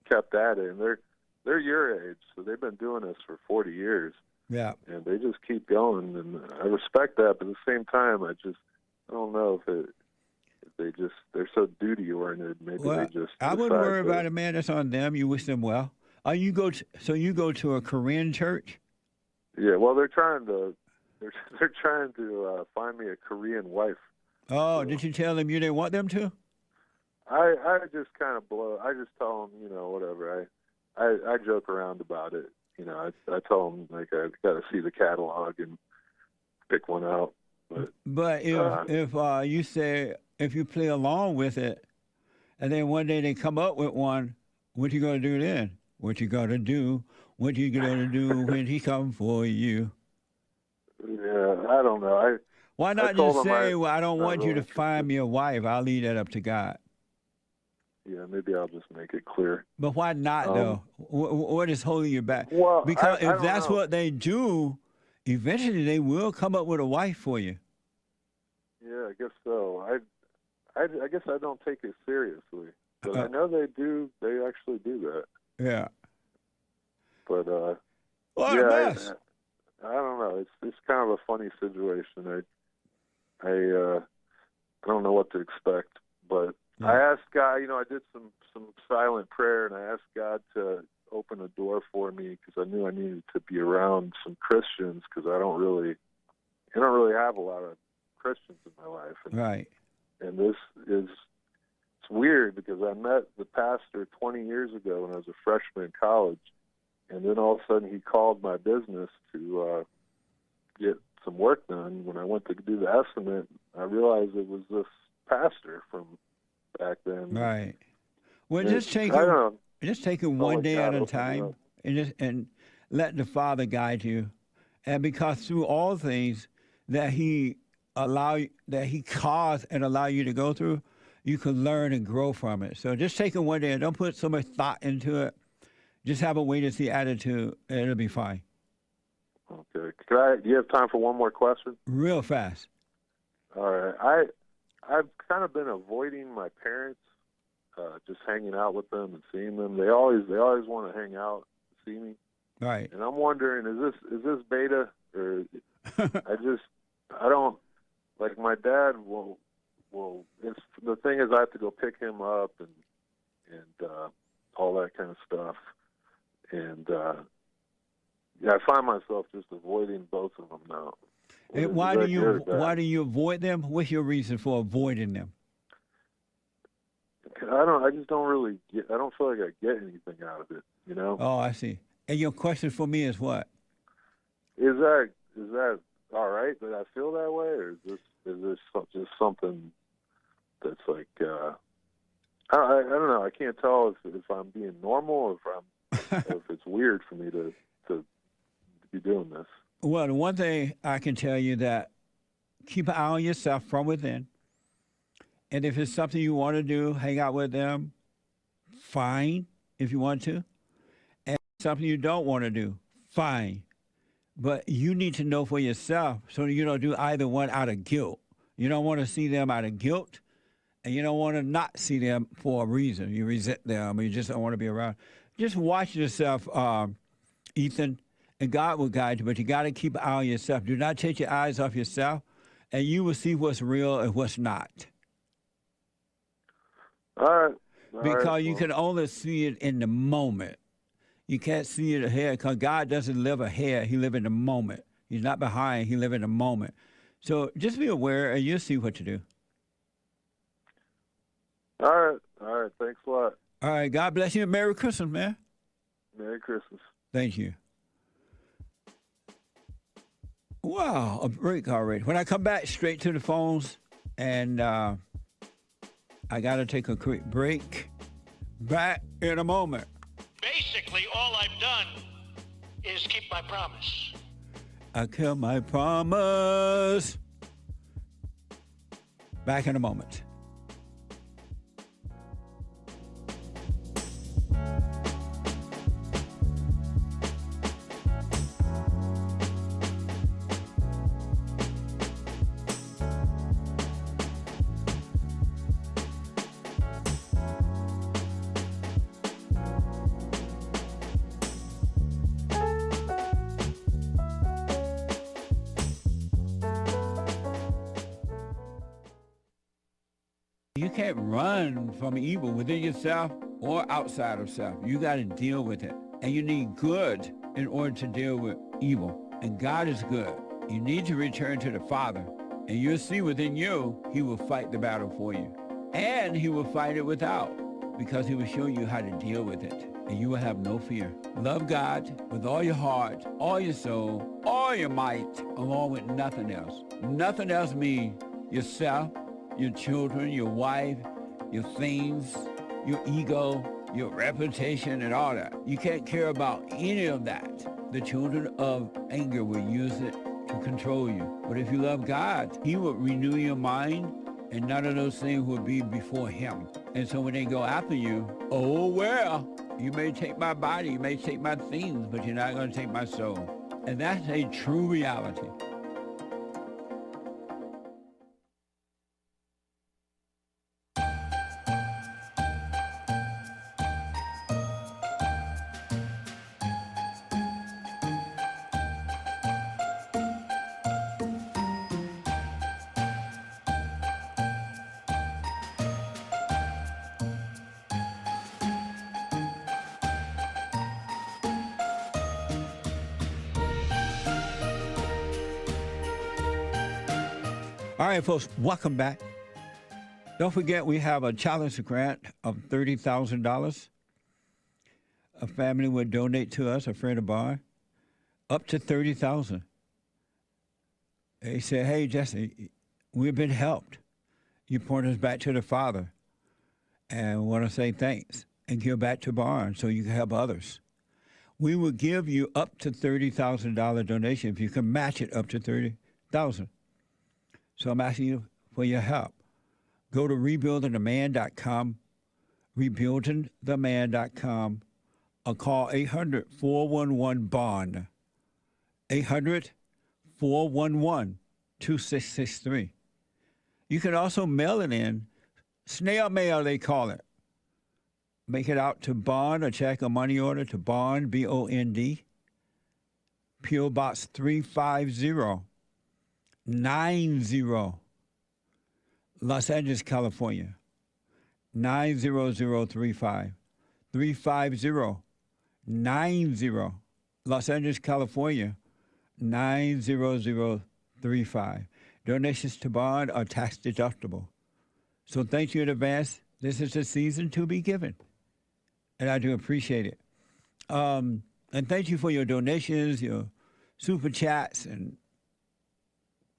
kept at it, and they're your age, so they've been doing this for 40 years. Yeah. And they just keep going, and I respect that, but at the same time, I don't know if they're so duty oriented. Maybe they just. I wouldn't worry about it, man. That's on them. You wish them well. You go to a Korean church? Yeah. Well, they're trying to find me a Korean wife. Oh, did you tell them you didn't want them to? I just kind of blow. I just tell them, whatever. I joke around about it. I tell them like I got to see the catalog and pick one out. But if you play along with it, and then one day they come up with one, what you gonna do then? What you gonna do? What you gonna do when he come for you? Yeah, I don't know. Why not just say, well, I don't want you to find me a wife. I'll leave that up to God. Yeah, maybe I'll just make it clear. But why not, though? What is holding you back? Well, because I if that's what they do, eventually they will come up with a wife for you. Yeah, I guess so. I guess I don't take it seriously. But I know they do. They actually do that. Yeah. But, well, yeah, I don't know. It's kind of a funny situation. I don't know what to expect, but I asked God. I did some silent prayer, and I asked God to open a door for me because I knew I needed to be around some Christians because I don't really have a lot of Christians in my life. Right. And it's weird because I met the pastor 20 years ago when I was a freshman in college, and then all of a sudden he called my business to get some work done. When I went to do the estimate, I realized it was this pastor from back then. Right. Well, just take it one day at a time, and let the Father guide you, and because through all things that He caused and allow you to go through, you can learn and grow from it. So just take it one day and don't put so much thought into it. Just have a wait-and-see attitude, and it'll be fine. Okay. Do you have time for one more question? Real fast. All right. I've kind of been avoiding my parents, just hanging out with them and seeing them. They always want to hang out, see me. Right. And I'm wondering, is this beta or I don't like my dad will. It's the thing is I have to go pick him up and all that kind of stuff. And I find myself just avoiding both of them now. And why do you avoid them? What's your reason for avoiding them? I just don't really get. I don't feel like I get anything out of it. Oh, I see. And your question for me is what? Is that all right that I feel that way, or is this just something that's like I don't know. I can't tell if I'm being normal or if it's weird for me to be doing this. Well, the one thing I can tell you that keep an eye on yourself from within. And if it's something you want to do, hang out with them, fine, if you want to. And something you don't want to do, fine. But you need to know for yourself so you don't do either one out of guilt. You don't want to see them out of guilt, and you don't want to not see them for a reason. You resent them, or you just don't want to be around. Just watch yourself, Ethan, and God will guide you, but you got to keep an eye on yourself. Do not take your eyes off yourself, and you will see what's real and what's not. All right. Because you can only see it in the moment. You can't see it ahead because God doesn't live ahead. He lives in the moment. He's not behind. He lives in the moment. So just be aware and you'll see what to do. All right. Thanks a lot. All right. God bless you. Merry Christmas, man. Merry Christmas. Thank you. Wow, a break already. When I come back, straight to the phones, and I got to take a quick break. Back in a moment. Basically, all I've done is keep my promise. I kept my promise. Back in a moment. You can't run from evil within yourself or outside of self. You got to deal with it. And you need good in order to deal with evil. And God is good. You need to return to the Father. And you'll see within you, he will fight the battle for you. And he will fight it without, because he will show you how to deal with it. And you will have no fear. Love God with all your heart, all your soul, all your might, along with nothing else. Nothing else means yourself, your children, your wife, your things, your ego, your reputation, and all that. You can't care about any of that. The children of anger will use it to control you. But if you love God, he will renew your mind, and none of those things will be before him. And so when they go after you, oh, well, you may take my body, you may take my things, but you're not going to take my soul. And that's a true reality. All right, folks, welcome back. Don't forget, we have a challenge grant of $30,000. A family would donate to us, a friend of mine, up to $30,000. They said, hey, Jesse, we've been helped. You point us back to the Father, and we want to say thanks and give back to Barn so you can help others. We will give you up to $30,000 donation if you can match it up to $30,000. So I'm asking you for your help. Go to rebuildingtheman.com, rebuildingtheman.com, or call 800-411-BOND, 800-411-2663. You can also mail it in, snail mail they call it. Make it out to Bond, a check or money order to Bond, B-O-N-D, P.O. Box 350. 90, Los Angeles, California, 90035. 350 90, Los Angeles, California, 90035. Donations to Bond are tax deductible. So thank you in advance. This is the season to be given, and I do appreciate it. And thank you for your donations, your super chats, and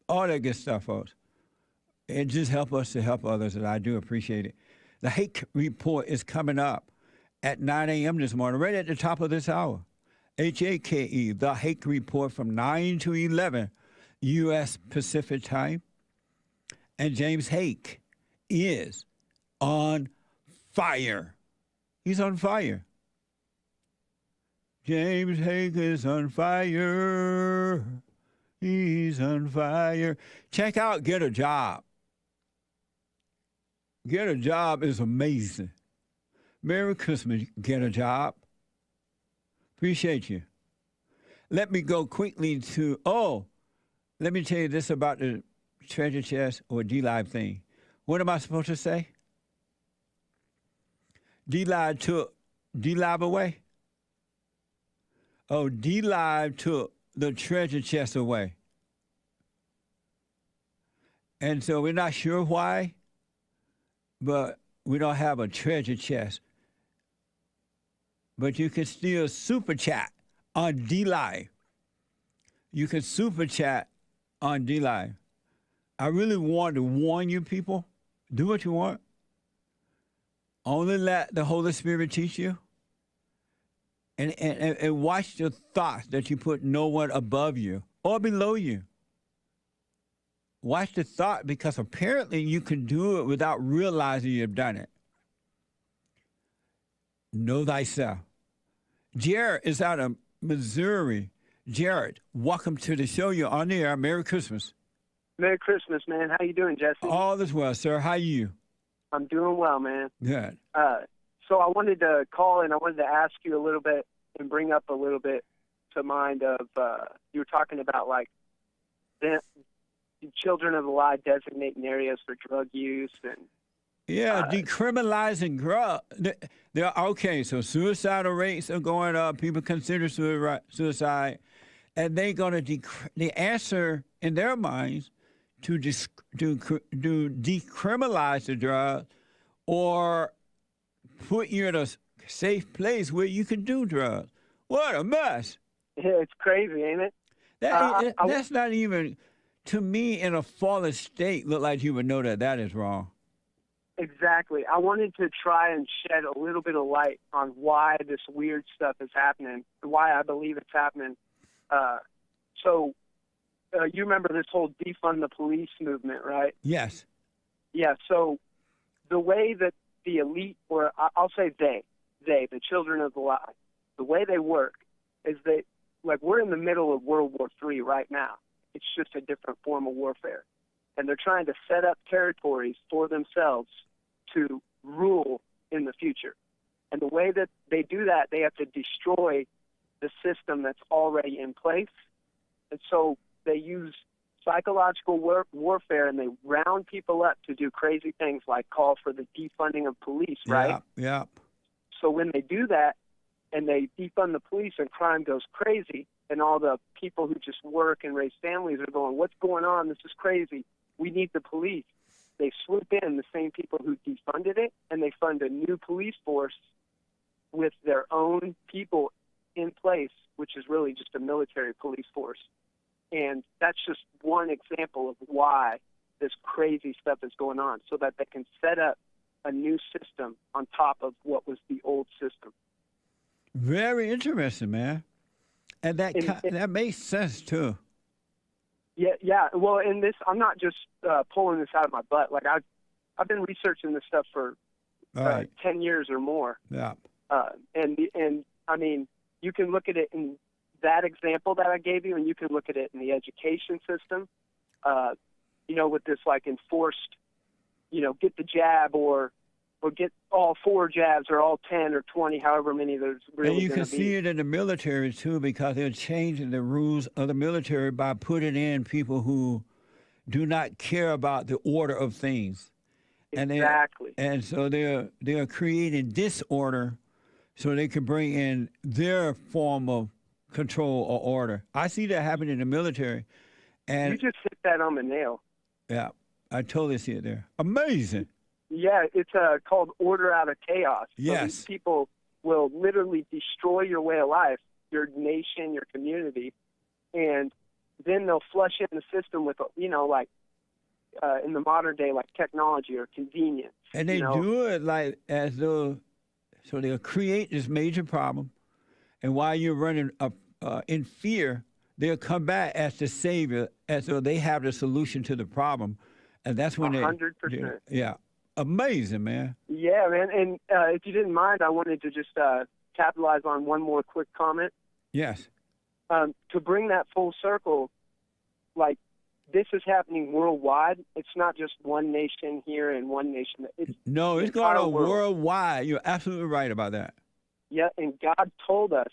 all that good stuff, folks. It just helps us to help others, and I do appreciate it. The Hake Report is coming up at 9 a.m. this morning, right at the top of this hour. H-A-K-E, The Hake Report from 9 to 11 U.S. Pacific Time. And James Hake is on fire. He's on fire. James Hake is on fire. He's on fire. Check out Get a Job. Get a Job is amazing. Merry Christmas, Get a Job. Appreciate you. Let me go quickly to, let me tell you this about the treasure chest or D-Live thing. What am I supposed to say? D-Live took D-Live away? Oh, D-Live took the treasure chest away. And so we're not sure why, but we don't have a treasure chest. But you can still super chat on D-Live. You can super chat on D-Live. I really want to warn you people, do what you want. Only let the Holy Spirit teach you. And watch your thoughts that you put no one above you or below you. Watch the thought, because apparently you can do it without realizing you've done it. Know thyself. Jared is out of Missouri. Jared, welcome to the show. You're on the air. Merry Christmas. Merry Christmas, man. How you doing, Jesse? All is well, sir. How are you? I'm doing well, man. Good. So I wanted to call and I wanted to ask you a little bit and bring up a little bit to mind of, you were talking about like the children of the lie designating areas for drug use and decriminalizing drug. Okay, so suicidal rates are going up. People consider suicide, and they're going to the answer in their minds to decriminalize the drug or put you in a safe place where you can do drugs. What a mess. Yeah, it's crazy, ain't it? That's not even, to me, in a fallen state, look like you would know that that is wrong. Exactly. I wanted to try and shed a little bit of light on why this weird stuff is happening, why I believe it's happening. You remember this whole defund the police movement, right? Yes. Yeah, so the way that the elite, or I'll say they, the children of the lie, the way they work is we're in the middle of World War III right now. It's just a different form of warfare. And they're trying to set up territories for themselves to rule in the future. And the way that they do that, they have to destroy the system that's already in place. And so they use psychological warfare, and they round people up to do crazy things like call for the defunding of police, right? Yeah. So when they do that and they defund the police and crime goes crazy, and all the people who just work and raise families are going, what's going on? This is crazy. We need the police. They swoop in, the same people who defunded it, and they fund a new police force with their own people in place, which is really just a military police force. And that's just one example of why this crazy stuff is going on, so that they can set up a new system on top of what was the old system. Very interesting, man. And that makes sense, too. Yeah. Well, in this, I'm not just pulling this out of my butt. Like, I've been researching this stuff for 10 years or more. Yeah. And I mean, you can look at it in that example that I gave you, and you can look at it in the education system. With this enforced, get the jab or get all 4 jabs or all 10 or 20, however many there's really And you going can to be. see it in the military, too, because they're changing the rules of the military by putting in people who do not care about the order of things. Exactly. And so they're creating disorder so they can bring in their form of control or order. I see that happening in the military. And You just hit that on the nail. Yeah, I totally see it there. Amazing. Yeah, it's called order out of chaos. So Yes. these people will literally destroy your way of life, your nation, your community, and then they'll flush in the system with, in the modern day, like technology or convenience. And they do it as though, so they'll create this major problem, and while you're running in fear, they'll come back as the savior, as though they have the solution to the problem, and that's when 100%. Yeah. Amazing, man. Yeah, man. And if you didn't mind, I wanted to just capitalize on one more quick comment. Yes. To bring that full circle, this is happening worldwide. It's not just one nation here and one nation. It's going on worldwide. You're absolutely right about that. Yeah, and God told us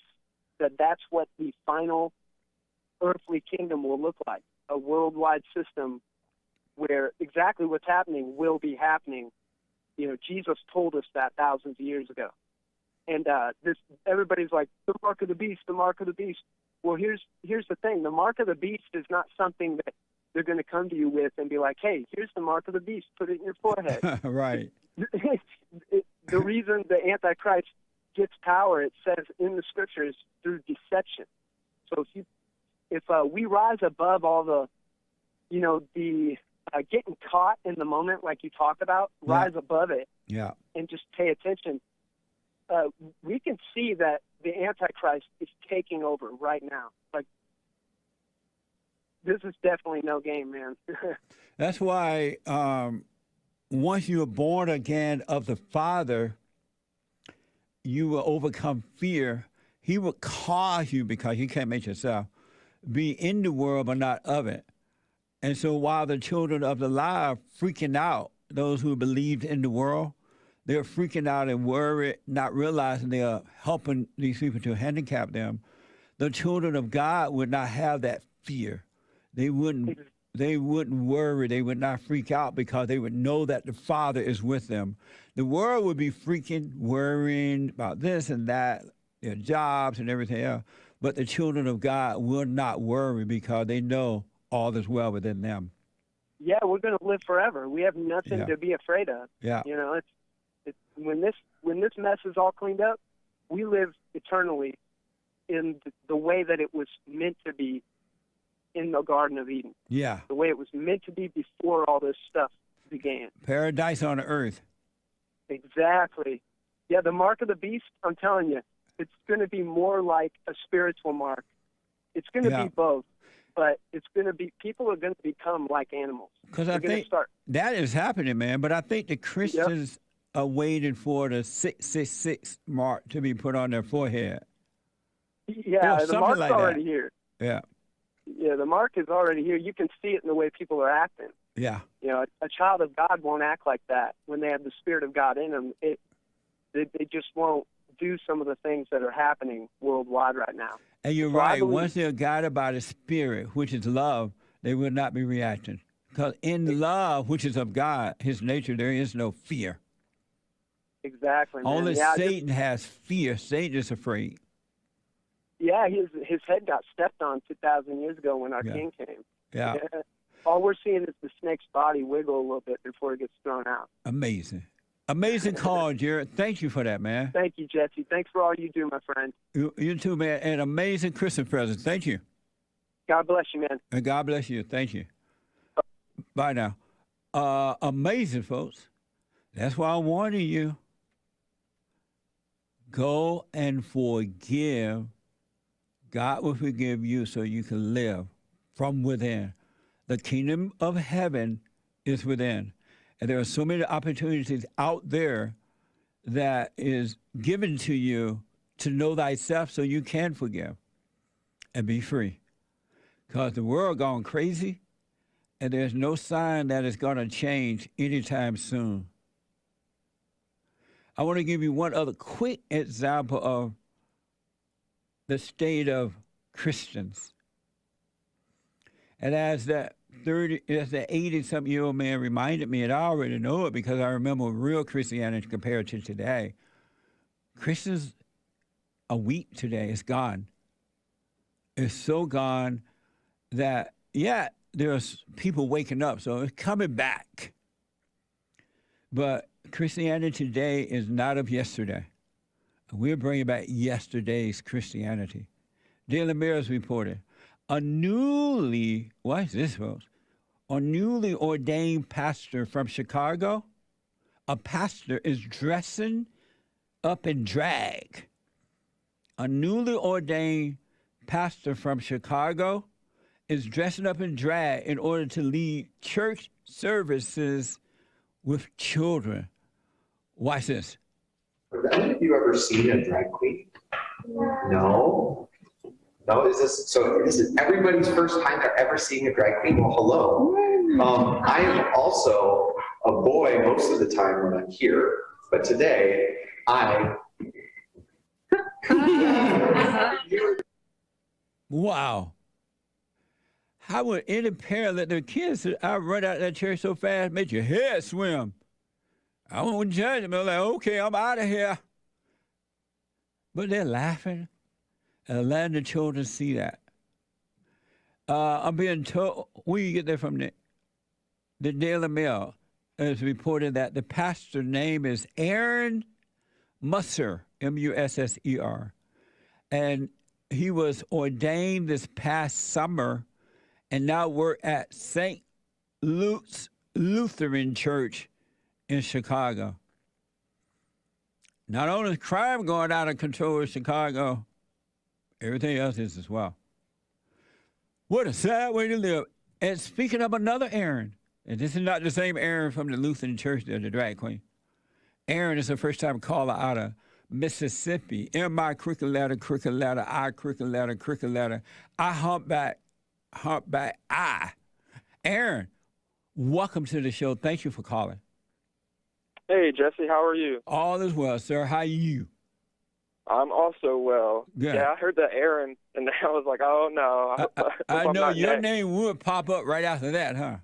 that that's what the final earthly kingdom will look like, a worldwide system where exactly what's happening will be happening. Jesus told us that thousands of years ago. And everybody's like, the mark of the beast, the mark of the beast. Well, here's the thing. The mark of the beast is not something that they're going to come to you with and be like, hey, here's the mark of the beast. Put it in your forehead. Right. The reason the Antichrist gets power, it says in the scriptures, through deception. So if we rise above all the, getting caught in the moment, like you talk about, rise above it, and just pay attention, we can see that the Antichrist is taking over right now. This is definitely no game, man. That's why once you are born again of the Father, you will overcome fear. He will cause you, because you can't make yourself, be in the world but not of it. And so while the children of the lie are freaking out, those who believed in the world, they're freaking out and worried, not realizing they are helping these people to handicap them. The children of God would not have that fear. They wouldn't worry. They would not freak out, because they would know that the Father is with them. The world would be freaking, worrying about this and that, their jobs and everything else. But the children of God will not worry, because they know all is well within them. Yeah, we're going to live forever. We have nothing to be afraid of. Yeah. when this mess is all cleaned up, we live eternally in the way that it was meant to be in the Garden of Eden. Yeah. The way it was meant to be before all this stuff began. Paradise on earth. Exactly. Yeah, the mark of the beast, I'm telling you, it's going to be more like a spiritual mark. It's going to be both, but it's going to be, people are going to become like animals. Because I think that is happening, man. But I think the Christians are waiting for the 666 mark to be put on their forehead. Yeah, the mark's already here. Yeah. Yeah, the mark is already here. You can see it in the way people are acting. Yeah. You know, a child of God won't act like that when they have the Spirit of God in them. They just won't do some of the things that are happening worldwide right now. And you're right. Once they're guided by the Spirit, which is love, they will not be reacting. Because in love, which is of God, His nature, there is no fear. Exactly, man. Only Satan has fear. Satan is afraid. Yeah, his head got stepped on 2,000 years ago when our king came. Yeah. All we're seeing is the snake's body wiggle a little bit before it gets thrown out. Amazing. Amazing call, Jared. Thank you for that, man. Thank you, Jesse. Thanks for all you do, my friend. You too, man. And amazing Christmas present. Thank you. God bless you, man. And God bless you. Thank you. Bye now. Amazing, folks. That's why I'm warning you. Go and forgive. God will forgive you so you can live from within. The kingdom of heaven is within. And there are so many opportunities out there that is given to you to know thyself so you can forgive and be free. Because the world gone crazy, and there's no sign that it's going to change anytime soon. I want to give you one other quick example of the state of Christians. And as the 80-something-year-old man reminded me, and I already know it because I remember real Christianity compared to today. Christians are weak today. It's gone. It's so gone that, there's people waking up, so it's coming back. But Christianity today is not of yesterday. We're bringing back yesterday's Christianity. Daily Mirror's reported, a newly ordained pastor from Chicago, a pastor is dressing up in drag. A newly ordained pastor from Chicago is dressing up in drag in order to lead church services with children. Watch this. Have any of you ever seen a drag queen? No? No, this is everybody's first time they're ever seeing a drag queen? Well, hello. I am also a boy most of the time when I'm here, but today Wow. How would any parent let their kids run out of that church so fast, make your head swim? I won't judge them. I'm like, okay, I'm out of here. But they're laughing and letting the children see that. I'm being told, where you get that from? The Daily Mail has reported that the pastor's name is Aaron Musser, M-U-S-S-E-R. And he was ordained this past summer and now work at St. Luke's Lutheran Church in Chicago. Not only is crime going out of control in Chicago, everything else is as well. What a sad way to live. And speaking of another Aaron, and this is not the same Aaron from the Lutheran Church, the drag queen. Aaron is a first-time caller out of Mississippi. M-I, crooked letter, I, crooked letter, I, humpback, I. Aaron, welcome to the show. Thank you for calling. Hey, Jesse, how are you? All is well, sir. How are you? I'm also well. Good. Yeah, I heard that Aaron, and I was like, oh, no. I know your name would pop up right after that, huh?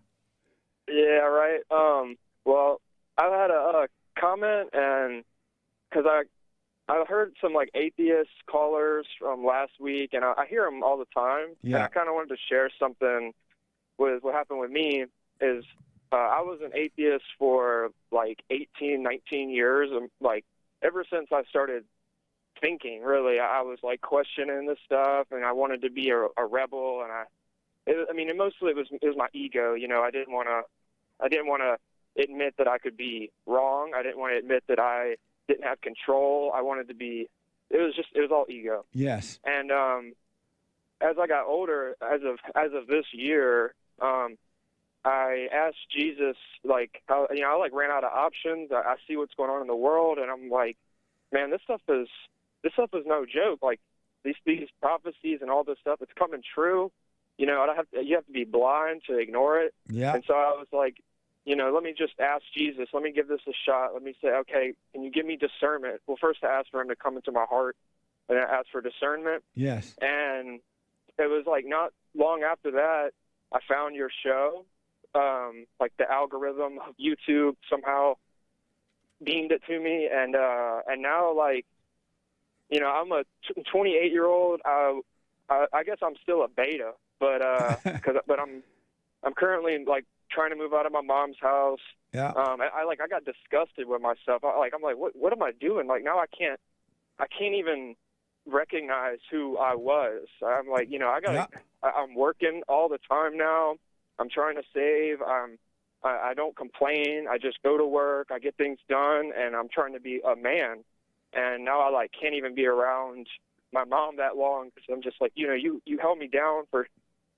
Yeah, right. Well, I've had a comment, and because I heard some, atheist callers from last week, and I hear them all the time. Yeah. And I kind of wanted to share something with what happened with me is I was an atheist for like 18, 19 years. Like ever since I started thinking, really, I was like questioning this stuff, and I wanted to be a rebel. And mostly it was my ego. You know, I didn't want to admit that I could be wrong. I didn't want to admit that I didn't have control. I wanted to be. It was all ego. Yes. And as I got older, as of this year, I asked Jesus, like, how, you know, I like ran out of options. I see what's going on in the world, and I'm like, man, this stuff is no joke. Like these prophecies and all this stuff, it's coming true. You know, you have to be blind to ignore it. Yeah. And so I was like, you know, let me just ask Jesus. Let me give this a shot. Let me say, okay, can you give me discernment? Well, first I asked for him to come into my heart, and I asked for discernment. Yes. And it was like not long after that, I found your show. Like the algorithm of YouTube somehow beamed it to me, and now, like, you know, I'm a 28-year-old. I guess I'm still a beta, but I'm currently like trying to move out of my mom's house. Yeah. I got disgusted with myself. I'm like, what am I doing? Like now I can't even recognize who I was. I'm like, you know, I'm working all the time now. I'm trying to save. I don't complain. I just go to work. I get things done, and I'm trying to be a man. And now I like can't even be around my mom that long because I'm just like, you know, you held me down for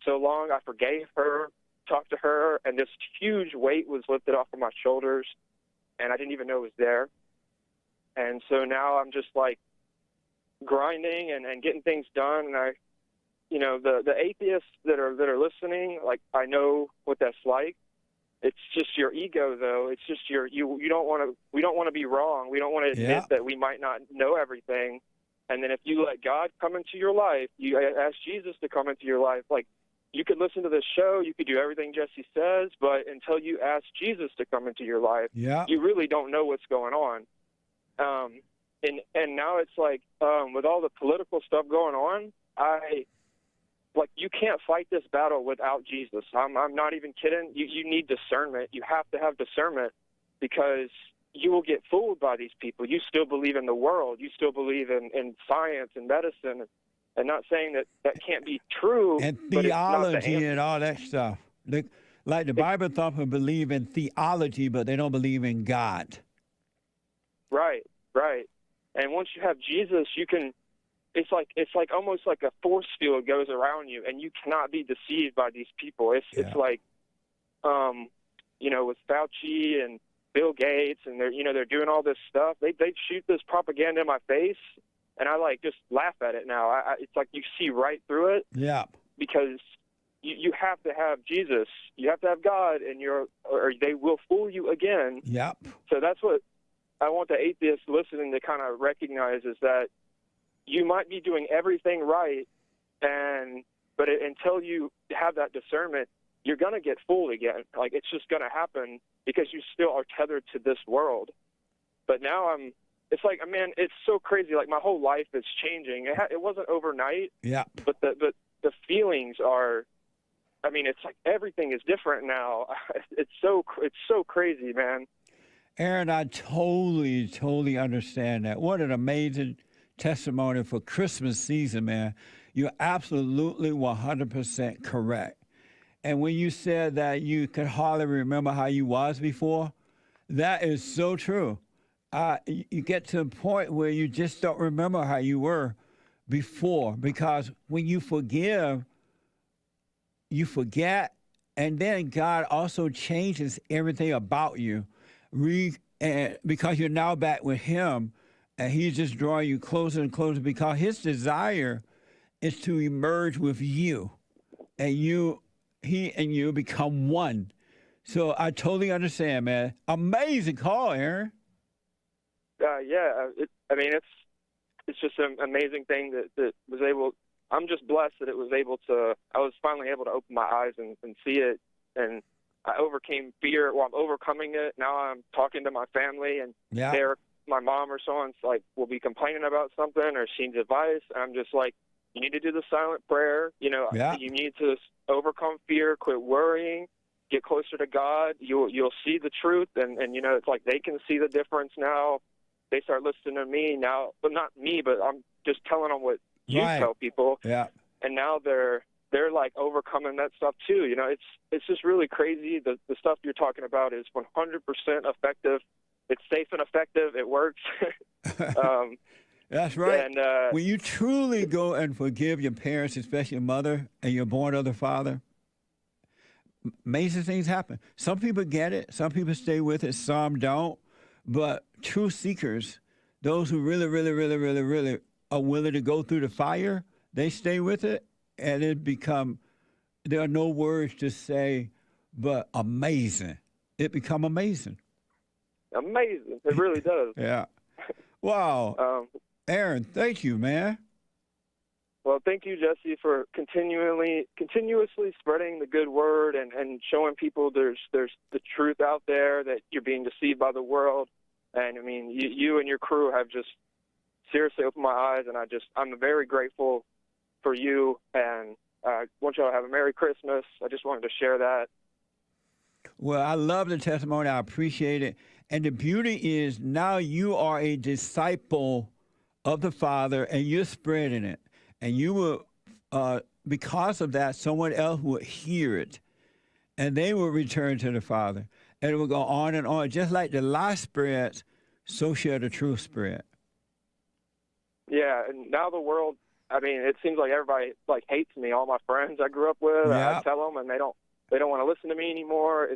so long. I forgave her, talked to her, and this huge weight was lifted off of my shoulders, and I didn't even know it was there. And so now I'm just like grinding and getting things done. And you know, the atheists that are listening, like, I know what that's like. It's just your ego, though. It's just we don't want to be wrong. We don't want to admit that we might not know everything. And then if you let God come into your life, you ask Jesus to come into your life. Like, you could listen to this show, you could do everything Jesse says, but until you ask Jesus to come into your life, you really don't know what's going on. And now it's like, with all the political stuff going on, you can't fight this battle without Jesus. I'm not even kidding. You need discernment. You have to have discernment because you will get fooled by these people. You still believe in the world. You still believe in science and medicine. And not saying that can't be true. And theology and all that stuff. Like the Bible thought people believe in theology, but they don't believe in God. Right. And once you have Jesus, you can. It's like almost like a force field goes around you, and you cannot be deceived by these people. It's like, you know, with Fauci and Bill Gates, and they're doing all this stuff. They shoot this propaganda in my face, and I like just laugh at it now. It's like you see right through it. Yeah. Because you have to have Jesus, you have to have God, or they will fool you again. Yep. So that's what I want the atheists listening to kind of recognize is that. You might be doing everything right, but until you have that discernment, you're going to get fooled again. Like, it's just going to happen because you still are tethered to this world. But now it's like, man, it's so crazy. Like, my whole life is changing. It wasn't overnight. Yeah. But the feelings are, I mean, it's like everything is different now. It's so crazy, man. Aaron, I totally understand that. What an amazing testimony for Christmas season, man. You're absolutely 100% correct. And when you said that you could hardly remember how you was before, that is so true. You get to a point where you just don't remember how you were before, because when you forgive, you forget, and then God also changes everything about you because you're now back with him. And he's just drawing you closer and closer because his desire is to emerge with you. And he and you become one. So I totally understand, man. Amazing call, Aaron. It's just an amazing thing that was able. I'm just blessed that I was finally able to open my eyes and see it. And I overcame fear. Well, I'm overcoming it. Now I'm talking to my family, and my mom or someone's like will be complaining about something or she needs advice. I'm just like, you need to do the silent prayer. You know, you need to overcome fear, quit worrying, get closer to God, you'll see the truth, and it's like they can see the difference now. They start listening to me now, but not me, but I'm just telling them what you tell people. Yeah. And now they're like overcoming that stuff too. It's just really crazy. The stuff you're talking about is 100% effective. It's safe and effective. It works. That's right. And when you truly go and forgive your parents, especially your mother, and you're born of the Father, amazing things happen. Some people get it. Some people stay with it. Some don't. But true seekers, those who really, really, really, really, really are willing to go through the fire, they stay with it, and there are no words to say but amazing. It become amazing. Amazing. It really does. Yeah. Wow. Aaron, thank you, man. Well, thank you, Jesse, for continuously spreading the good word and showing people there's the truth out there, that you're being deceived by the world. And I mean, you and your crew have just seriously opened my eyes, and I'm very grateful for you. And I want y'all to have a Merry Christmas. I just wanted to share that. Well, I love the testimony. I appreciate it. And the beauty is now you are a disciple of the Father, and you're spreading it. And you will, because of that, someone else will hear it, and they will return to the Father. And it will go on and on. Just like the lie spreads, so shall the truth spread. Yeah, and now the world, I mean, it seems like everybody hates me. All my friends I grew up with, Yeah. I tell them, and they don't want to listen to me anymore.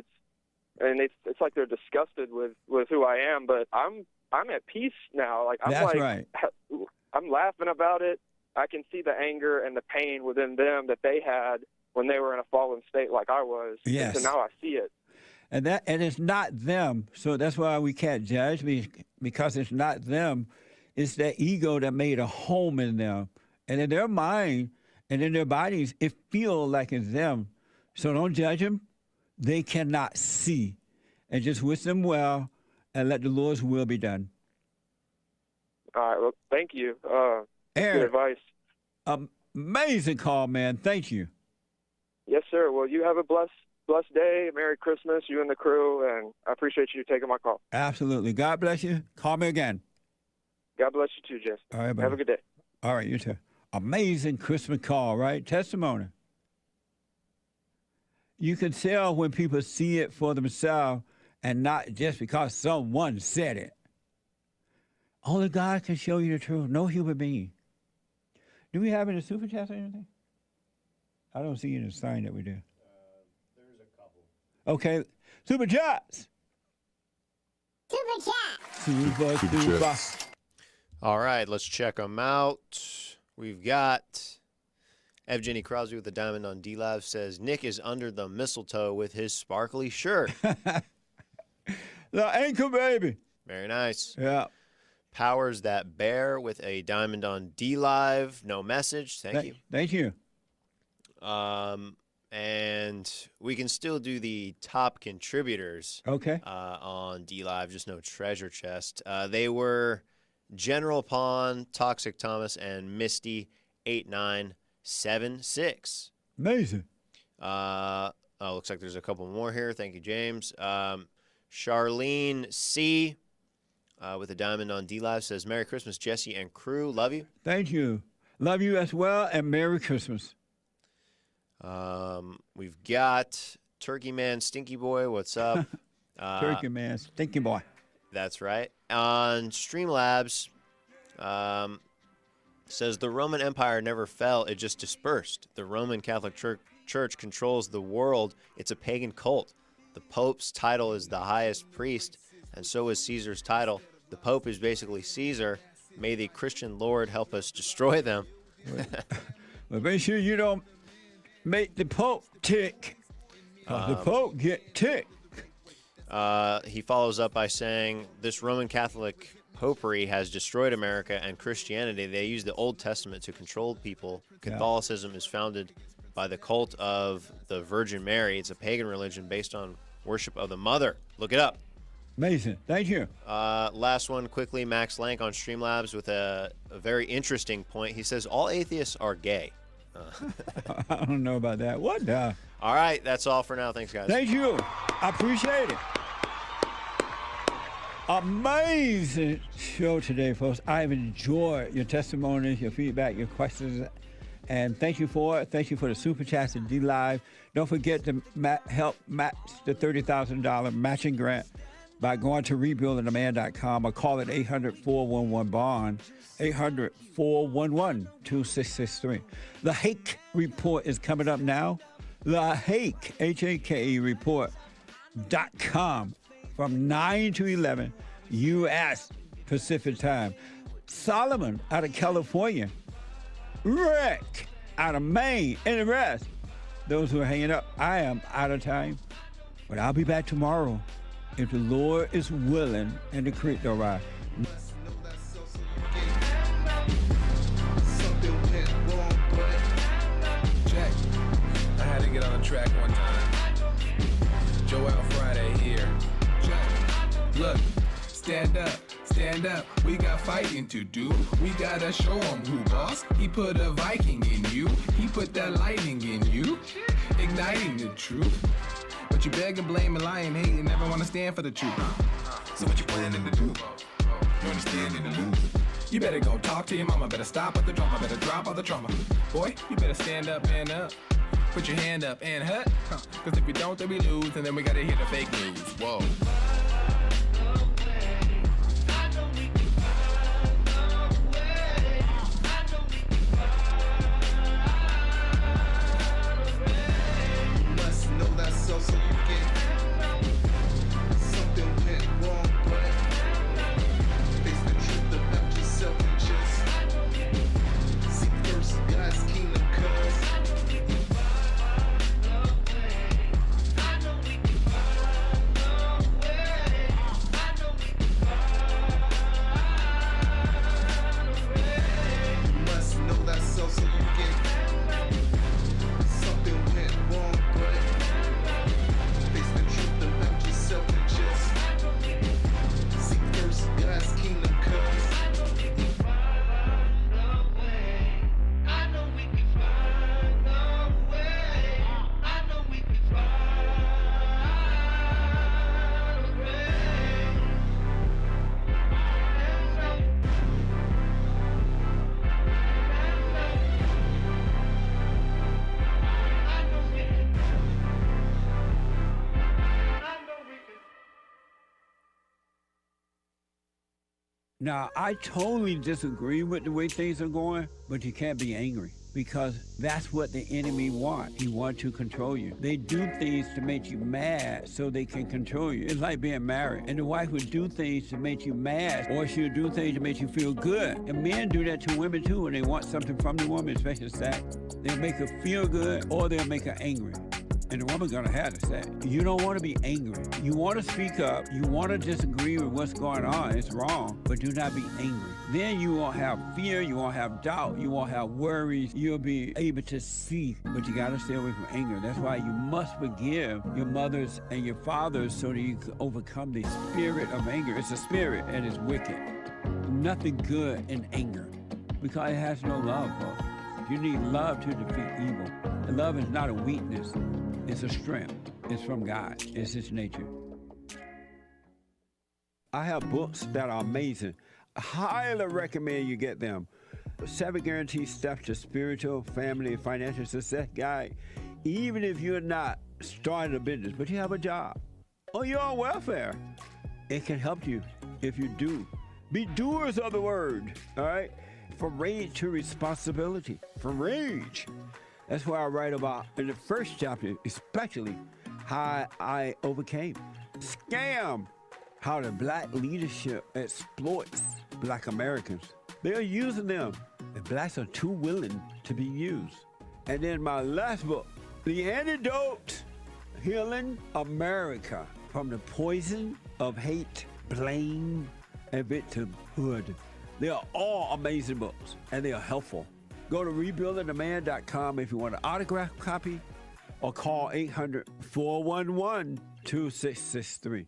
It's like they're disgusted with who I am. But I'm at peace now. Like That's right. I'm laughing about it. I can see the anger and the pain within them that they had when they were in a fallen state like I was. Yes. And so now I see it. And it's not them. So that's why we can't judge, because it's not them. It's that ego that made a home in them. And in their mind and in their bodies, it feels like it's them. So don't judge them. They cannot see. And just wish them well and let the Lord's will be done. All right. Well, thank you. Aaron, good advice. Amazing call, man. Thank you. Yes, sir. Well, you have a blessed day. Merry Christmas, you and the crew, and I appreciate you taking my call. Absolutely. God bless you. Call me again. God bless you too, Jesse. All right, buddy. Have a good day. All right, you too. Amazing Christmas call, right? Testimony. You can tell when people see it for themselves and not just because someone said it. Only God can show you the truth. No human being. Do we have any super chats or anything? I don't see any sign that we do. There's a couple. Okay. Super chats. Super chat. Super. All right, let's check them out. We've got Evgeny Crosby with the diamond on D-Live says, Nick is under the mistletoe with his sparkly shirt. The anchor baby. Very nice. Yeah. Powers that bear with a diamond on D-Live. No message. Thank you. Thank you. And we can still do the top contributors. Okay. On D-Live, just no treasure chest. They were General Pawn, Toxic Thomas, and Misty 8976. Amazing. Looks like there's a couple more here. Thank you, James. Charlene C. With a diamond on D-Live says, Merry Christmas, Jesse and crew. Love you. Thank you. Love you as well, and Merry Christmas. We've got Turkey Man, Stinky Boy. What's up? Turkey Man, Stinky Boy. That's right. On Streamlabs, says the Roman Empire never fell, it just dispersed. The Roman Catholic Church controls the world. It's a pagan cult. The Pope's title is the highest priest, and so is Caesar's title. The Pope is basically Caesar. May the Christian Lord help us destroy them. Well, make sure you don't make the Pope tick. The Pope get ticked. He follows up by saying, this Roman Catholic popery has destroyed America and Christianity. They use the Old Testament to control people. Catholicism is founded by the cult of the Virgin Mary. It's a pagan religion based on worship of the mother. Look it up. Amazing. Thank you. Last one quickly. Max Lank on Streamlabs with a very interesting point. He says all atheists are gay. I don't know about that. What the? All right, that's all for now. Thanks, guys. Thank you. I appreciate it. Amazing show today, folks. I've enjoyed your testimonies, your feedback, your questions, and thank you for it. Thank you for the super chats and D Live. Don't forget to help match the $30,000 matching grant by going to rebuildingtheman.com or call it 800-411-BOND, 800-411-2663. The Hake Report is coming up now. The Hake, H-A-K-E report.com from 9 to 11 U.S. Pacific time. Solomon out of California. Rick out of Maine. And the rest, those who are hanging up, I am out of time. But I'll be back tomorrow if the Lord is willing and the creek don't rise. Check. I had to get on the track one time. Joel Friday here. Check. Look, stand up. Stand up, we got fighting to do. We gotta show him who boss. He put a Viking in you. He put that lightning in you. Igniting the truth. But you beg and blame and lie and hate and never wanna stand for the truth. So what you planning to do? You understanding to lose? You better go talk to your mama. Better stop at the drama. Better drop all the trauma. Boy, you better stand up and up. Put your hand up and hut. Cause if we don't, then we lose. And then we gotta hear the fake news. Whoa. So you get something went wrong, but face the truth about yourself and just seek first God's kingdom, cause you must know thyself so you get something went wrong, but seek first God's kingdom, cause I know we can find a way. I know we can find a way. Now, I totally disagree with the way things are going, but you can't be angry because that's what the enemy wants. He wants to control you. They do things to make you mad so they can control you. It's like being married. And the wife would do things to make you mad, or she'll do things to make you feel good. And men do that to women too when they want something from the woman, especially sex. They'll make her feel good or they'll make her angry. And the woman's gonna have to say, you don't wanna be angry. You wanna speak up. You wanna disagree with what's going on. It's wrong, but do not be angry. Then you won't have fear, you won't have doubt, you won't have worries. You'll be able to see, but you gotta stay away from anger. That's why you must forgive your mothers and your fathers so that you can overcome the spirit of anger. It's a spirit and it's wicked. Nothing good in anger because it has no love, folks. You need love to defeat evil. And love is not a weakness. It's a strength. It's from God. It's His nature. I have books that are amazing. I highly recommend you get them. 7 Guaranteed Steps to Spiritual, Family, and Financial Success Guide. Even if you're not starting a business, but you have a job, or you're on welfare, it can help you if you do. Be doers of the word, all right? From rage to responsibility. From rage. That's why I write about, in the first chapter, especially, how I overcame. Scam. How the black leadership exploits black Americans. They're using them. And blacks are too willing to be used. And then my last book, The Antidote, Healing America from the Poison of Hate, Blame, and Victimhood. They are all amazing books, and they are helpful. Go to rebuildingtheman.com if you want an autographed copy, or call 800-411-2663.